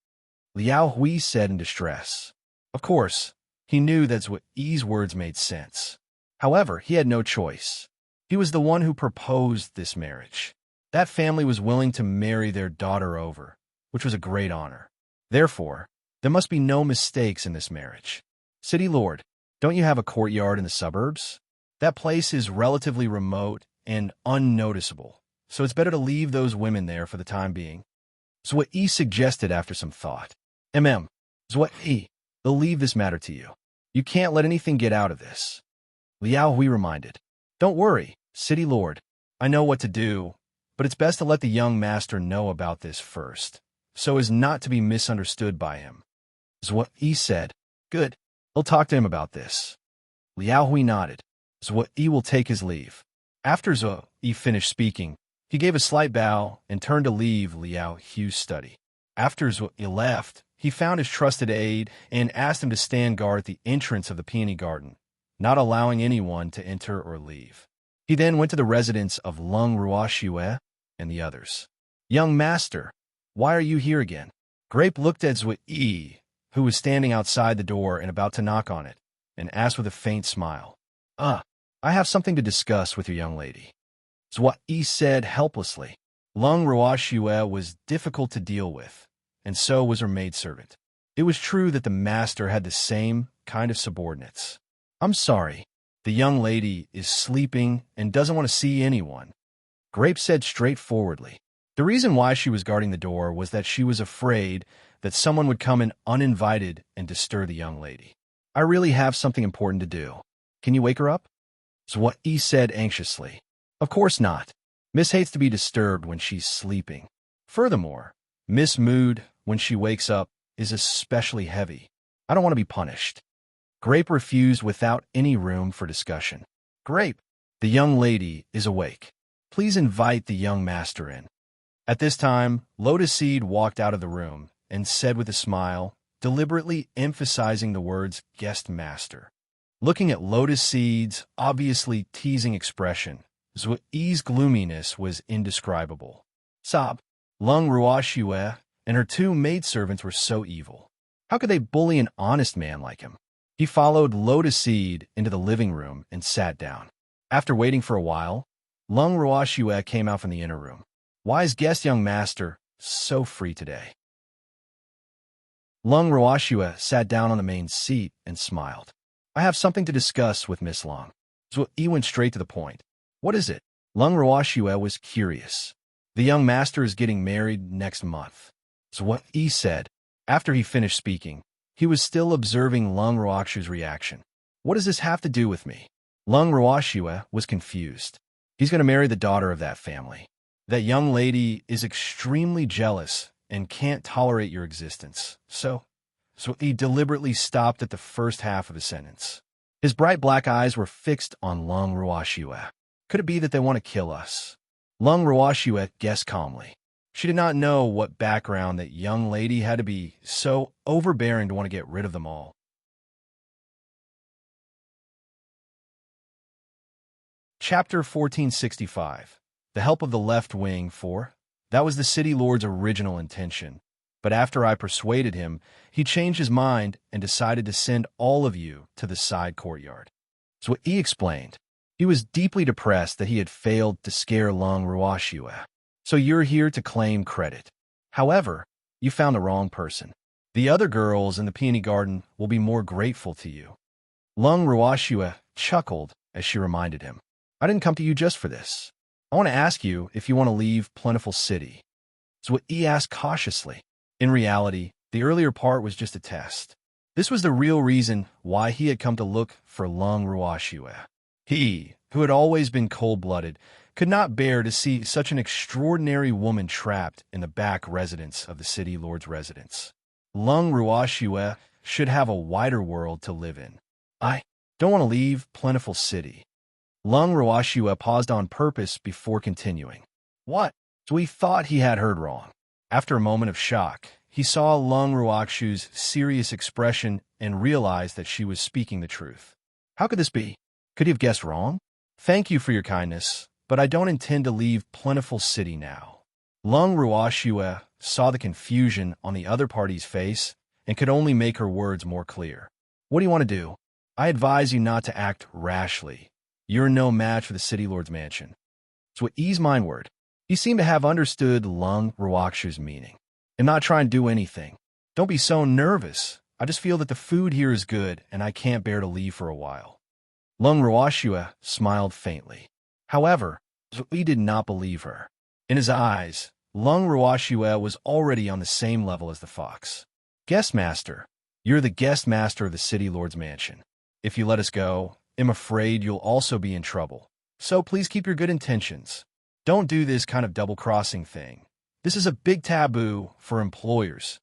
Liao Hui said in distress. Of course, he knew that's what Yi's words made sense. However, he had no choice. He was the one who proposed this marriage. That family was willing to marry their daughter over, which was a great honor. Therefore, there must be no mistakes in this marriage. City Lord, don't you have a courtyard in the suburbs? That place is relatively remote and unnoticeable, so it's better to leave those women there for the time being. So what Yi suggested after some thought. So what Yi, they'll leave this matter to you. You can't let anything get out of this. Liao Hui reminded. Don't worry, City Lord. I know what to do, but it's best to let the young master know about this first, so as not to be misunderstood by him. Is what Yi said. Good. I'll talk to him about this. Liao Hui nodded. So Yi will take his leave. After Yi finished speaking, he gave a slight bow and turned to leave Liao Hui's study. After Yi left, He found his trusted aide and asked him to stand guard at the entrance of the peony garden, not allowing anyone to enter or leave. He then went to the residence of Lung Ruoxue and the others. "Young master, why are you here again?" Grape looked at Zui, who was standing outside the door and about to knock on it, and asked with a faint smile. I have something to discuss with your young lady," Zui said helplessly. Lung Ruoxue was difficult to deal with, and so was her maidservant. It was true that the master had the same kind of subordinates. "I'm sorry. The young lady is sleeping and doesn't want to see anyone," Grape said straightforwardly. The reason why she was guarding the door was that she was afraid that someone would come in uninvited and disturb the young lady. "I really have something important to do. Can you wake her up?" Zui said anxiously. "Of course not. Miss hates to be disturbed when she's sleeping. Furthermore, Miss' mood, when she wakes up, is especially heavy. I don't want to be punished." Grape refused without any room for discussion. "Grape, the young lady is awake. Please invite the young master in." At this time, Lotus Seed walked out of the room and said with a smile, deliberately emphasizing the words guest master. Looking at Lotus Seed's obviously teasing expression, Zui's gloominess was indescribable. Sob, Lung Ruoxue and her two maidservants were so evil. How could they bully an honest man like him? He followed Lotus Seed into the living room and sat down. After waiting for a while, Lung Ruoxue came out from the inner room. "Why is guest young master so free today?" Lung Ruoxue sat down on the main seat and smiled. "I have something to discuss with Miss Lung." Zui went straight to the point. "What is it?" Lung Ruoxue was curious. "The young master is getting married next month," Zui said. After he finished speaking, he was still observing Lung Ruoxue's reaction. "What does this have to do with me?" Lung Ruoxue was confused. "He's going to marry the daughter of that family. That young lady is extremely jealous and can't tolerate your existence. So he deliberately stopped at the first half of the sentence. His bright black eyes were fixed on Lung Ruoxue. "Could it be that they want to kill us?" Lung Ruoxue guessed calmly. She did not know what background that young lady had to be so overbearing to want to get rid of them all. Chapter 1465. The help of the left wing for. That was the city lord's original intention. But after I persuaded him, he changed his mind and decided to send all of you to the side courtyard. So he explained. He was deeply depressed that he had failed to scare Lung Ruoxue. "So you're here to claim credit. However, you found the wrong person. The other girls in the peony garden will be more grateful to you." Lung Ruoxue chuckled as she reminded him. "I didn't come to you just for this. I want to ask you if you want to leave Plentiful City." So he asked cautiously. In reality, the earlier part was just a test. This was the real reason why he had come to look for Lung Ruoxue. He, who had always been cold-blooded, could not bear to see such an extraordinary woman trapped in the back residence of the city lord's residence. Lung Ruoxue should have a wider world to live in. "I don't want to leave Plentiful City." Lung Ruoxue paused on purpose before continuing. "What?" So he thought he had heard wrong. After a moment of shock, he saw Lung Ruoxue's serious expression and realized that she was speaking the truth. How could this be? Could he have guessed wrong? "Thank you for your kindness, but I don't intend to leave Plentiful City now." Lung Ruoxue saw the confusion on the other party's face and could only make her words more clear. "What do you want to do? I advise you not to act rashly. You're no match for the city lord's mansion." So Yi's mind word. He seemed to have understood Lung Ruoxue's meaning. "I'm not trying to do anything. Don't be so nervous. I just feel that the food here is good and I can't bear to leave for a while." Lung Ruoxue smiled faintly. However, Zui did not believe her. In his eyes, Lung Ruoxue was already on the same level as the fox. "Guest master, you're the guest master of the city lord's mansion. If you let us go, I'm afraid you'll also be in trouble. So please keep your good intentions. Don't do this kind of double-crossing thing. This is a big taboo for employers."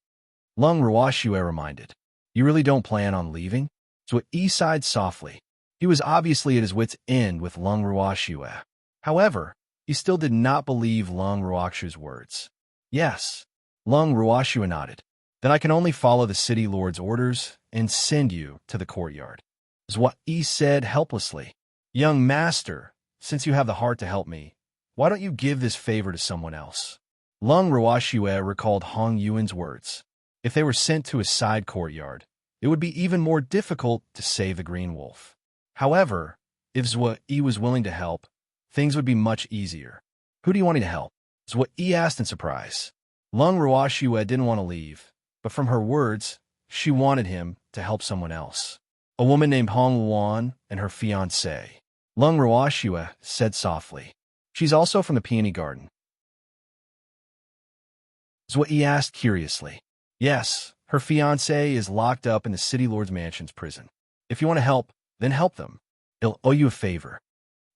Lung Ruoxue reminded. "You really don't plan on leaving?" So Yi sighed softly. He was obviously at his wit's end with Lung Ruoxue. However, he still did not believe Lung Ruoxue's words. "Yes." Lung Ruoxue nodded. then I can only follow the city lord's orders and send you to the courtyard. Zwa Yi said helplessly. Young master, since you have the heart to help me, why don't you give this favor to someone else? Lung Ruoxue recalled Hong Yuan's words. If they were sent to a side courtyard, it would be even more difficult to save the green wolf. However, if Zwa Yi was willing to help, things would be much easier. Who do you want me to help? Zwa Yi asked in surprise. Lung Ruoxue didn't want to leave, but from her words, she wanted him to help someone else. A woman named Hong Luan and her fiancé. Lung Ruoxue said softly. She's also from the peony garden. Zwa Yi asked curiously. Yes, her fiancé is locked up in the city lord's mansion's prison. If you want to help, then help them. They'll owe you a favor.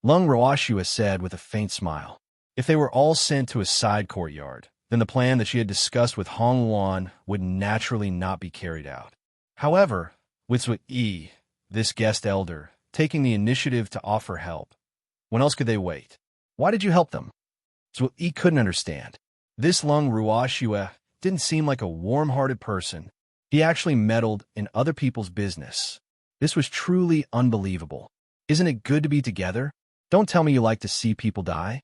Lung Ruoxue said with a faint smile. If they were all sent to a side courtyard, then the plan that she had discussed with Hong Luan would naturally not be carried out. However, with Zwa Yi, this guest elder, taking the initiative to offer help, when else could they wait? Why did you help them? Zwa Yi couldn't understand. This Lung Ruoxue didn't seem like a warm-hearted person. He actually meddled in other people's business. This was truly unbelievable. Isn't it good to be together? Don't tell me you like to see people die.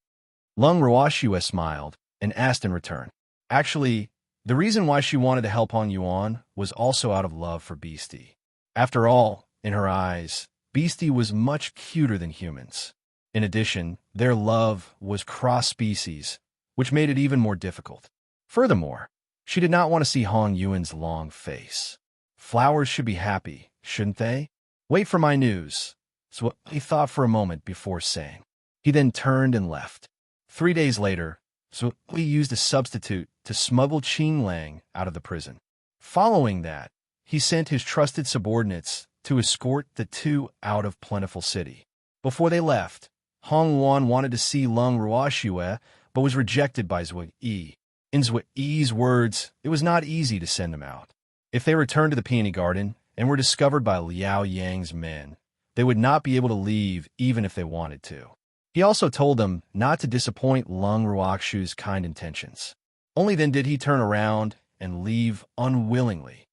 Lung Ruoxue smiled and asked in return. Actually, the reason why she wanted to help Hong Yuan was also out of love for Beastie. After all, in her eyes, Beastie was much cuter than humans. In addition, their love was cross-species, which made it even more difficult. Furthermore, she did not want to see Hong Yuan's long face. Flowers should be happy, shouldn't they? Wait for my news. So he thought for a moment before saying. He then turned and left. 3 days later, so he used a substitute to smuggle Qin Lang out of the prison. Following that, he sent his trusted subordinates to escort the two out of Plentiful City. Before they left, Hong Luan wanted to see Lung Ruoxue, but was rejected by Zwa Yi. In Zwa Yi's words, it was not easy to send them out. If they returned to the Peony Garden and were discovered by Liao Yang's men, they would not be able to leave even if they wanted to. He also told them not to disappoint Lung Ruoxue's kind intentions. Only then did he turn around and leave unwillingly.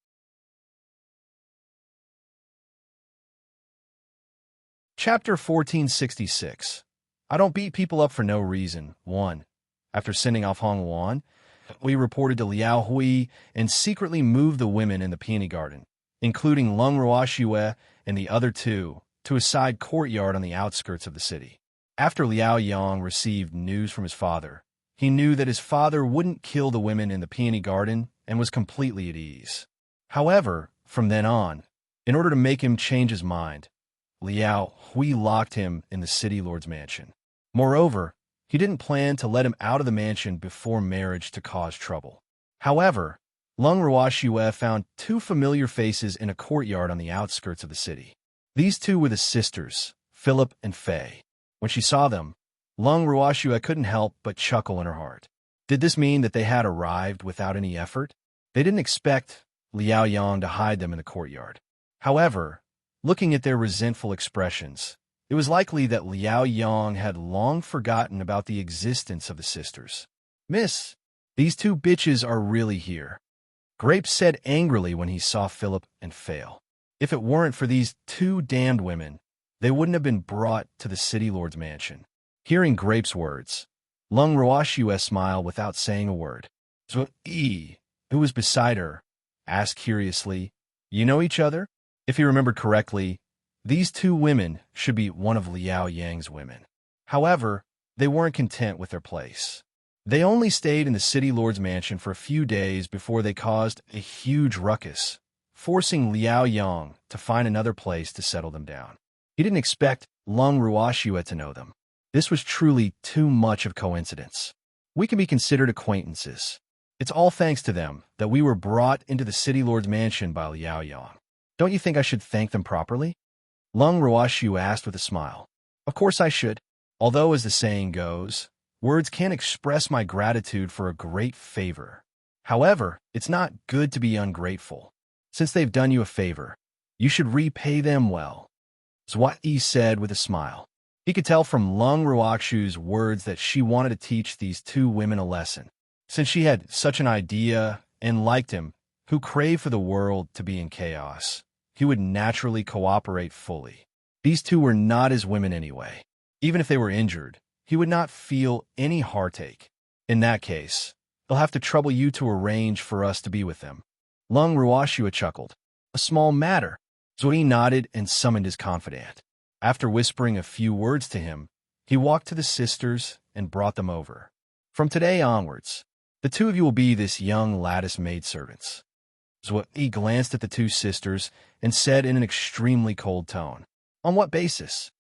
Chapter 1466. I don't beat people up for no reason. 1. After sending off Hong Luan, we reported to Liao Hui and secretly moved the women in the Peony Garden, including Lung Ruoxue and the other two, to a side courtyard on the outskirts of the city. After Liao Yang received news from his father, he knew that his father wouldn't kill the women in the Peony Garden and was completely at ease. However, from then on, in order to make him change his mind, Liao Hui locked him in the city lord's mansion. Moreover, he didn't plan to let him out of the mansion before marriage to cause trouble. However, Lung Ruoxue found two familiar faces in a courtyard on the outskirts of the city. These two were the sisters, Philip and Fei. When she saw them, Lung Ruoxue couldn't help but chuckle in her heart. Did this mean that they had arrived without any effort? They didn't expect Liao Yang to hide them in the courtyard. However, looking at their resentful expressions, it was likely that Liao Yang had long forgotten about the existence of the sisters. Miss, these two bitches are really here, Grape said angrily when he saw Philip and Fail. If it weren't for these two damned women, they wouldn't have been brought to the city lord's mansion. Hearing Grape's words, Lung Ruoxue smiled without saying a word. Zwa Yi, who was beside her, asked curiously, "You know each other?" If he remembered correctly, these two women should be one of Liao Yang's women. However, they weren't content with their place. They only stayed in the city lord's mansion for a few days before they caused a huge ruckus, forcing Liao Yang to find another place to settle them down. He didn't expect Lung Ruoxue to know them. This was truly too much of coincidence. We can be considered acquaintances. It's all thanks to them that we were brought into the city lord's mansion by Liao Yang. Don't you think I should thank them properly? Lung Ruoxue asked with a smile. Of course I should. Although, as the saying goes, words can't express my gratitude for a great favor. However, it's not good to be ungrateful. Since they've done you a favor, you should repay them well. Zwa Yi said with a smile. He could tell from Lung Ruoxue's words that she wanted to teach these two women a lesson. Since she had such an idea and liked him, who crave for the world to be in chaos. He would naturally cooperate fully. These two were not his women anyway. Even if they were injured, he would not feel any heartache. In that case, they'll have to trouble you to arrange for us to be with them. Lung Ruashua chuckled. A small matter. Zui nodded and summoned his confidant. After whispering a few words to him, he walked to the sisters and brought them over. From today onwards, the two of you will be this young lattice maidservants. Zui glanced at the two sisters and said in an extremely cold tone, On what basis?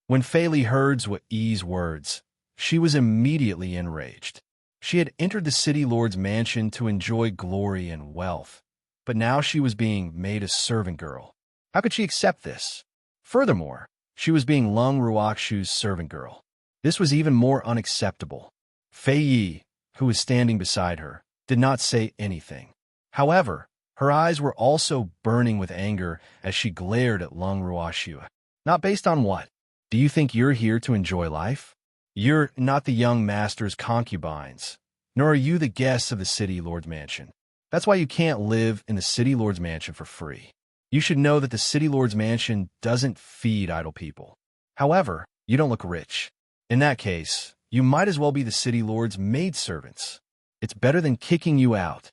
When Fei Li heard Zui's words, she was immediately enraged. She had entered the city lord's mansion to enjoy glory and wealth, but now she was being made a servant girl. How could she accept this? Furthermore, she was being Lung Ruakshu's servant girl. This was even more unacceptable. Fei Yi, who was standing beside her, did not say anything. However, her eyes were also burning with anger as she glared at Lung Ruashua. Not based on what? Do you think you're here to enjoy life? You're not the young master's concubines, nor are you the guests of the city lord's mansion. That's why you can't live in the city lord's mansion for free. You should know that the city lord's mansion doesn't feed idle people. However, you don't look rich. In that case, you might as well be the city lord's maidservants. It's better than kicking you out.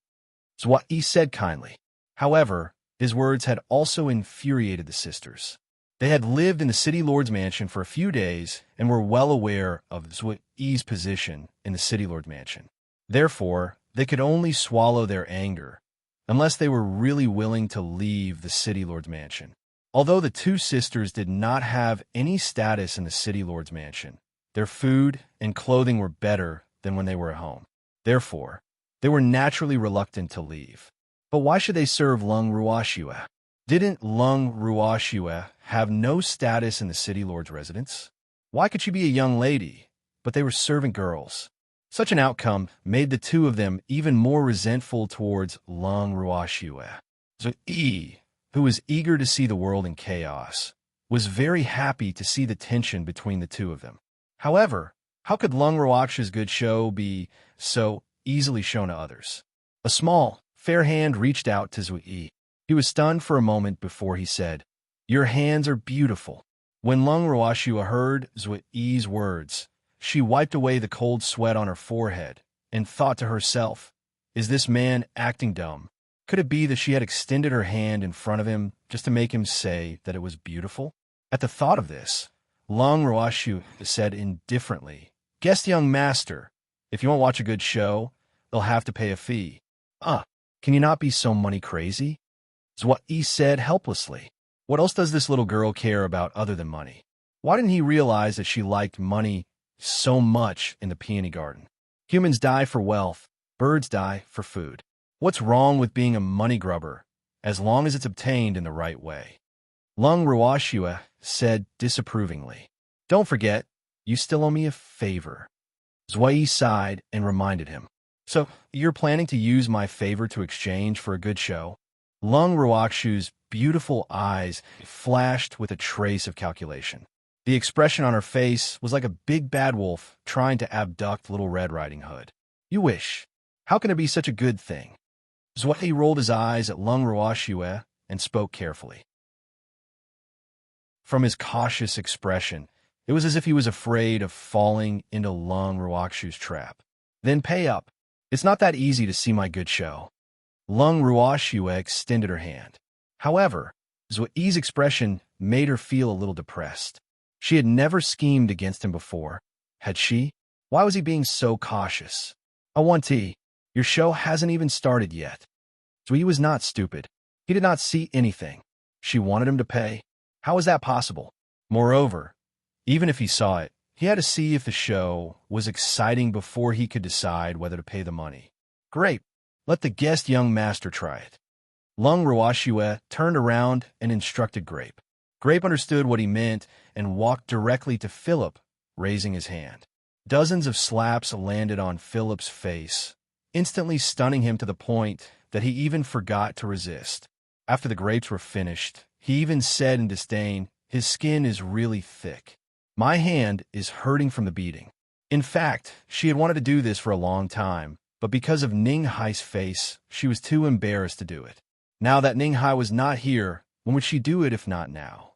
It's what he said kindly. However, his words had also infuriated the sisters. They had lived in the city lord's mansion for a few days and were well aware of Zui's position in the city lord's mansion. Therefore, they could only swallow their anger unless they were really willing to leave the city lord's mansion. Although the two sisters did not have any status in the city lord's mansion, their food and clothing were better than when they were at home. Therefore, they were naturally reluctant to leave. But why should they serve Lung Ruashua? Didn't Lung Ruashua have no status in the city lord's residence? Why could she be a young lady, but they were servant girls? Such an outcome made the two of them even more resentful towards Lung Ruashua. Zui, who was eager to see the world in chaos, was very happy to see the tension between the two of them. However, how could Lung Ruashua's good show be so easily shown to others? A small, fair hand reached out to Zui. He was stunned for a moment before he said, Your hands are beautiful. When Lung Ruashua heard Zui's words, she wiped away the cold sweat on her forehead and thought to herself, Is this man acting dumb? Could it be that she had extended her hand in front of him just to make him say that it was beautiful? At the thought of this, Lung Ruashua said indifferently, Guest young master, if you want to watch a good show, they'll have to pay a fee. Can you not be so money crazy? Zui said helplessly. What else does this little girl care about other than money? Why didn't he realize that she liked money so much in the peony garden? Humans die for wealth, birds die for food. What's wrong with being a money grubber, as long as it's obtained in the right way? Lung Ruashua said disapprovingly. Don't forget, you still owe me a favor. Zui sighed and reminded him. So, you're planning to use my favor to exchange for a good show? Lung Ruakshu's beautiful eyes flashed with a trace of calculation. The expression on her face was like a big bad wolf trying to abduct Little Red Riding Hood. You wish. How can it be such a good thing? Zui rolled his eyes at Lung Ruashua and spoke carefully. From his cautious expression, it was as if he was afraid of falling into Lung Ruakshu's trap. Then pay up. It's not that easy to see my good show. Lung Ruashua extended her hand. However, Zui's expression made her feel a little depressed. She had never schemed against him before, had she? Why was he being so cautious? I want tea. Your show hasn't even started yet. Zui was not stupid. He did not see anything. She wanted him to pay. How was that possible? Moreover, even if he saw it, he had to see if the show was exciting before he could decide whether to pay the money. Great. Let the guest young master try it. Lung Ruashua turned around and instructed Grape. Grape understood what he meant and walked directly to Philip, raising his hand. Dozens of slaps landed on Philip's face, instantly stunning him to the point that he even forgot to resist. After the grapes were finished, he even said in disdain, His skin is really thick. My hand is hurting from the beating. In fact, she had wanted to do this for a long time, but because of Ning Hai's face, she was too embarrassed to do it. Now that Ning Hai was not here, when would she do it if not now?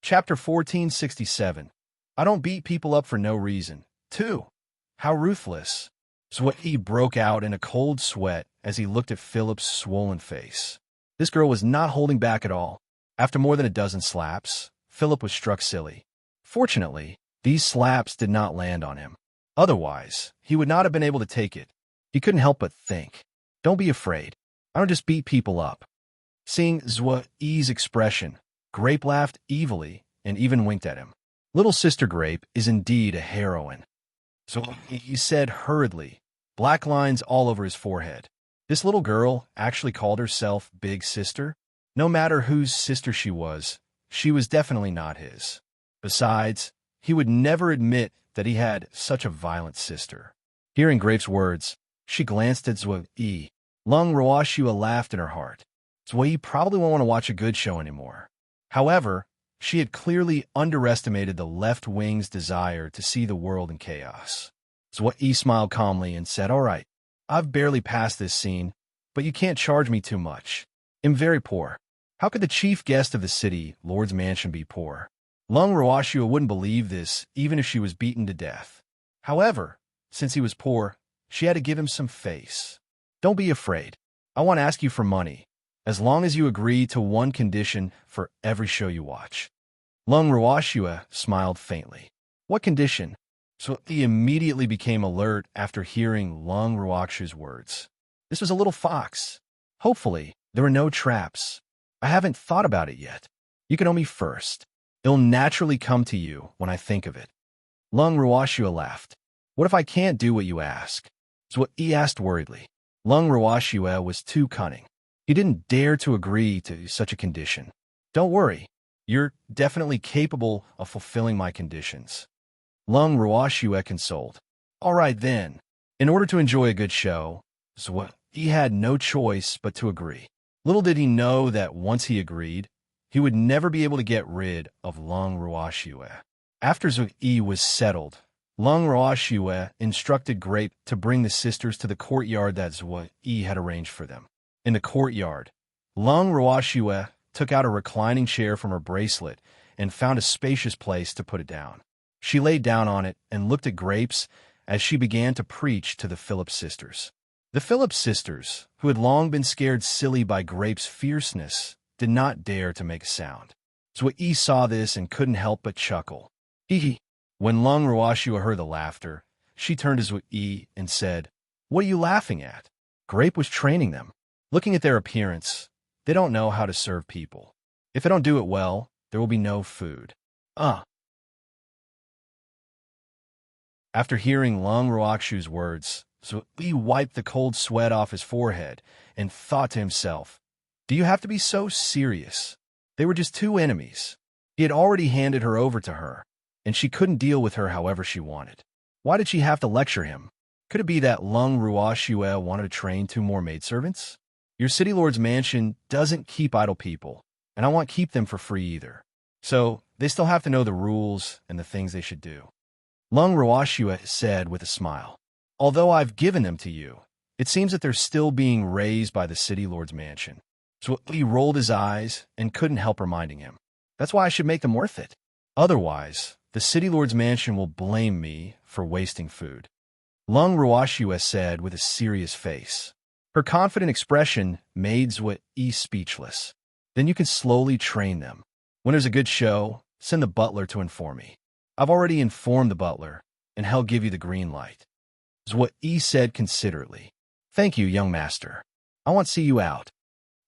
Chapter 1467. I don't beat people up for no reason. 2. How ruthless. Zhuyi broke out in a cold sweat as he looked at Philip's swollen face. This girl was not holding back at all. After more than a dozen slaps, Philip was struck silly. Fortunately, these slaps did not land on him. Otherwise, he would not have been able to take it. He couldn't help but think, don't be afraid. I don't just beat people up. Seeing Zhuyi's expression, Grape laughed evilly and even winked at him. Little Sister Grape is indeed a heroine. So he said hurriedly, black lines all over his forehead. This little girl actually called herself Big Sister. No matter whose sister she was definitely not his. Besides, he would never admit that he had such a violent sister. Hearing Grape's words, she glanced at Zhuyi. Lung Ruoxua laughed in her heart. Zhuyi probably won't want to watch a good show anymore. However, she had clearly underestimated the left wing's desire to see the world in chaos. Zhuyi smiled calmly and said, all right, I've barely passed this scene, but you can't charge me too much. I'm very poor. How could the chief guest of the city, Lord's Mansion, be poor? Lung Ruoxua wouldn't believe this, even if she was beaten to death. However, since he was poor, she had to give him some face. Don't be afraid. I won't ask you for money, as long as you agree to one condition for every show you watch. Lung Ruoxua smiled faintly. What condition? So he immediately became alert after hearing Lung Ruoxua's words. This was a little fox. Hopefully, there were no traps. I haven't thought about it yet. You can know me first. It'll naturally come to you when I think of it. Lung Ruoxua laughed. What if I can't do what you ask? Is what he asked worriedly. Lung Ruoxua was too cunning. He didn't dare to agree to such a condition. Don't worry. You're definitely capable of fulfilling my conditions. Lung Ruoxua consoled. All right then. In order to enjoy a good show, he had no choice but to agree. Little did he know that once he agreed, he would never be able to get rid of Lung Ruoxua. After Zhuyi was settled, Lung Ruoxua instructed Grape to bring the sisters to the courtyard that Zhuyi had arranged for them. In the courtyard, Lung Ruoxua took out a reclining chair from her bracelet and found a spacious place to put it down. She laid down on it and looked at Grapes as she began to preach to the Phillips sisters. The Phillips sisters, who had long been scared silly by Grape's fierceness, did not dare to make a sound. Zhuyi saw this and couldn't help but chuckle. Hee. When Lung Ruoxua heard the laughter, she turned to Zhuyi and said, what are you laughing at? Grape was training them. Looking at their appearance, they don't know how to serve people. If they don't do it well, there will be no food. After hearing Lung Ruoxua's words, Zhuyi wiped the cold sweat off his forehead and thought to himself, do you have to be so serious? They were just two enemies. He had already handed her over to her, and she couldn't deal with her however she wanted. Why did she have to lecture him? Could it be that Lung Ruoxua wanted to train 2 more maidservants? Your city lord's mansion doesn't keep idle people, and I won't keep them for free either. So they still have to know the rules and the things they should do. Lung Ruoxua said with a smile, although I've given them to you, it seems that they're still being raised by the city lord's mansion. So he rolled his eyes and couldn't help reminding him. That's why I should make them worth it. Otherwise, the city lord's mansion will blame me for wasting food. Lung Ruoxua said with a serious face. Her confident expression made Zhuyi speechless. Then you can slowly train them. When there's a good show, send the butler to inform me. I've already informed the butler, and he'll give you the green light. Zhuyi said considerately. Thank you, young master. I want to see you out.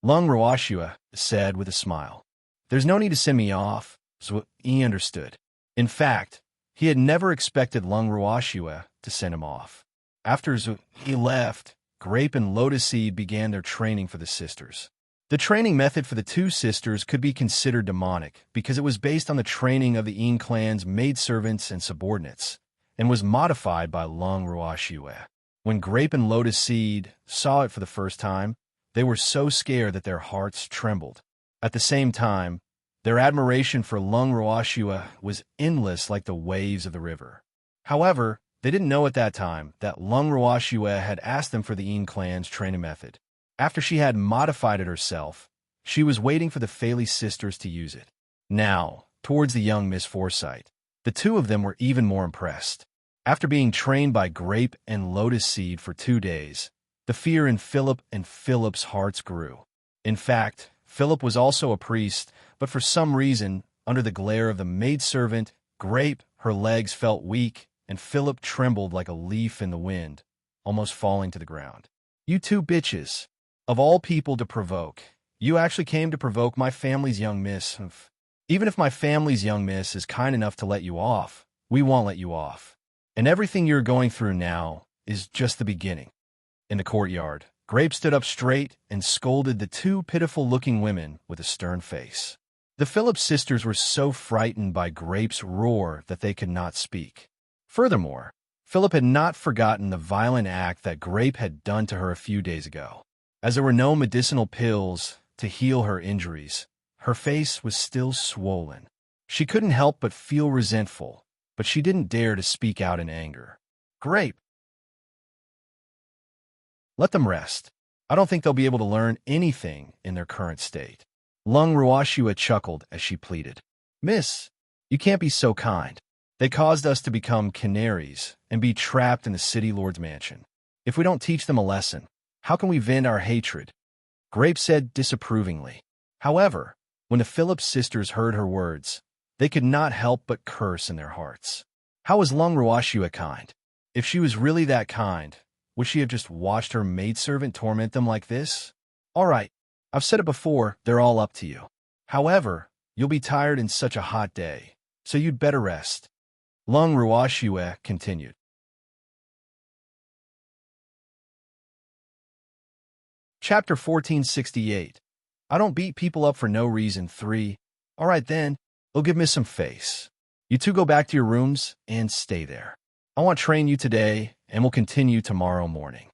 Lung Ruoxua said with a smile. There's no need to send me off, Zhuyi understood. In fact, he had never expected Lung Ruoxua to send him off. After Zhuyi left, Grape and Lotus Seed began their training for the sisters. The training method for the 2 sisters could be considered demonic because it was based on the training of the Yin clan's maidservants and subordinates, and was modified by Lung Ruoxua. When Grape and Lotus Seed saw it for the first time, they were so scared that their hearts trembled. At the same time, Their admiration for Lung Ruoxua was endless like the waves of the river. However, they didn't know at that time that Lung Ruoxua had asked them for the Yin clan's training method. After she had modified it herself, she was waiting for the Faley sisters to use it. Now, towards the young Miss Forsyte, the two of them were even more impressed. After being trained by Grape and Lotus Seed for 2 days, the fear in Philip and Philip's hearts grew. In fact, Philip was also a priest, but for some reason, under the glare of the maidservant, Grape, her legs felt weak, and Philip trembled like a leaf in the wind, almost falling to the ground. "You two bitches. Of all people to provoke, you actually came to provoke my family's young miss. Even if my family's young miss is kind enough to let you off, we won't let you off. And everything you're going through now is just the beginning." In the courtyard, Grape stood up straight and scolded the two pitiful-looking women with a stern face. The Phillips sisters were so frightened by Grape's roar that they could not speak. Furthermore, Philip had not forgotten the violent act that Grape had done to her a few days ago. As there were no medicinal pills to heal her injuries, her face was still swollen. She couldn't help but feel resentful, but she didn't dare to speak out in anger. "Grape, let them rest. I don't think they'll be able to learn anything in their current state." Lung Ruoxua chuckled as she pleaded. "Miss, you can't be so kind. They caused us to become canaries and be trapped in the city lord's mansion. If we don't teach them a lesson, how can we vent our hatred?" Grape said disapprovingly. However, when the Phillips sisters heard her words, they could not help but curse in their hearts. How was Lung Ruoxua kind? If she was really that kind, would she have just watched her maidservant torment them like this? "All right, I've said it before, they're all up to you. However, you'll be tired in such a hot day, so you'd better rest." Lung Ruoxua continued. Chapter 1468. I don't beat people up for no reason 3. All right then, we'll give Miss some face. You two go back to your rooms and stay there. I want to train you today, and we'll continue tomorrow morning.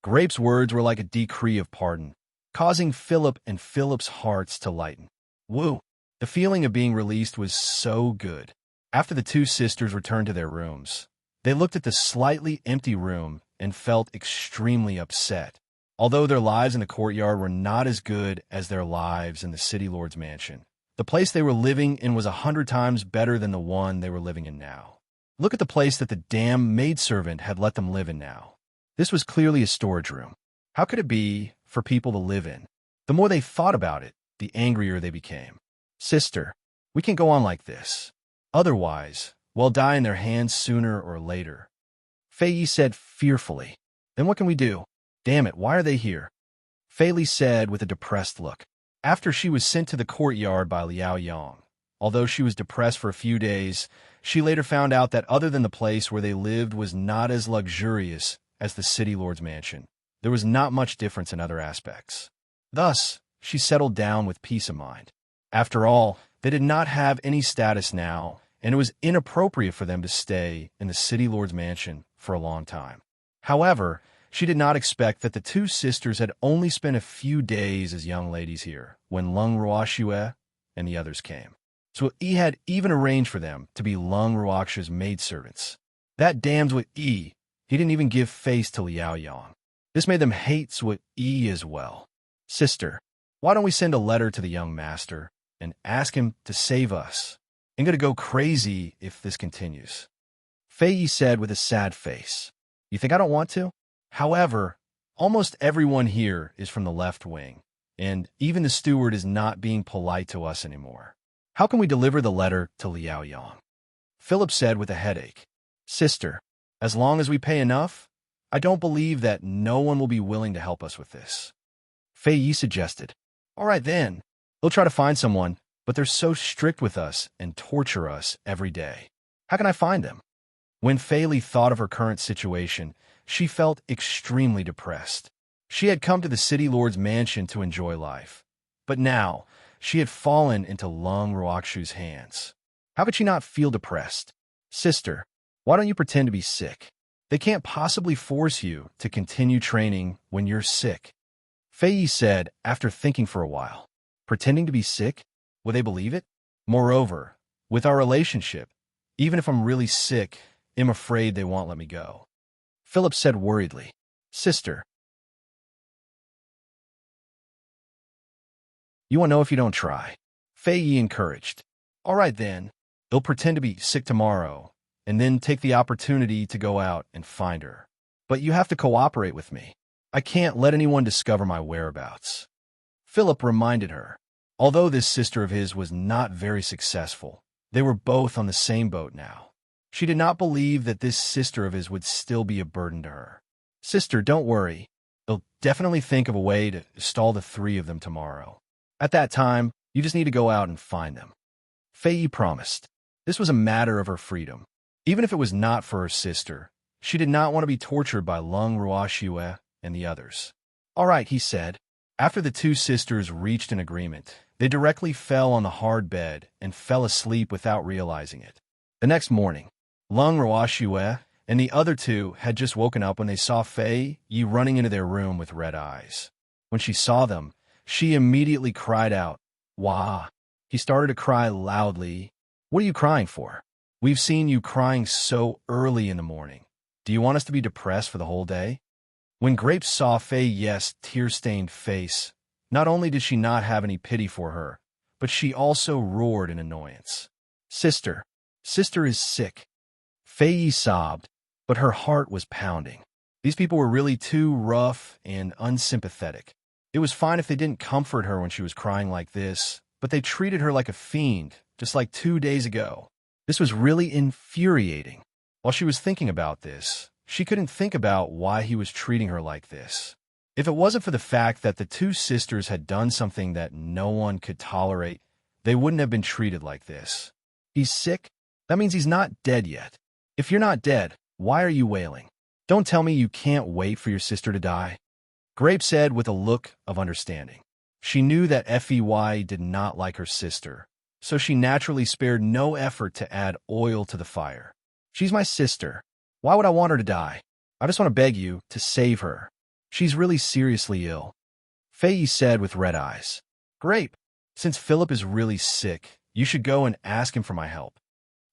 Grape's words were like a decree of pardon, causing Philip and Philip's hearts to lighten. Woo! The feeling of being released was so good. After the two sisters returned to their rooms, they looked at the slightly empty room and felt extremely upset. Although their lives in the courtyard were not as good as their lives in the city lord's mansion, the place they were living in was 100 times better than the one they were living in now. Look at the place that the damn maidservant had let them live in now. This was clearly a storage room. How could it be for people to live in? The more they thought about it, the angrier they became. "Sister, we can't go on like this. Otherwise, we'll die in their hands sooner or later," Fei Yi said fearfully. "Then what can we do? Damn it, why are they here?" Fei Li said with a depressed look. After she was sent to the courtyard by Liao Yang, although she was depressed for a few days, she later found out that other than the place where they lived was not as luxurious as the city lord's mansion, there was not much difference in other aspects. Thus, she settled down with peace of mind. After all, they did not have any status now, and it was inappropriate for them to stay in the city lord's mansion for a long time. However, she did not expect that the two sisters had only spent a few days as young ladies here when Lung Ruoxua and the others came. So Yi had even arranged for them to be Lung Ruoxua's maidservants. That damned Sui Yi, he didn't even give face to Liao Yang. This made them hate Sui Yi as well. "Sister, why don't we send a letter to the young master and ask him to save us? I'm going to go crazy if this continues," Fei Yi said with a sad face. "You think I don't want to? However, almost everyone here is from the left wing, and even the steward is not being polite to us anymore. How can we deliver the letter to Liao Yang?" Philip said with a headache. "Sister, as long as we pay enough, I don't believe that no one will be willing to help us with this," Fei Yi suggested. "All right then, we'll try to find someone, but they're so strict with us and torture us every day. How can I find them?" When Fei Li thought of her current situation, she felt extremely depressed. She had come to the city lord's mansion to enjoy life, but now she had fallen into Lung Ruoxua's hands. How could she not feel depressed? "Sister, why don't you pretend to be sick? They can't possibly force you to continue training when you're sick," Fei Yi said after thinking for a while. "Pretending to be sick? Will they believe it? Moreover, with our relationship, even if I'm really sick, I'm afraid they won't let me go. Philip said worriedly. Sister, you won't know if you don't try. Fei Yi encouraged. All right then, he'll pretend to be sick tomorrow, and then take the opportunity to go out and find her. But you have to cooperate with me. I can't let anyone discover my whereabouts. Philip reminded her. Although this sister of his was not very successful, they were both on the same boat now. She did not believe that this sister of his would still be a burden to her. Sister, don't worry. He'll definitely think of a way to stall the three of them tomorrow. At that time, you just need to go out and find them. Fei Yi promised. This was a matter of her freedom. Even if it was not for her sister, she did not want to be tortured by Lung Ruoxue and the others. All right, he said. After the two sisters reached an agreement, they directly fell on the hard bed and fell asleep without realizing it. The next morning, Lung Ruoxue and the other two had just woken up when they saw Fei Yi running into their room with red eyes. When she saw them, she immediately cried out, "Wah!" He started to cry loudly. What are you crying for? We've seen you crying so early in the morning. Do you want us to be depressed for the whole day? When Grapes saw Fei Yi's tear-stained face, not only did she not have any pity for her, but she also roared in annoyance. Sister is sick. Fei Yi sobbed, but her heart was pounding. These people were really too rough and unsympathetic. It was fine if they didn't comfort her when she was crying like this, but they treated her like a fiend, just like 2 days ago. This was really infuriating. While she was thinking about this, she couldn't think about why he was treating her like this. If it wasn't for the fact that the two sisters had done something that no one could tolerate, they wouldn't have been treated like this. He's sick? That means he's not dead yet. If you're not dead, why are you wailing? Don't tell me you can't wait for your sister to die. Grape said with a look of understanding. She knew that Fei did not like her sister, so she naturally spared no effort to add oil to the fire. She's my sister. Why would I want her to die? I just want to beg you to save her. She's really seriously ill. Fei Yi said with red eyes. Grape, since Philip is really sick, you should go and ask him for my help.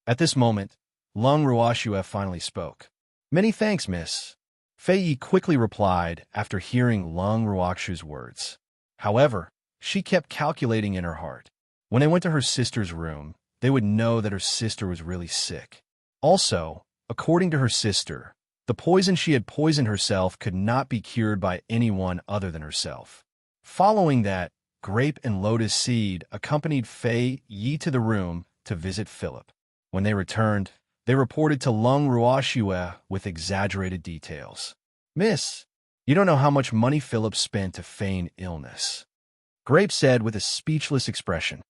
At this moment, Lung Ruoxue finally spoke. Many thanks, miss. Fei Yi quickly replied after hearing Lung Ruoxue's words. However, she kept calculating in her heart. When they went to her sister's room, they would know that her sister was really sick. Also, according to her sister, the poison she had poisoned herself could not be cured by anyone other than herself. Following that, Grape and Lotus Seed accompanied Fei Yi to the room to visit Philip. When they returned, they reported to Lung Ruoxue with exaggerated details. Miss, you don't know how much money Philip spent to feign illness. Grape said with a speechless expression.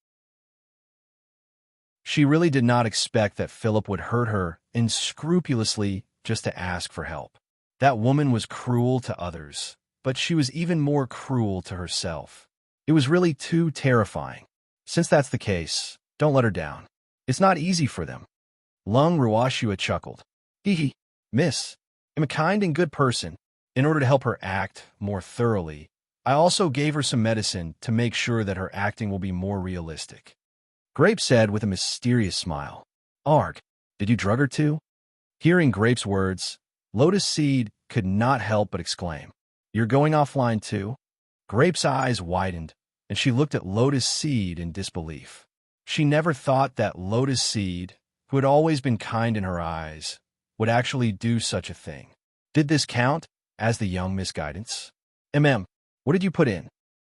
She really did not expect that Philip would hurt her unscrupulously just to ask for help. That woman was cruel to others, but she was even more cruel to herself. It was really too terrifying. Since that's the case, don't let her down. It's not easy for them. Lung Ruoxue chuckled. Hee, miss, I'm a kind and good person. In order to help her act more thoroughly, I also gave her some medicine to make sure that her acting will be more realistic. Grape said with a mysterious smile. Arg, did you drug her too? Hearing Grape's words, Lotus Seed could not help but exclaim. You're going offline too? Grape's eyes widened, and she looked at Lotus Seed in disbelief. She never thought that Lotus Seed, who had always been kind in her eyes, would actually do such a thing. Did this count as the young misguidance? What did you put in?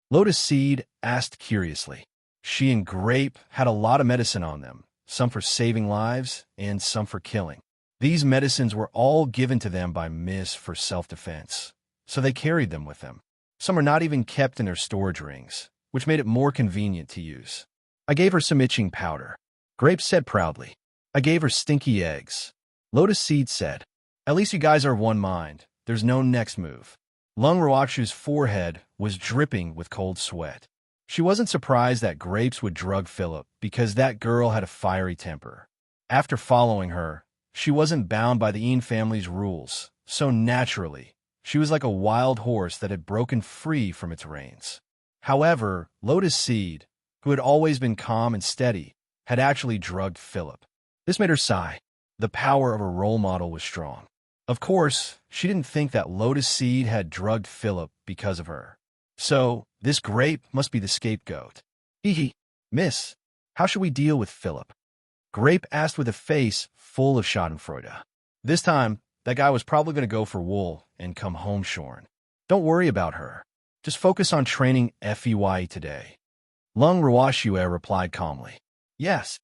Lotus Seed asked curiously. She and Grape had a lot of medicine on them, some for saving lives and some for killing. These medicines were all given to them by Miss for self-defense, so they carried them with them. Some are not even kept in their storage rings, which made it more convenient to use. I gave her some itching powder. Grape said proudly. I gave her stinky eggs. Lotus Seed said, at least you guys are of one mind. There's no next move. Lung Ruoxue's forehead was dripping with cold sweat. She wasn't surprised that Grapes would drug Philip because that girl had a fiery temper. After following her, she wasn't bound by the Yin family's rules, so naturally, she was like a wild horse that had broken free from its reins. However, Lotus Seed, who had always been calm and steady, had actually drugged Philip. This made her sigh. The power of a role model was strong. Of course, she didn't think that Lotus Seed had drugged Philip because of her. So, this grape must be the scapegoat. Hee. Miss, how should we deal with Philip? Grape asked with a face full of schadenfreude. This time, that guy was probably going to go for wool and come home shorn. Don't worry about her. Just focus on training FEY today. Lung Ruashue replied calmly. Yes,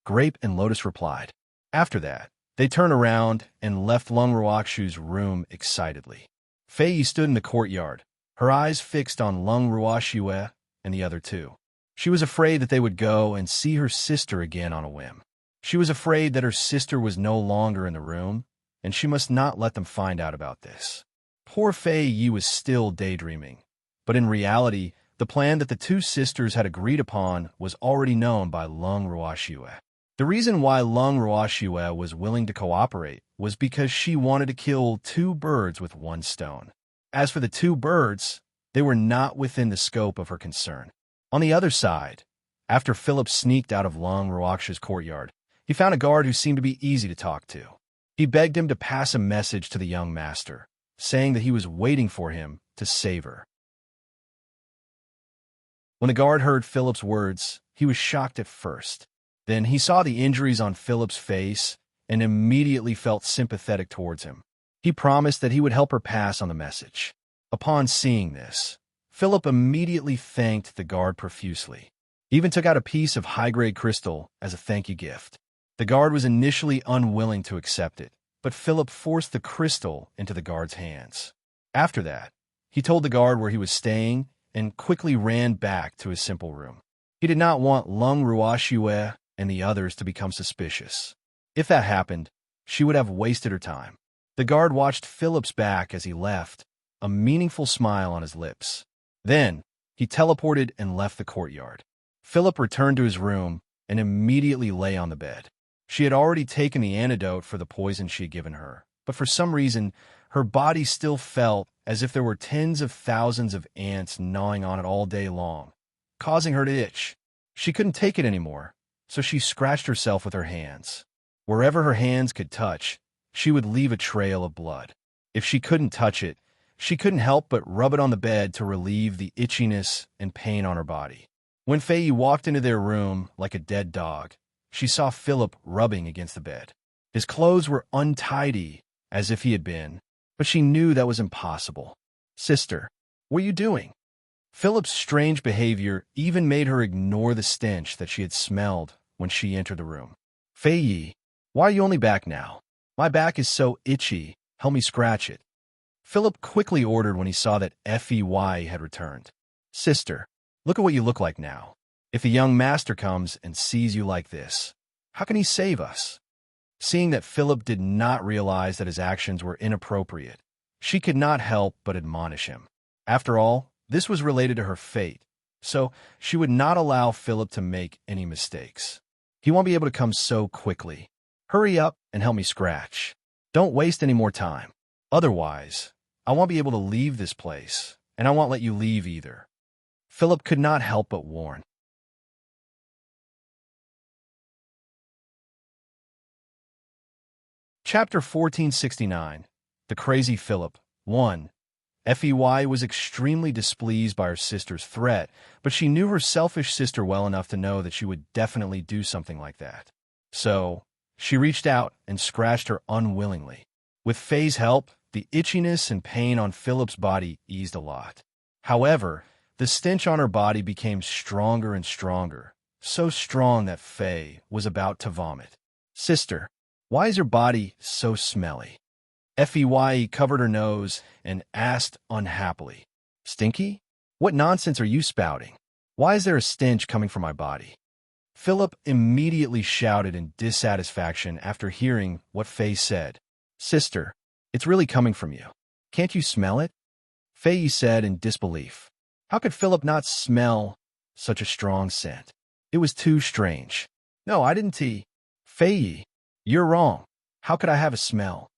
Grape and Lotus replied. After that, they turned around and left Lung Ruashue's room excitedly. Fei stood in the courtyard, her eyes fixed on Lung Ruashue and the other two. She was afraid that they would go and see her sister again on a whim. She was afraid that her sister was no longer in the room, and she must not let them find out about this. Poor Fei Yi was still daydreaming, but in reality, the plan that the two sisters had agreed upon was already known by Lung Ruashue. The reason why Lung Ruashue was willing to cooperate was because she wanted to kill two birds with one stone. As for the two birds, they were not within the scope of her concern. On the other side, after Philip sneaked out of Lung Ruashue's courtyard, he found a guard who seemed to be easy to talk to. He begged him to pass a message to the young master, saying that he was waiting for him to save her. When the guard heard Philip's words, he was shocked at first. Then he saw the injuries on Philip's face and immediately felt sympathetic towards him. He promised that he would help her pass on the message. Upon seeing this, Philip immediately thanked the guard profusely. He even took out a piece of high-grade crystal as a thank you gift. The guard was initially unwilling to accept it, but Philip forced the crystal into the guard's hands. After that, he told the guard where he was staying and quickly ran back to his simple room. He did not want Lung Ruashue and the others to become suspicious. If that happened, she would have wasted her time. The guard watched Philip's back as he left, a meaningful smile on his lips. Then, he teleported and left the courtyard. Philip returned to his room and immediately lay on the bed. She had already taken the antidote for the poison she had given her, but for some reason, her body still felt as if there were tens of thousands of ants gnawing on it all day long, causing her to itch. She couldn't take it anymore, so she scratched herself with her hands. Wherever her hands could touch, she would leave a trail of blood. If she couldn't touch it, she couldn't help but rub it on the bed to relieve the itchiness and pain on her body. When Fei walked into their room like a dead dog, she saw Philip rubbing against the bed. His clothes were untidy, as if he had been, but she knew that was impossible. Sister, what are you doing? Philip's strange behavior even made her ignore the stench that she had smelled when she entered the room. Fei, why are you only back now? My back is so itchy, help me scratch it. Philip quickly ordered when he saw that FEY had returned. Sister, look at what you look like now. If the young master comes and sees you like this, how can he save us? Seeing that Philip did not realize that his actions were inappropriate, she could not help but admonish him. After all, this was related to her fate, so she would not allow Philip to make any mistakes. He won't be able to come so quickly. Hurry up and help me scratch. Don't waste any more time. Otherwise, I won't be able to leave this place, and I won't let you leave either. Philip could not help but warn. Chapter 1469. The Crazy Philip. 1. FEY was extremely displeased by her sister's threat, but she knew her selfish sister well enough to know that she would definitely do something like that. So, she reached out and scratched her unwillingly. With Fei's help, the itchiness and pain on Philip's body eased a lot. However, the stench on her body became stronger and stronger, so strong that Fei was about to vomit. Sister, why is your body so smelly? FEY covered her nose and asked unhappily. Stinky? What nonsense are you spouting? Why is there a stench coming from my body? Philip immediately shouted in dissatisfaction after hearing what Fei said. Sister, it's really coming from you. Can't you smell it? Fei said in disbelief. How could Philip not smell such a strong scent? It was too strange. No, I didn't. Fei, you're wrong. How could I have a smell?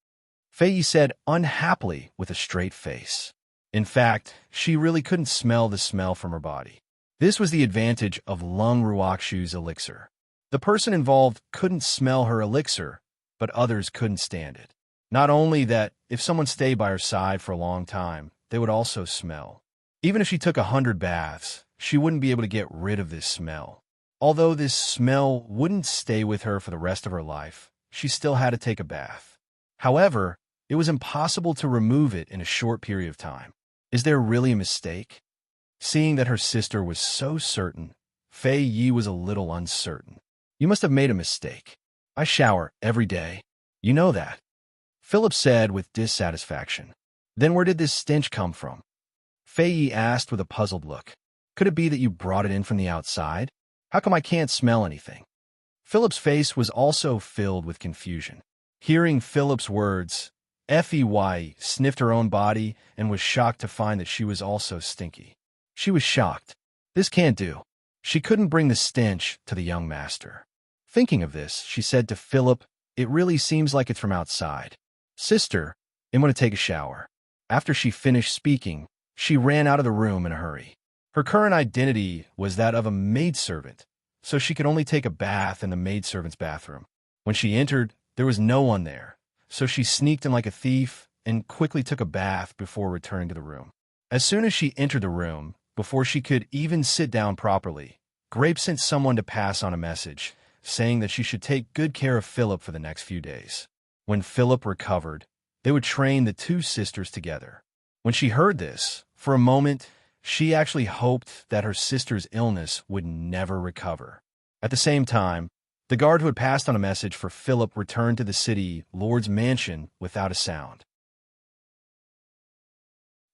Fei said unhappily with a straight face. In fact, she really couldn't smell the smell from her body. This was the advantage of Lung Ruoxu's elixir. The person involved couldn't smell her elixir, but others couldn't stand it. Not only that, if someone stayed by her side for a long time, they would also smell. Even if she took 100 baths, she wouldn't be able to get rid of this smell. Although this smell wouldn't stay with her for the rest of her life, she still had to take a bath. However, it was impossible to remove it in a short period of time. Is there really a mistake? Seeing that her sister was so certain, Fei Yi was a little uncertain. You must have made a mistake. I shower every day. You know that. Philip said with dissatisfaction. Then where did this stench come from? Fei Yi asked with a puzzled look. Could it be that you brought it in from the outside? How come I can't smell anything? Philip's face was also filled with confusion. Hearing Philip's words, Fei sniffed her own body and was shocked to find that she was also stinky. She was shocked. This can't do. She couldn't bring the stench to the young master. Thinking of this, she said to Philip, it really seems like it's from outside. Sister, I'm going to take a shower. After she finished speaking, she ran out of the room in a hurry. Her current identity was that of a maidservant, so she could only take a bath in the maidservant's bathroom. When she entered, there was no one there, so she sneaked in like a thief and quickly took a bath before returning to the room. As soon as she entered the room, before she could even sit down properly, Grape sent someone to pass on a message, saying that she should take good care of Philip for the next few days. When Philip recovered, they would train the two sisters together. When she heard this, for a moment, she actually hoped that her sister's illness would never recover. At the same time, the guard who had passed on a message for Philip returned to the city lord's mansion without a sound.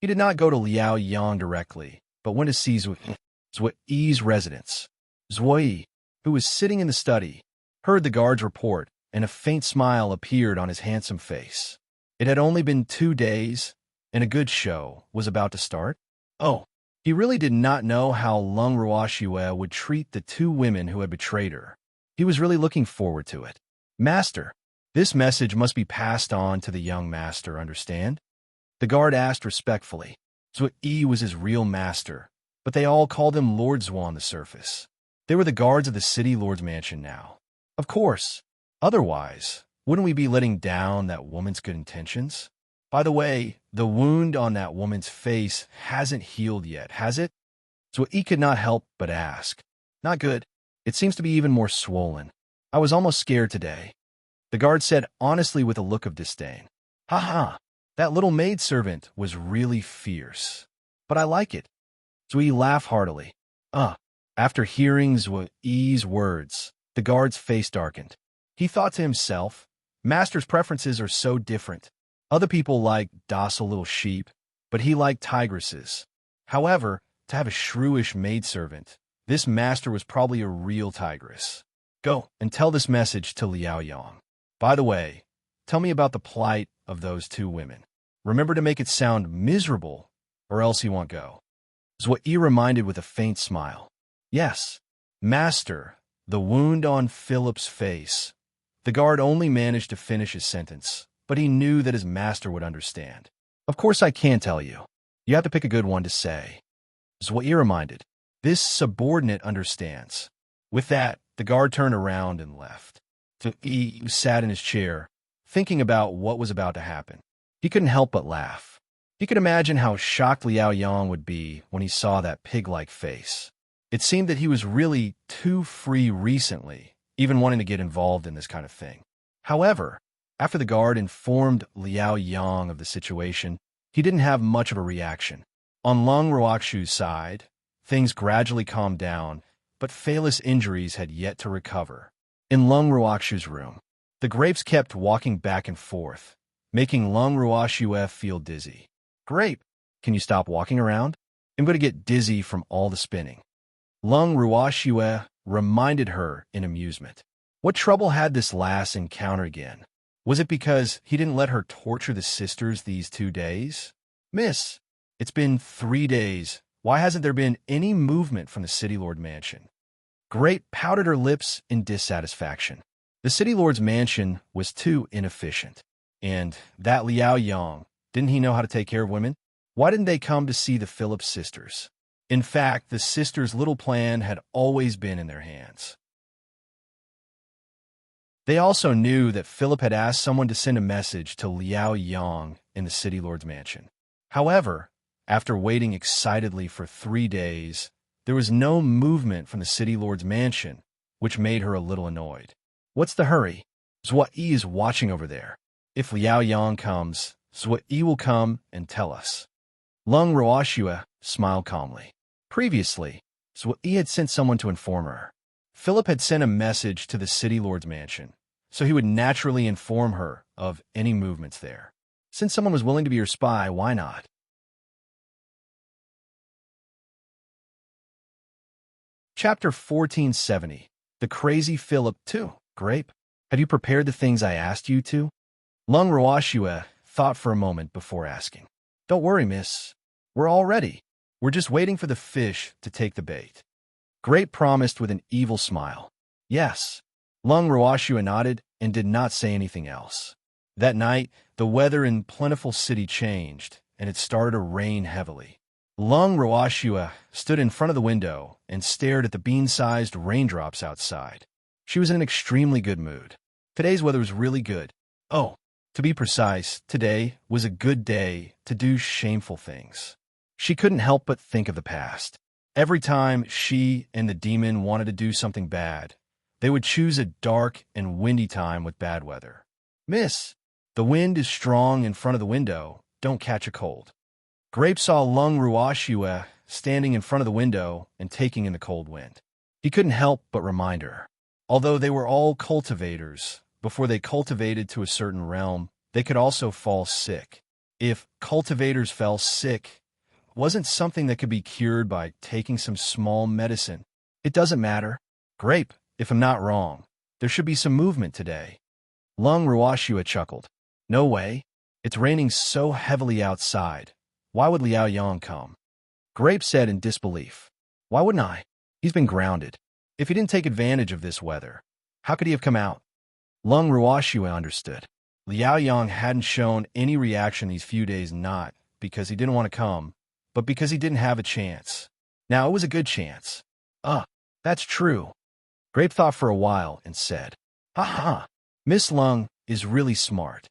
He did not go to Liao Yang directly, but went to see Zui's residence. Zui, who was sitting in the study, heard the guard's report, and a faint smile appeared on his handsome face. It had only been 2 days, and a good show was about to start. Oh, he really did not know how Lung Ruoxue would treat the 2 women who had betrayed her. He was really looking forward to it. Master, this message must be passed on to the young master, understand? The guard asked respectfully. Zui was his real master, but they all called him Lord Zhuo on the surface. They were the guards of the city lord's mansion now. Of course. Otherwise, wouldn't we be letting down that woman's good intentions? By the way, the wound on that woman's face hasn't healed yet, has it? Zui could not help but ask. Not good. It seems to be even more swollen. I was almost scared today. The guard said honestly with a look of disdain. Ha! That little maidservant was really fierce. But I like it. Zui laughed heartily. After hearing Zui's words, the guard's face darkened. He thought to himself, Master's preferences are so different. Other people like docile little sheep, but he liked tigresses. However, to have a shrewish maidservant, this master was probably a real tigress. Go and tell this message to Liao Yang. By the way, tell me about the plight of those 2 women. Remember to make it sound miserable, or else he won't go. Zui reminded with a faint smile. Yes, Master, the wound on Philip's face. The guard only managed to finish his sentence, but he knew that his master would understand. Of course I can tell you. You have to pick a good one to say. Zui reminded. This subordinate understands. With that, the guard turned around and left. Zui sat in his chair, thinking about what was about to happen. He couldn't help but laugh. He could imagine how shocked Liao Yang would be when he saw that pig-like face. It seemed that he was really too free recently, even wanting to get involved in this kind of thing. However, after the guard informed Liao Yang of the situation, he didn't have much of a reaction. On Lung Ruoxu's side, things gradually calmed down, but Phelis' injuries had yet to recover. In Lung Ruoxu's room, the grapes kept walking back and forth, making Lung Ruoxue feel dizzy. Grape, can you stop walking around? I'm going to get dizzy from all the spinning. Lung Ruoxue reminded her in amusement. What trouble had this last encounter again? Was it because he didn't let her torture the sisters these 2 days? Miss, it's been 3 days. Why hasn't there been any movement from the city lord mansion? Grape pouted her lips in dissatisfaction. The city lord's mansion was too inefficient. And that Liao Yang, didn't he know how to take care of women? Why didn't they come to see the Phillips sisters? In fact, the sisters' little plan had always been in their hands. They also knew that Philip had asked someone to send a message to Liao Yang in the city lord's mansion. However, after waiting excitedly for 3 days, there was no movement from the city lord's mansion, which made her a little annoyed. What's the hurry? Zhuo Yi is watching over there. If Liao Yang comes, Zhuo Yi will come and tell us. Lung Ruoxue smiled calmly. Previously, Zhuo Yi had sent someone to inform her. Philip had sent a message to the city lord's mansion, so he would naturally inform her of any movements there. Since someone was willing to be her spy, why not? Chapter 1470. The Crazy Philip 2. Grape, have you prepared the things I asked you to? Lung Ruoxue thought for a moment before asking. Don't worry, miss. We're all ready. We're just waiting for the fish to take the bait. Grape promised with an evil smile. Yes. Lung Ruoxue nodded and did not say anything else. That night, the weather in Plentiful City changed, and it started to rain heavily. Lung Ruoxue stood in front of the window and stared at the bean-sized raindrops outside. She was in an extremely good mood. Today's weather was really good. Oh, to be precise, today was a good day to do shameful things. She couldn't help but think of the past. Every time she and the demon wanted to do something bad, they would choose a dark and windy time with bad weather. Miss, the wind is strong in front of the window. Don't catch a cold. Grape saw Lung Ruoxue standing in front of the window and taking in the cold wind. He couldn't help but remind her. Although they were all cultivators, before they cultivated to a certain realm, they could also fall sick. If cultivators fell sick, it wasn't something that could be cured by taking some small medicine. It doesn't matter. Grape, if I'm not wrong, there should be some movement today. Lung Ruoxue chuckled. No way. It's raining so heavily outside. Why would Liao Yang come? Grape said in disbelief. Why wouldn't I? He's been grounded. If he didn't take advantage of this weather, how could he have come out? Lung Ruoxue understood. Liao Yang hadn't shown any reaction these few days, not because he didn't want to come, but because he didn't have a chance. Now it was a good chance. That's true. Grape thought for a while and said, Ha! Miss Lung is really smart.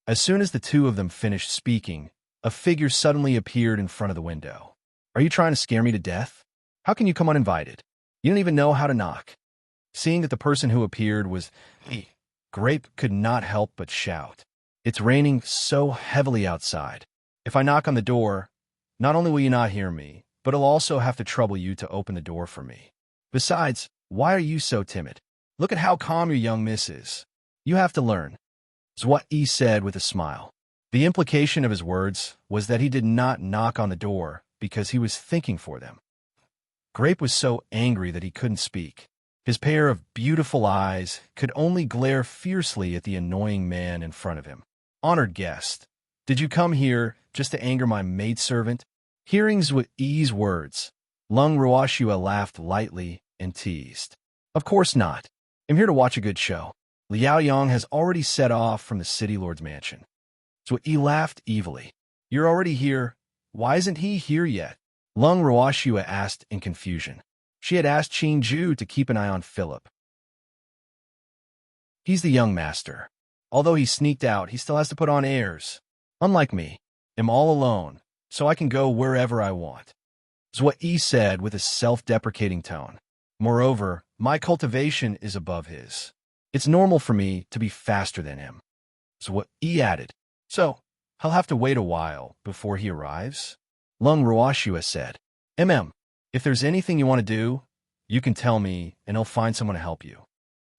As soon as the two of them finished speaking, a figure suddenly appeared in front of the window. Are you trying to scare me to death? How can you come uninvited? You don't even know how to knock. Seeing that the person who appeared was me, Grape could not help but shout. It's raining so heavily outside. If I knock on the door, not only will you not hear me, but I'll also have to trouble you to open the door for me. Besides, why are you so timid? Look at how calm your young miss is. You have to learn. Zhuo Yi said with a smile. The implication of his words was that he did not knock on the door because he was thinking for them. Grape was so angry that he couldn't speak. His pair of beautiful eyes could only glare fiercely at the annoying man in front of him. Honored guest, did you come here just to anger my maidservant? Hearing Zhuo Yi's words, Lung Ruoxue laughed lightly and teased. Of course not. I'm here to watch a good show. Liao Yang has already set off from the city lord's mansion. Zhuo Yi laughed evilly. You're already here. Why isn't he here yet? Lung Ruoxue asked in confusion. She had asked Qin Zhu to keep an eye on Philip. He's the young master. Although he sneaked out, he still has to put on airs. Unlike me, I'm all alone, so I can go wherever I want. Zhuo Yi said with a self-deprecating tone. Moreover, my cultivation is above his. It's normal for me to be faster than him. Zhuo Yi added. So, I'll have to wait a while before he arrives? Lung Ruoxue said. If there's anything you want to do, you can tell me and I'll find someone to help you.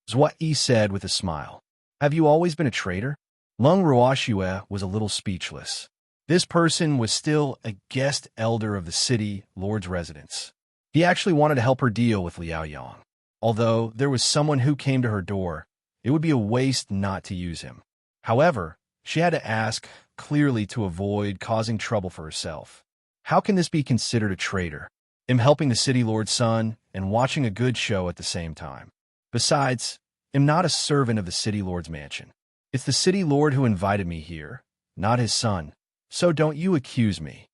Zhuo Yi said with a smile. Have you always been a traitor? Lung Ruoxue was a little speechless. This person was still a guest elder of the city lord's residence. He actually wanted to help her deal with Liao Yang. Although there was someone who came to her door, it would be a waste not to use him. However, she had to ask clearly to avoid causing trouble for herself. How can this be considered a traitor? I'm helping the city lord's son and watching a good show at the same time. Besides, I'm not a servant of the city lord's mansion. It's the city lord who invited me here, not his son. So don't you accuse me.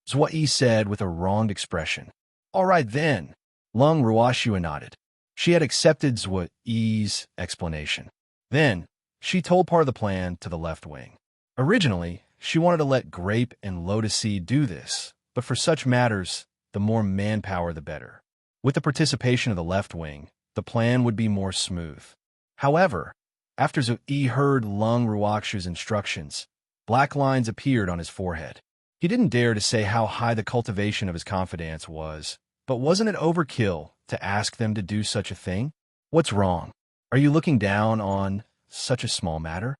Zhuo Yi said with a wronged expression. All right then. Lung Ruoxua nodded. She had accepted Zhua Yi's explanation. Then, she told part of the plan to the left wing. Originally, she wanted to let Grape and Lotus Seed do this, but for such matters, the more manpower the better. With the participation of the left wing, the plan would be more smooth. However, after Zhua Yi heard Lung Ruoxua's instructions, black lines appeared on his forehead. He didn't dare to say how high the cultivation of his confidence was, but wasn't it overkill to ask them to do such a thing? What's wrong? Are you looking down on such a small matter?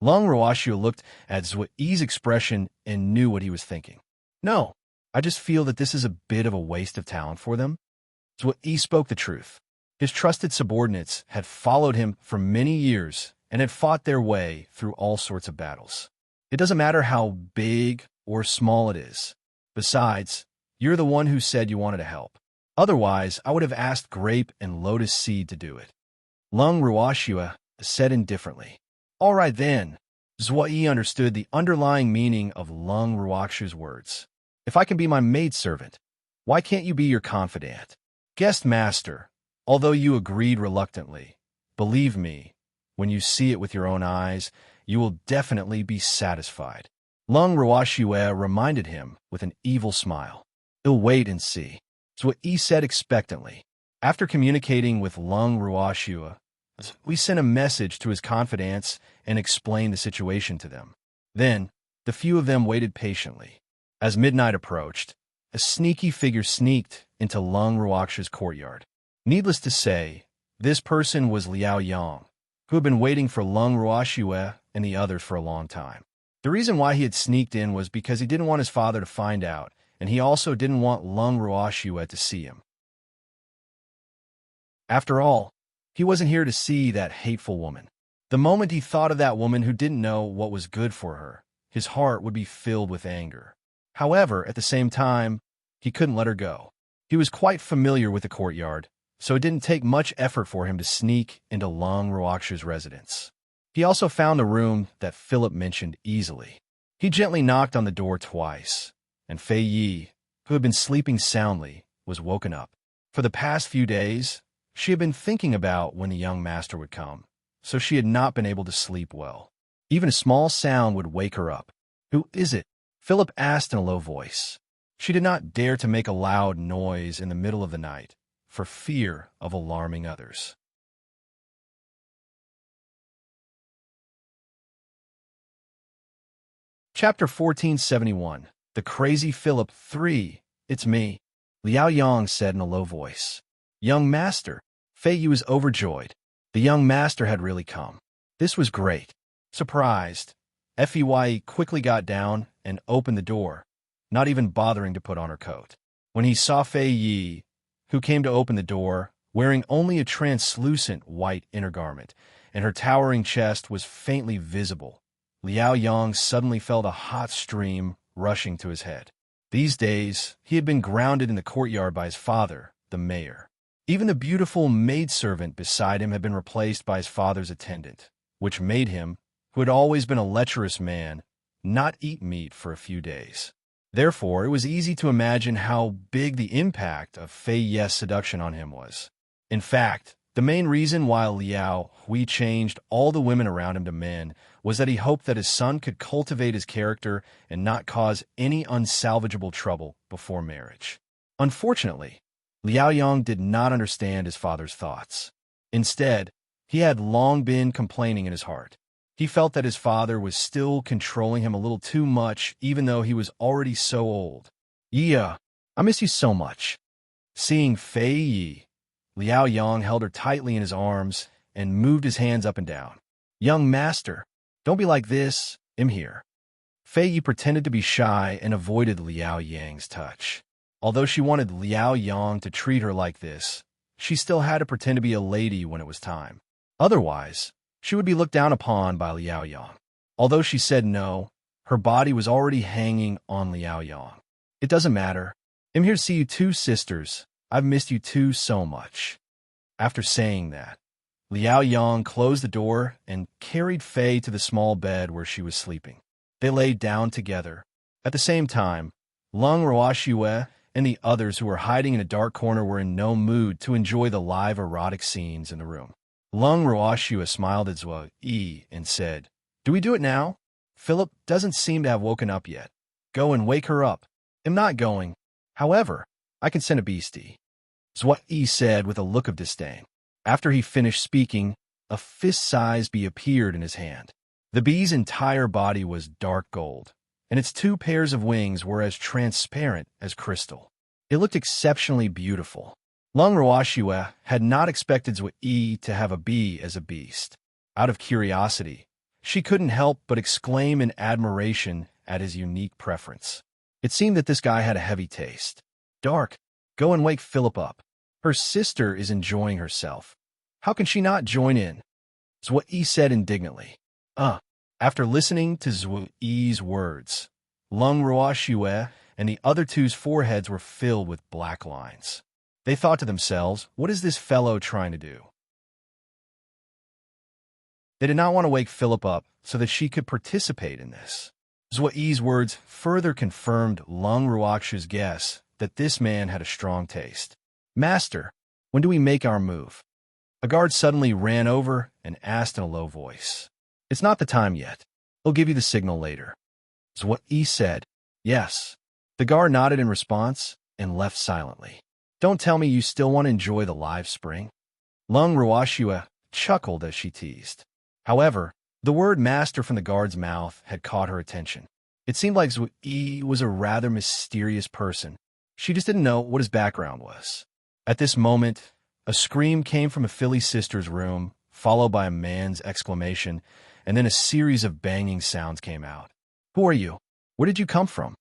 Lung Ruoxua looked at Zhua Yi's expression and knew what he was thinking. No, I just feel that this is a bit of a waste of talent for them. Zhua Yi spoke the truth. His trusted subordinates had followed him for many years and had fought their way through all sorts of battles. It doesn't matter how big or small it is. Besides, you're the one who said you wanted to help. Otherwise, I would have asked Grape and Lotus Seed to do it. Lung Ruoxua said indifferently. All right then. Zhua Yi understood the underlying meaning of Lung Ruoxua's words. If I can be my maidservant, why can't you be your confidant? Guest master, although you agreed reluctantly, believe me, when you see it with your own eyes, you will definitely be satisfied. Lung Ruoxua reminded him with an evil smile. You'll wait and see. Zhua Yi said expectantly. After communicating with Lung Ruoxua, we sent a message to his confidants and explained the situation to them. Then, the few of them waited patiently. As midnight approached, a sneaky figure sneaked into Lung Ruoxua's courtyard. Needless to say, this person was Liao Yang, who had been waiting for Lung Ruoxua and the others for a long time. The reason why he had sneaked in was because he didn't want his father to find out, and he also didn't want Lung Ruoxua to see him. After all, he wasn't here to see that hateful woman. The moment he thought of that woman who didn't know what was good for her, his heart would be filled with anger. However, at the same time, he couldn't let her go. He was quite familiar with the courtyard, so it didn't take much effort for him to sneak into Lung Ruoxua's residence. He also found a room that Philip mentioned easily. He gently knocked on the door twice, and Fei Yi, who had been sleeping soundly, was woken up. For the past few days, she had been thinking about when the young master would come, so she had not been able to sleep well. Even a small sound would wake her up. Who is it? Philip asked in a low voice. She did not dare to make a loud noise in the middle of the night, for fear of alarming others. Chapter 1471. The Crazy Philip 3. It's me, Liao Yang said in a low voice. Young master. Fei Yi was overjoyed. The young master had really come. This was great. Surprised, Fei quickly got down and opened the door, not even bothering to put on her coat. When he saw Fei Yi, who came to open the door, wearing only a translucent white inner garment, and her towering chest was faintly visible, Liao Yang suddenly felt a hot stream rushing to his head. These days, he had been grounded in the courtyard by his father, the mayor. Even the beautiful maidservant beside him had been replaced by his father's attendant, which made him, who had always been a lecherous man, not eat meat for a few days. Therefore, it was easy to imagine how big the impact of Fei Yi's seduction on him was. In fact, the main reason why Liao Hui changed all the women around him to men was that he hoped that his son could cultivate his character and not cause any unsalvageable trouble before marriage. Unfortunately, Liao Yang did not understand his father's thoughts. Instead, he had long been complaining in his heart. He felt that his father was still controlling him a little too much, even though he was already so old. Yeah, I miss you so much. Seeing Fei Yi, Liao Yang held her tightly in his arms and moved his hands up and down. Young master, don't be like this. I'm here. Fei Yi pretended to be shy and avoided Liao Yang's touch. Although she wanted Liao Yang to treat her like this, she still had to pretend to be a lady when it was time. Otherwise, she would be looked down upon by Liao Yang. Although she said no, her body was already hanging on Liao Yang. It doesn't matter. I'm here to see you two sisters. I've missed you two so much. After saying that, Liao Yang closed the door and carried Fei to the small bed where she was sleeping. They lay down together. At the same time, Lung Ruoxua and the others who were hiding in a dark corner were in no mood to enjoy the live erotic scenes in the room. Lung Ruoshua smiled at Zhou Yi and said, "Do we do it now? Philip doesn't seem to have woken up yet. Go and wake her up." "I'm not going. However, I can send a beastie," Zhou Yi said with a look of disdain. After he finished speaking, a fist-sized bee appeared in his hand. The bee's entire body was dark gold, and its 2 pairs of wings were as transparent as crystal. It looked exceptionally beautiful. Lung Ruoshua had not expected Zhou Yi to have a bee as a beast. Out of curiosity, she couldn't help but exclaim in admiration at his unique preference. It seemed that this guy had a heavy taste. "Dark, go and wake Philip up. Her sister is enjoying herself. How can she not join in?" Zhou Yi said indignantly. After listening to Zhou Yi's words, Lung Ruoshua and the other two's foreheads were filled with black lines. They thought to themselves, what is this fellow trying to do? They did not want to wake Philip up so that she could participate in this. Zhou Yi's words further confirmed Lung Ruoshua's guess that this man had a strong taste. "Master, when do we make our move?" A guard suddenly ran over and asked in a low voice. "It's not the time yet. I'll give you the signal later." Zhou Yi said, "Yes." The guard nodded in response and left silently. "Don't tell me you still want to enjoy the live spring?" Lung Ruoshua chuckled as she teased. However, the word master from the guard's mouth had caught her attention. It seemed like Zhou Yi was a rather mysterious person. She just didn't know what his background was. At this moment, a scream came from a filly sister's room, followed by a man's exclamation, and then a series of banging sounds came out. "Who are you? Where did you come from?"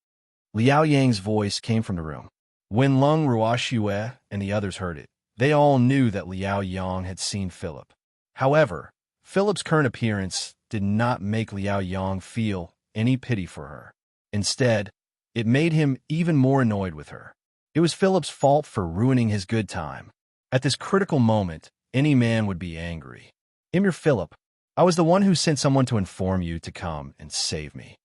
Liao Yang's voice came from the room. When Lung Ruoshua and the others heard it, they all knew that Liao Yang had seen Philip. However, Philip's current appearance did not make Liao Yang feel any pity for her. Instead, it made him even more annoyed with her. It was Philip's fault for ruining his good time. At this critical moment, any man would be angry. "Emir Philip, I was the one who sent someone to inform you to come and save me."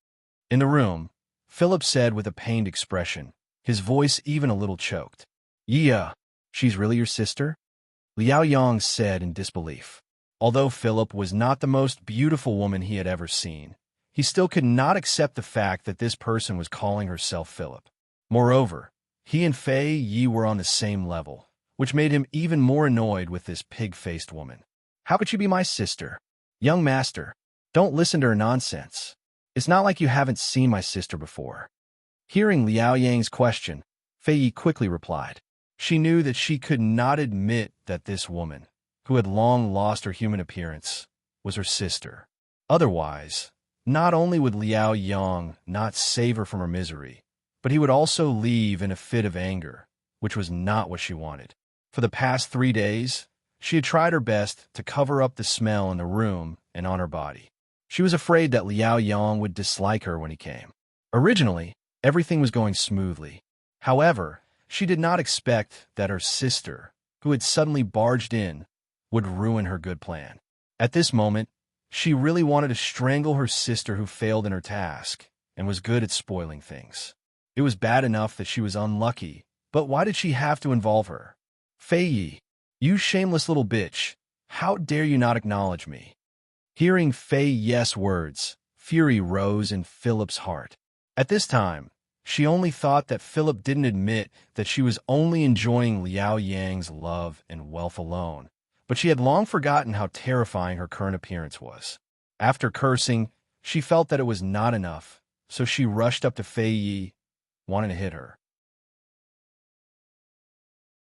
In the room, Philip said with a pained expression, his voice even a little choked. "Yeah, she's really your sister?" Liao Yang said in disbelief. Although Philip was not the most beautiful woman he had ever seen, he still could not accept the fact that this person was calling herself Philip. Moreover, he and Fei Yi were on the same level, which made him even more annoyed with this pig-faced woman. "How could she be my sister?" "Young master, don't listen to her nonsense. It's not like you haven't seen my sister before." Hearing Liao Yang's question, Fei Yi quickly replied. She knew that she could not admit that this woman, who had long lost her human appearance, was her sister. Otherwise, not only would Liao Yang not save her from her misery, but he would also leave in a fit of anger, which was not what she wanted. For the past 3 days, she had tried her best to cover up the smell in the room and on her body. She was afraid that Liao Yang would dislike her when he came. Originally, everything was going smoothly. However, she did not expect that her sister, who had suddenly barged in, would ruin her good plan. At this moment, she really wanted to strangle her sister who failed in her task and was good at spoiling things. It was bad enough that she was unlucky, but why did she have to involve her? "Fei Yi, you shameless little bitch, how dare you not acknowledge me?" Hearing Fei Yi's words, fury rose in Philip's heart. At this time, she only thought that Philip didn't admit that she was only enjoying Liao Yang's love and wealth alone, but she had long forgotten how terrifying her current appearance was. After cursing, she felt that it was not enough, so she rushed up to Fei Yi, wanting to hit her.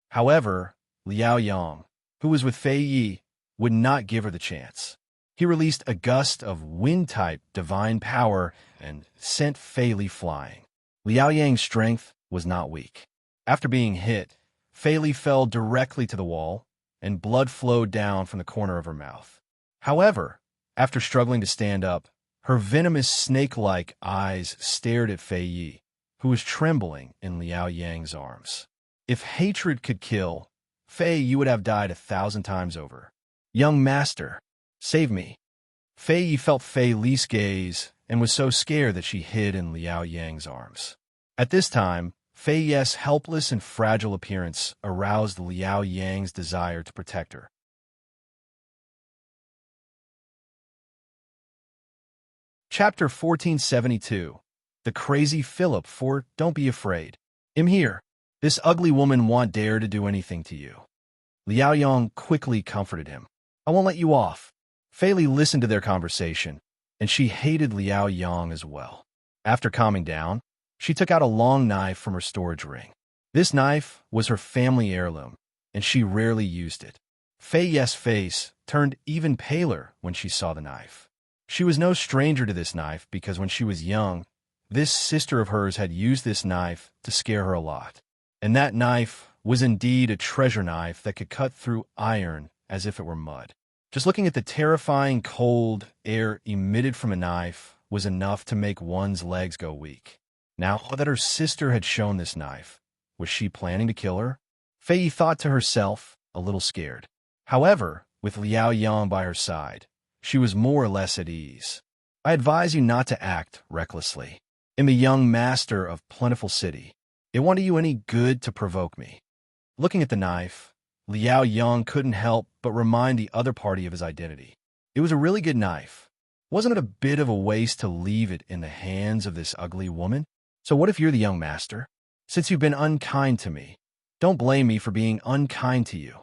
However, Liao Yang, who was with Fei Yi, would not give her the chance. He released a gust of wind-type divine power and sent Fei Li flying. Liao Yang's strength was not weak. After being hit, Fei Li fell directly to the wall, and blood flowed down from the corner of her mouth. However, after struggling to stand up, her venomous snake-like eyes stared at Fei Yi, who was trembling in Liao Yang's arms. If hatred could kill, Fei Yi would have died 1,000 times over. "Young master, save me." Fei Yi felt Fei Li's gaze and was so scared that she hid in Liao Yang's arms. At this time, Fei Ye's helpless and fragile appearance aroused Liao Yang's desire to protect her. Chapter 1472. The Crazy Philip. For Don't be afraid. I'm here. This ugly woman won't dare to do anything to you. Liao Yang quickly comforted him. I won't let you off. Fei Li listened to their conversation, and she hated Liao Yang as well. After calming down, she took out a long knife from her storage ring. This knife was her family heirloom, and she rarely used it. Fei Ye's face turned even paler when she saw the knife. She was no stranger to this knife because when she was young, this sister of hers had used this knife to scare her a lot. And that knife was indeed a treasure knife that could cut through iron as if it were mud. Just looking at the terrifying cold air emitted from a knife was enough to make one's legs go weak. Now that her sister had shown this knife, was she planning to kill her? Fei thought to herself, a little scared. However, with Liao Yang by her side, she was more or less at ease. I advise you not to act recklessly. I'm a young master of plentiful city. It won't do you any good to provoke me. Looking at the knife, Liao Yang couldn't help but remind the other party of his identity. It was a really good knife. Wasn't it a bit of a waste to leave it in the hands of this ugly woman? So what if you're the young master? Since you've been unkind to me, don't blame me for being unkind to you.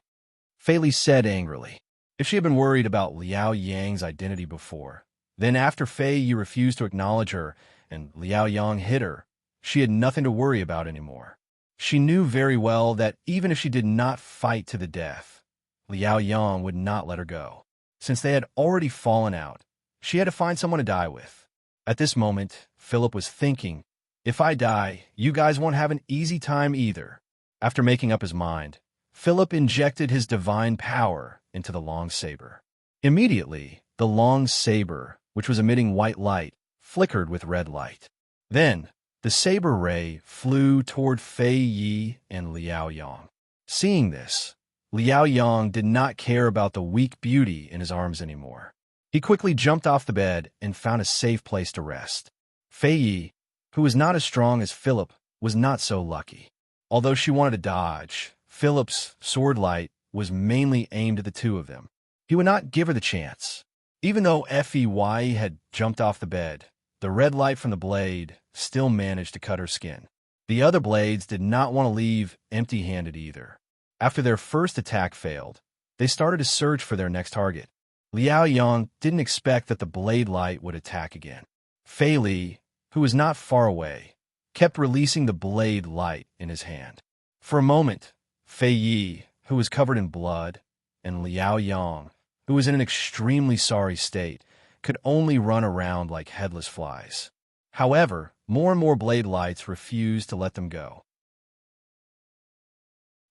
Fei Li said angrily. If she had been worried about Liao Yang's identity before, then after Fei Yi refused to acknowledge her and Liao Yang hit her, she had nothing to worry about anymore. She knew very well that even if she did not fight to the death, Liao Yang would not let her go. Since they had already fallen out, she had to find someone to die with. At this moment, Philip was thinking, if I die, you guys won't have an easy time either. After making up his mind, Philip injected his divine power into the long saber. Immediately, the long saber, which was emitting white light, flickered with red light. Then, the saber ray flew toward Fei Yi and Liao Yang. Seeing this, Liao Yang did not care about the weak beauty in his arms anymore. He quickly jumped off the bed and found a safe place to rest. Fei Yi, who was not as strong as Philip, was not so lucky. Although she wanted to dodge, Philip's sword light was mainly aimed at the two of them. He would not give her the chance. Even though Fei had jumped off the bed, the red light from the blade still managed to cut her skin. The other blades did not want to leave empty-handed either. After their first attack failed, they started to search for their next target. Liao Yang didn't expect that the blade light would attack again. Fei Li, who was not far away, kept releasing the blade light in his hand. For a moment, Fei Yi, who was covered in blood, and Liao Yang, who was in an extremely sorry state, could only run around like headless flies. However, more and more blade lights refused to let them go.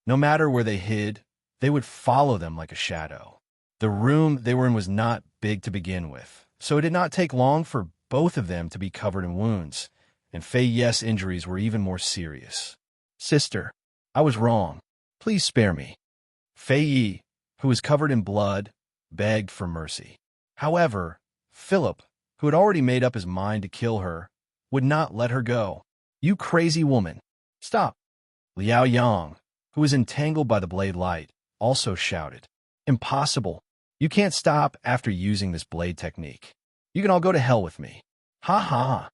No matter where they hid, they would follow them like a shadow. The room they were in was not big to begin with, so it did not take long for both of them to be covered in wounds, and Fei Ye's injuries were even more serious. Sister, I was wrong. Please spare me. Fei Yi, who was covered in blood, begged for mercy. However, Philip, who had already made up his mind to kill her, would not let her go. You crazy woman. Stop. Liao Yang, who was entangled by the blade light, also shouted. Impossible. You can't stop after using this blade technique. You can all go to hell with me. Ha ha ha.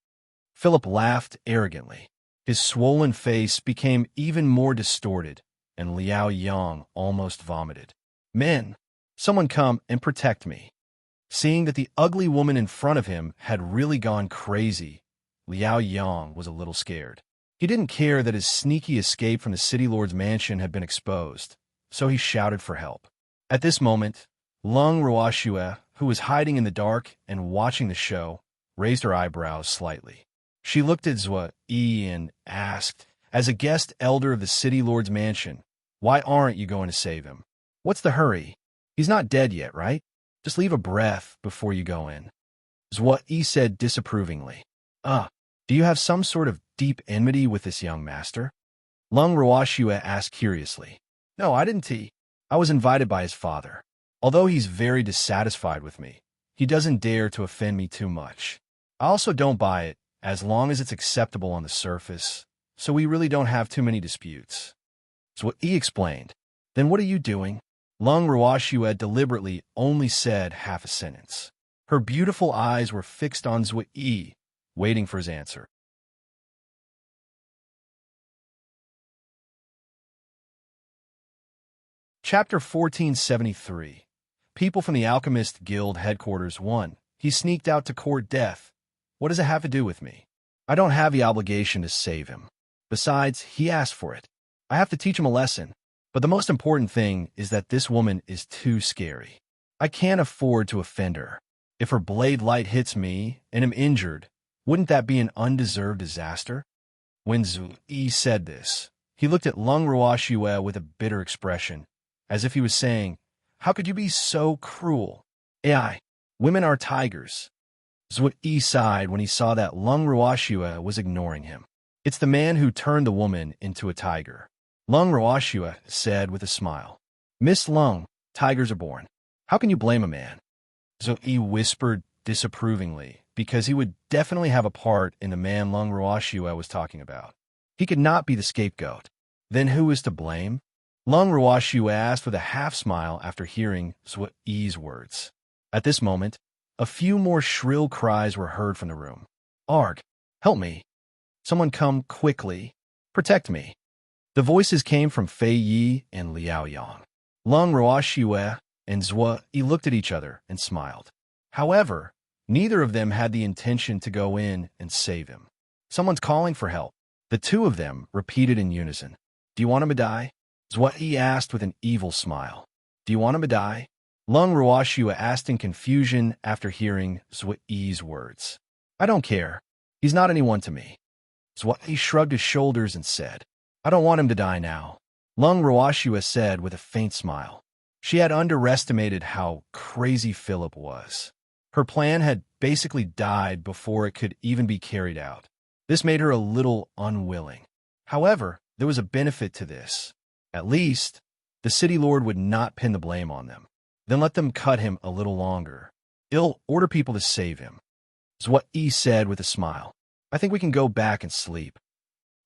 Philip laughed arrogantly. His swollen face became even more distorted, and Liao Yang almost vomited. Men, someone come and protect me. Seeing that the ugly woman in front of him had really gone crazy, Liao Yang was a little scared. He didn't care that his sneaky escape from the city lord's mansion had been exposed, so he shouted for help. At this moment, Lung Ruoxue, who was hiding in the dark and watching the show, raised her eyebrows slightly. She looked at Zhua Yi and asked, as a guest elder of the city lord's mansion, why aren't you going to save him? What's the hurry? He's not dead yet, right? Just leave a breath before you go in. Zhua Yi said disapprovingly. Do you have some sort of deep enmity with this young master? Lung Ruoxue asked curiously. No, I didn't. I was invited by his father. Although he's very dissatisfied with me, he doesn't dare to offend me too much. I also don't buy it, as long as it's acceptable on the surface. so we really don't have too many disputes. So what E explained. Then what are you doing? Lung Ruoxue deliberately only said half a sentence. Her beautiful eyes were fixed on Zui Yi, waiting for his answer. Chapter 1473. People from the Alchemist Guild Headquarters 1. He sneaked out to court death. What does it have to do with me? I don't have the obligation to save him. Besides, he asked for it. I have to teach him a lesson. But the most important thing is that this woman is too scary. I can't afford to offend her. If her blade light hits me and am injured, wouldn't that be an undeserved disaster? When Zhu Yi said this, he looked at Lung Ruoxue with a bitter expression, as if he was saying, "How could you be so cruel? AI, women are tigers." Zhu Yi sighed when he saw that Lung Ruoxue was ignoring him. It's the man who turned the woman into a tiger. Lung Ruoxue said with a smile. Miss Lung, tigers are born. How can you blame a man? Zhu Yi whispered disapprovingly, because he would definitely have a part in the man Lung Ruoxue was talking about. He could not be the scapegoat. Then who is to blame? Lung Ruoxue asked with a half-smile after hearing Zhu Yi's words. At this moment, a few more shrill cries were heard from the room. Arg, help me. Someone come quickly. Protect me. The voices came from Fei Yi and Liao Yang. Lung Ruoxue and Zhu Yi looked at each other and smiled. However, neither of them had the intention to go in and save him. Someone's calling for help. The two of them repeated in unison. Do you want him to die? Zhu Yi asked with an evil smile. Do you want him to die? Lung Ruoxue asked in confusion after hearing Zhu Yi's words. I don't care. He's not anyone to me. Zhu Yi shrugged his shoulders and said, I don't want him to die now. Lung Ruoxue said with a faint smile. She had underestimated how crazy Philip was. Her plan had basically died before it could even be carried out. This made her a little unwilling. However, there was a benefit to this. At least, the city lord would not pin the blame on them. Then let them cut him a little longer. He'll order people to save him. Zhu Yi said with a smile. I think we can go back and sleep.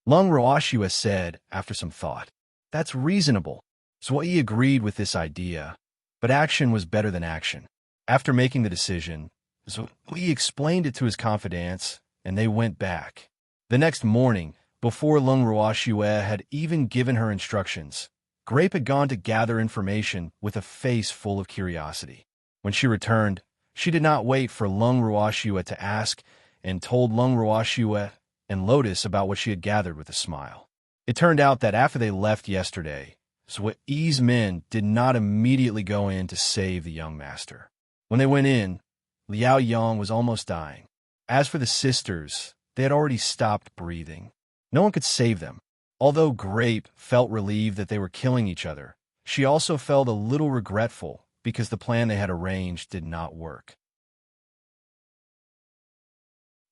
Lung Ruoxue said after some thought. That's reasonable. Zhu Yi agreed with this idea, but action was better than action. After making the decision, Zhu Yi explained it to his confidants, and they went back. The next morning, before Lung Ruoxue had even given her instructions, Grape had gone to gather information with a face full of curiosity. When she returned, she did not wait for Lung Ruoxue to ask and told Lung Ruoxue and Lotus about what she had gathered with a smile. It turned out that after they left yesterday, Zhu Yi's men did not immediately go in to save the young master. When they went in, Liao Yang was almost dying. As for the sisters, they had already stopped breathing. No one could save them. Although Grape felt relieved that they were killing each other, she also felt a little regretful because the plan they had arranged did not work.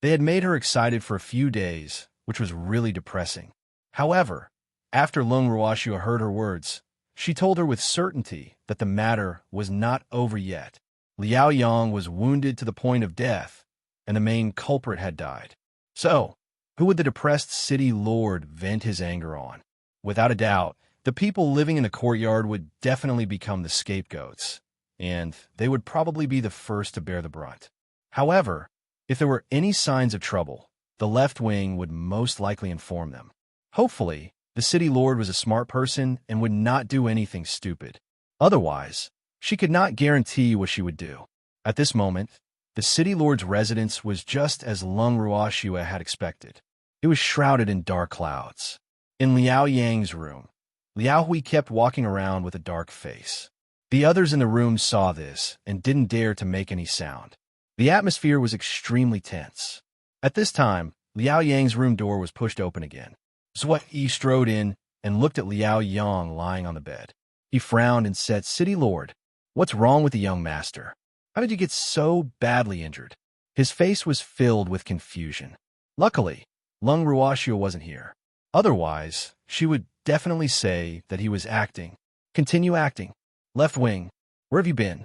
They had made her excited for a few days, which was really depressing. However, after Lung Ruoxue heard her words, she told her with certainty that the matter was not over yet. Liao Yang was wounded to the point of death, and the main culprit had died. So, who would the depressed city lord vent his anger on? Without a doubt, the people living in the courtyard would definitely become the scapegoats, and they would probably be the first to bear the brunt. However, if there were any signs of trouble, the left wing would most likely inform them. Hopefully, the city lord was a smart person and would not do anything stupid. Otherwise, she could not guarantee what she would do. At this moment, the city lord's residence was just as Lung Ruoxue had expected. It was shrouded in dark clouds. In Liao Yang's room, Liao Hui kept walking around with a dark face. The others in the room saw this and didn't dare to make any sound. The atmosphere was extremely tense. At this time, Liao Yang's room door was pushed open again. Zhu Yi strode in and looked at Liao Yang lying on the bed. He frowned and said, City Lord, what's wrong with the young master? How did you get so badly injured? His face was filled with confusion. Luckily, Lung Ruoxue wasn't here. Otherwise, she would definitely say that he was acting. Continue acting. Left wing, where have you been?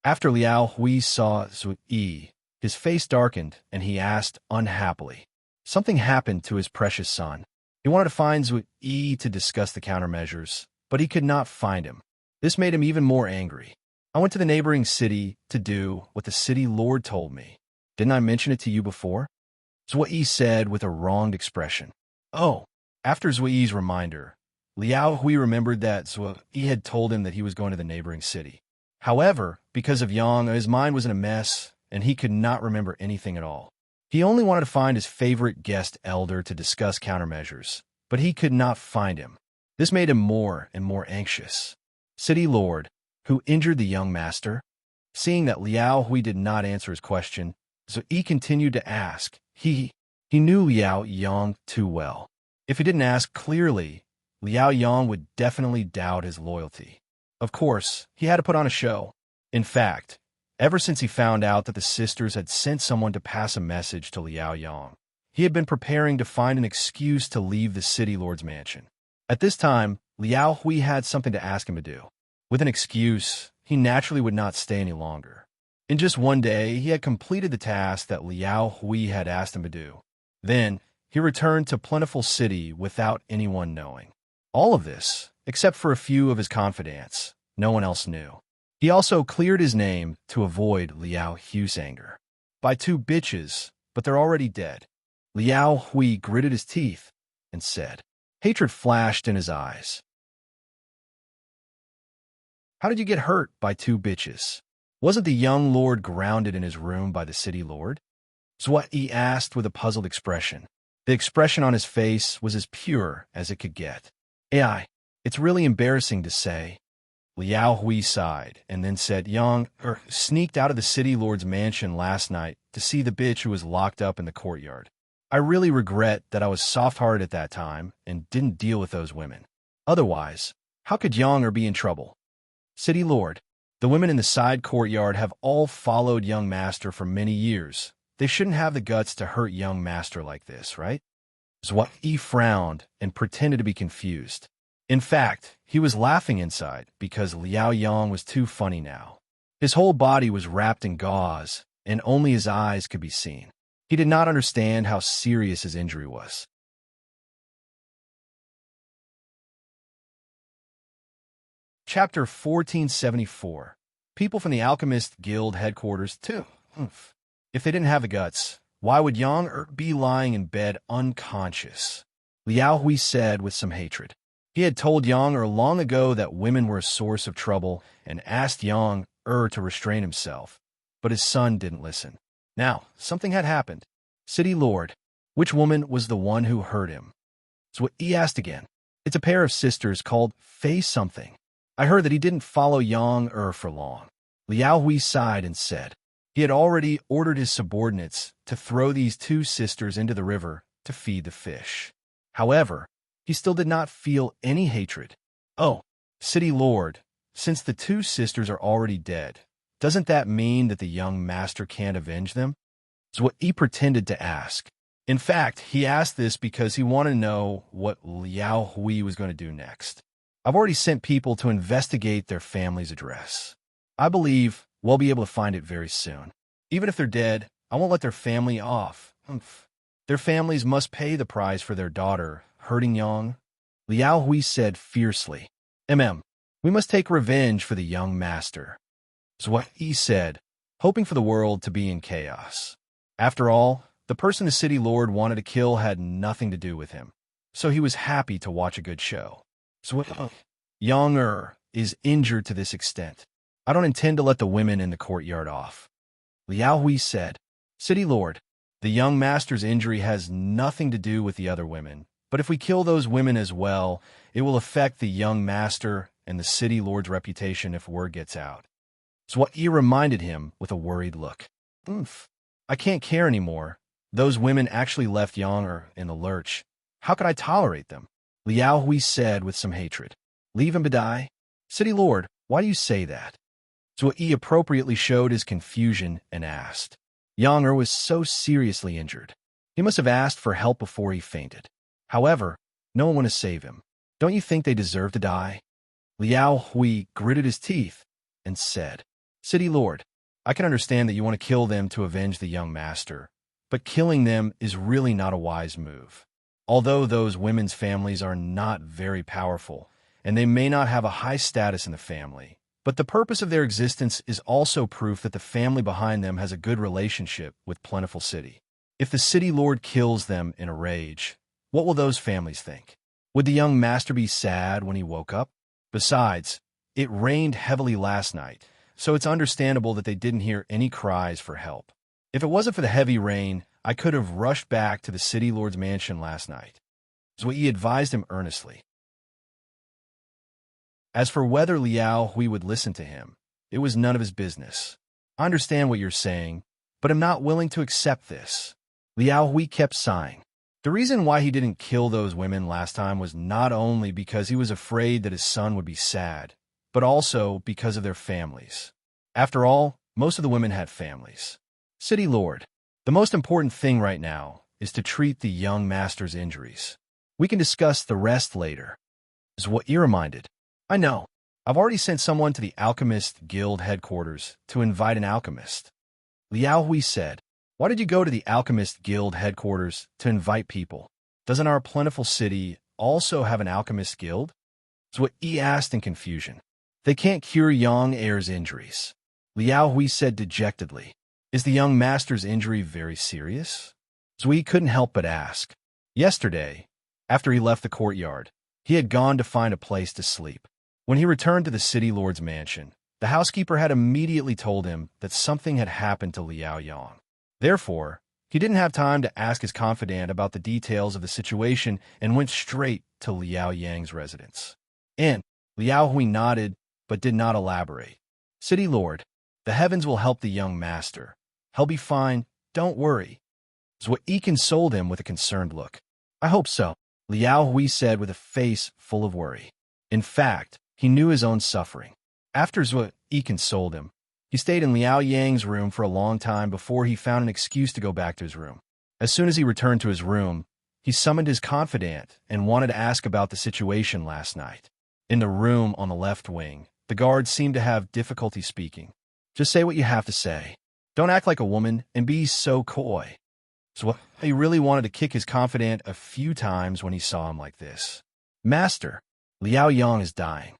After Liao Hui saw Zhu Yi, his face darkened and he asked unhappily. Something happened to his precious son. He wanted to find Zui Yi to discuss the countermeasures, but he could not find him. This made him even more angry. I went to the neighboring city to do what the city lord told me. Didn't I mention it to you before? Zui Yi said with a wronged expression. Oh. After Zui Yi's reminder, Liao Hui remembered that Zui Yi had told him that he was going to the neighboring city. However, because of Yang, his mind was in a mess, and he could not remember anything at all. He only wanted to find his favorite guest elder to discuss countermeasures, but he could not find him. This made him more and more anxious. City Lord, who injured the young master? Seeing that Liao Hui did not answer his question, Zui Yi continued to ask. He knew Liao Yang too well. If he didn't ask clearly, Liao Yang would definitely doubt his loyalty. Of course, he had to put on a show. In fact, ever since he found out that the sisters had sent someone to pass a message to Liao Yang, he had been preparing to find an excuse to leave the city lord's mansion. At this time, Liao Hui had something to ask him to do. With an excuse, he naturally would not stay any longer. In just one day, he had completed the task that Liao Hui had asked him to do. Then, he returned to Plentiful City without anyone knowing. All of this, except for a few of his confidants, no one else knew. He also cleared his name to avoid Liao Hui's anger. By two bitches, but they're already dead. Liao Hui gritted his teeth and said. Hatred flashed in his eyes. How did you get hurt by two bitches? Wasn't the young lord grounded in his room by the city lord? Zui Yi asked with a puzzled expression. The expression on his face was as pure as it could get. AI, it's really embarrassing to say. Liao Hui sighed and then said, Yang sneaked out of the city lord's mansion last night to see the bitch who was locked up in the courtyard. I really regret that I was soft-hearted at that time and didn't deal with those women. Otherwise, how could Yang be in trouble? City lord, the women in the side courtyard have all followed young master for many years. They shouldn't have the guts to hurt young master like this, right? Zui Yi frowned and pretended to be confused. In fact, he was laughing inside because Liao Yang was too funny now. His whole body was wrapped in gauze, and only his eyes could be seen. He did not understand how serious his injury was. Chapter 1474. People from the Alchemist Guild headquarters, too. If they didn't have the guts, why would Yang be lying in bed unconscious? Liao Hui said with some hatred. He had told Yang long ago that women were a source of trouble and asked Yang to restrain himself, but his son didn't listen. Now, something had happened. City Lord, which woman was the one who hurt him? So he asked again. It's a pair of sisters called Fei something. I heard that he didn't follow Yang for long. Liao Hui sighed and said. He had already ordered his subordinates to throw these two sisters into the river to feed the fish. However, he still did not feel any hatred. Oh, City Lord, since the two sisters are already dead, doesn't that mean that the young master can't avenge them? Zui Yi pretended to ask. In fact, he asked this because he wanted to know what Liao Hui was going to do next. I've already sent people to investigate their family's address. I believe we'll be able to find it very soon. Even if they're dead, I won't let their family off. Their families must pay the price for their daughter hurting Yang. Liao Hui said fiercely. We must take revenge for the young master. Zui Yi said, hoping for the world to be in chaos. After all, the person the city lord wanted to kill had nothing to do with him, so he was happy to watch a good show. Yang is injured to this extent. I don't intend to let the women in the courtyard off. Liao Hui said, City Lord, the young master's injury has nothing to do with the other women, but if we kill those women as well, it will affect the young master and the city lord's reputation if word gets out. Zui Yi reminded him with a worried look. I can't care anymore. Those women actually left Yang in the lurch. How could I tolerate them? Liao Hui said with some hatred. Leave him to die? City Lord, why do you say that? Zui Yi appropriately showed his confusion and asked. Yang was so seriously injured. He must have asked for help before he fainted. However, no one wanted to save him. Don't you think they deserve to die? Liao Hui gritted his teeth and said, City Lord, I can understand that you want to kill them to avenge the young master, but killing them is really not a wise move. Although those women's families are not very powerful, and they may not have a high status in the family, but the purpose of their existence is also proof that the family behind them has a good relationship with plentiful city. If the city lord kills them in a rage, what will those families think? Would the young master be sad when he woke up? Besides, it rained heavily last night, so it's understandable that they didn't hear any cries for help. If it wasn't for the heavy rain, I could have rushed back to the city lord's mansion last night. Zui advised him earnestly. As for whether Liao Hui would listen to him, it was none of his business. I understand what you're saying, but I'm not willing to accept this. Liao Hui kept sighing. The reason why he didn't kill those women last time was not only because he was afraid that his son would be sad, but also because of their families. After all, most of the women had families. City Lord, the most important thing right now is to treat the young master's injuries. We can discuss the rest later. Is what you reminded. I know. I've already sent someone to the Alchemist Guild headquarters to invite an alchemist. Liao Hui said, why did you go to the Alchemist Guild headquarters to invite people? Doesn't our plentiful city also have an alchemist guild? Is what he asked in confusion. They can't cure young heir's injuries. Liao Hui said dejectedly. Is the young master's injury very serious? Zui couldn't help but ask. Yesterday, after he left the courtyard, he had gone to find a place to sleep. When he returned to the city lord's mansion, the housekeeper had immediately told him that something had happened to Liao Yang. Therefore, he didn't have time to ask his confidant about the details of the situation and went straight to Liao Yang's residence. And Liao Hui nodded, but did not elaborate. City Lord, the heavens will help the young master. He'll be fine, don't worry. Zui consoled him with a concerned look. I hope so, Liao Hui said with a face full of worry. In fact, he knew his own suffering. After Zui consoled him, he stayed in Liao Yang's room for a long time before he found an excuse to go back to his room. As soon as he returned to his room, he summoned his confidant and wanted to ask about the situation last night. In the room on the left wing, the guard seemed to have difficulty speaking. Just say what you have to say. Don't act like a woman and be so coy. So he really wanted to kick his confidant a few times when he saw him like this. Master, Liao Yang is dying.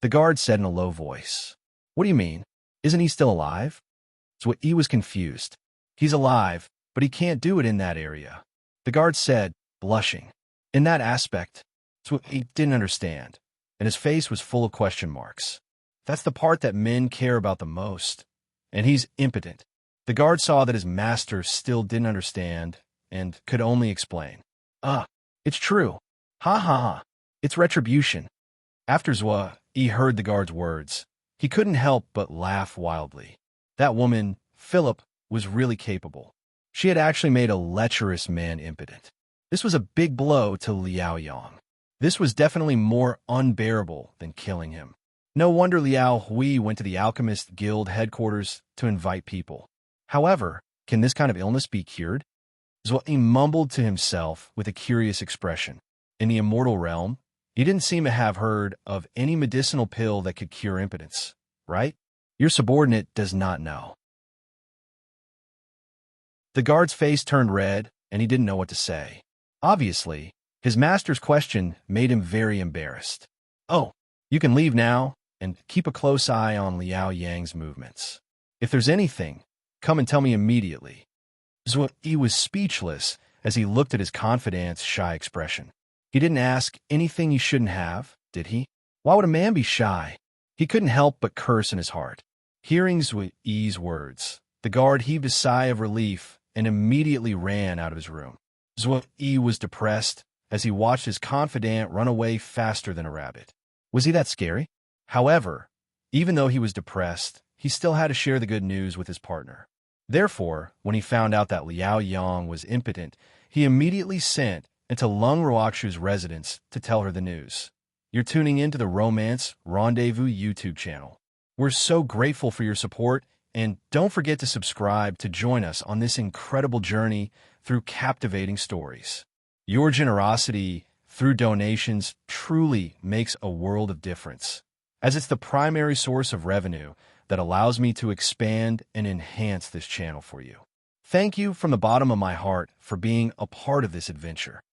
The guard said in a low voice. What do you mean? Isn't he still alive? Zui was confused. He's alive, but he can't do it in that area. The guard said, blushing. In that aspect, Zui didn't understand, and his face was full of question marks. That's the part that men care about the most. And he's impotent. The guard saw that his master still didn't understand and could only explain. It's true. Ha ha ha. It's retribution. After Zui heard the guard's words, he couldn't help but laugh wildly. That woman, Philip, was really capable. She had actually made a lecherous man impotent. This was a big blow to Liao Yang. This was definitely more unbearable than killing him. No wonder Liao Hui went to the Alchemist Guild headquarters to invite people. However, can this kind of illness be cured? Zui mumbled to himself with a curious expression. In the immortal realm, he didn't seem to have heard of any medicinal pill that could cure impotence, right? Your subordinate does not know. The guard's face turned red, and he didn't know what to say. Obviously, his master's question made him very embarrassed. Oh, you can leave now, and keep a close eye on Liao Yang's movements. If there's anything, come and tell me immediately. Zui was speechless as he looked at his confidant's shy expression. He didn't ask anything he shouldn't have, did he? Why would a man be shy? He couldn't help but curse in his heart. Hearing Zui's words, the guard heaved a sigh of relief and immediately ran out of his room. Zui was depressed as he watched his confidant run away faster than a rabbit. Was he that scary? However, even though he was depressed, he still had to share the good news with his partner. Therefore, when he found out that Liao Yang was impotent, he immediately sent into Lung Ruoxu's residence to tell her the news. You're tuning into the Romance Rendezvous YouTube channel. We're so grateful for your support, and don't forget to subscribe to join us on this incredible journey through captivating stories. Your generosity through donations truly makes a world of difference, as it's the primary source of revenue that allows me to expand and enhance this channel for you. Thank you from the bottom of my heart for being a part of this adventure.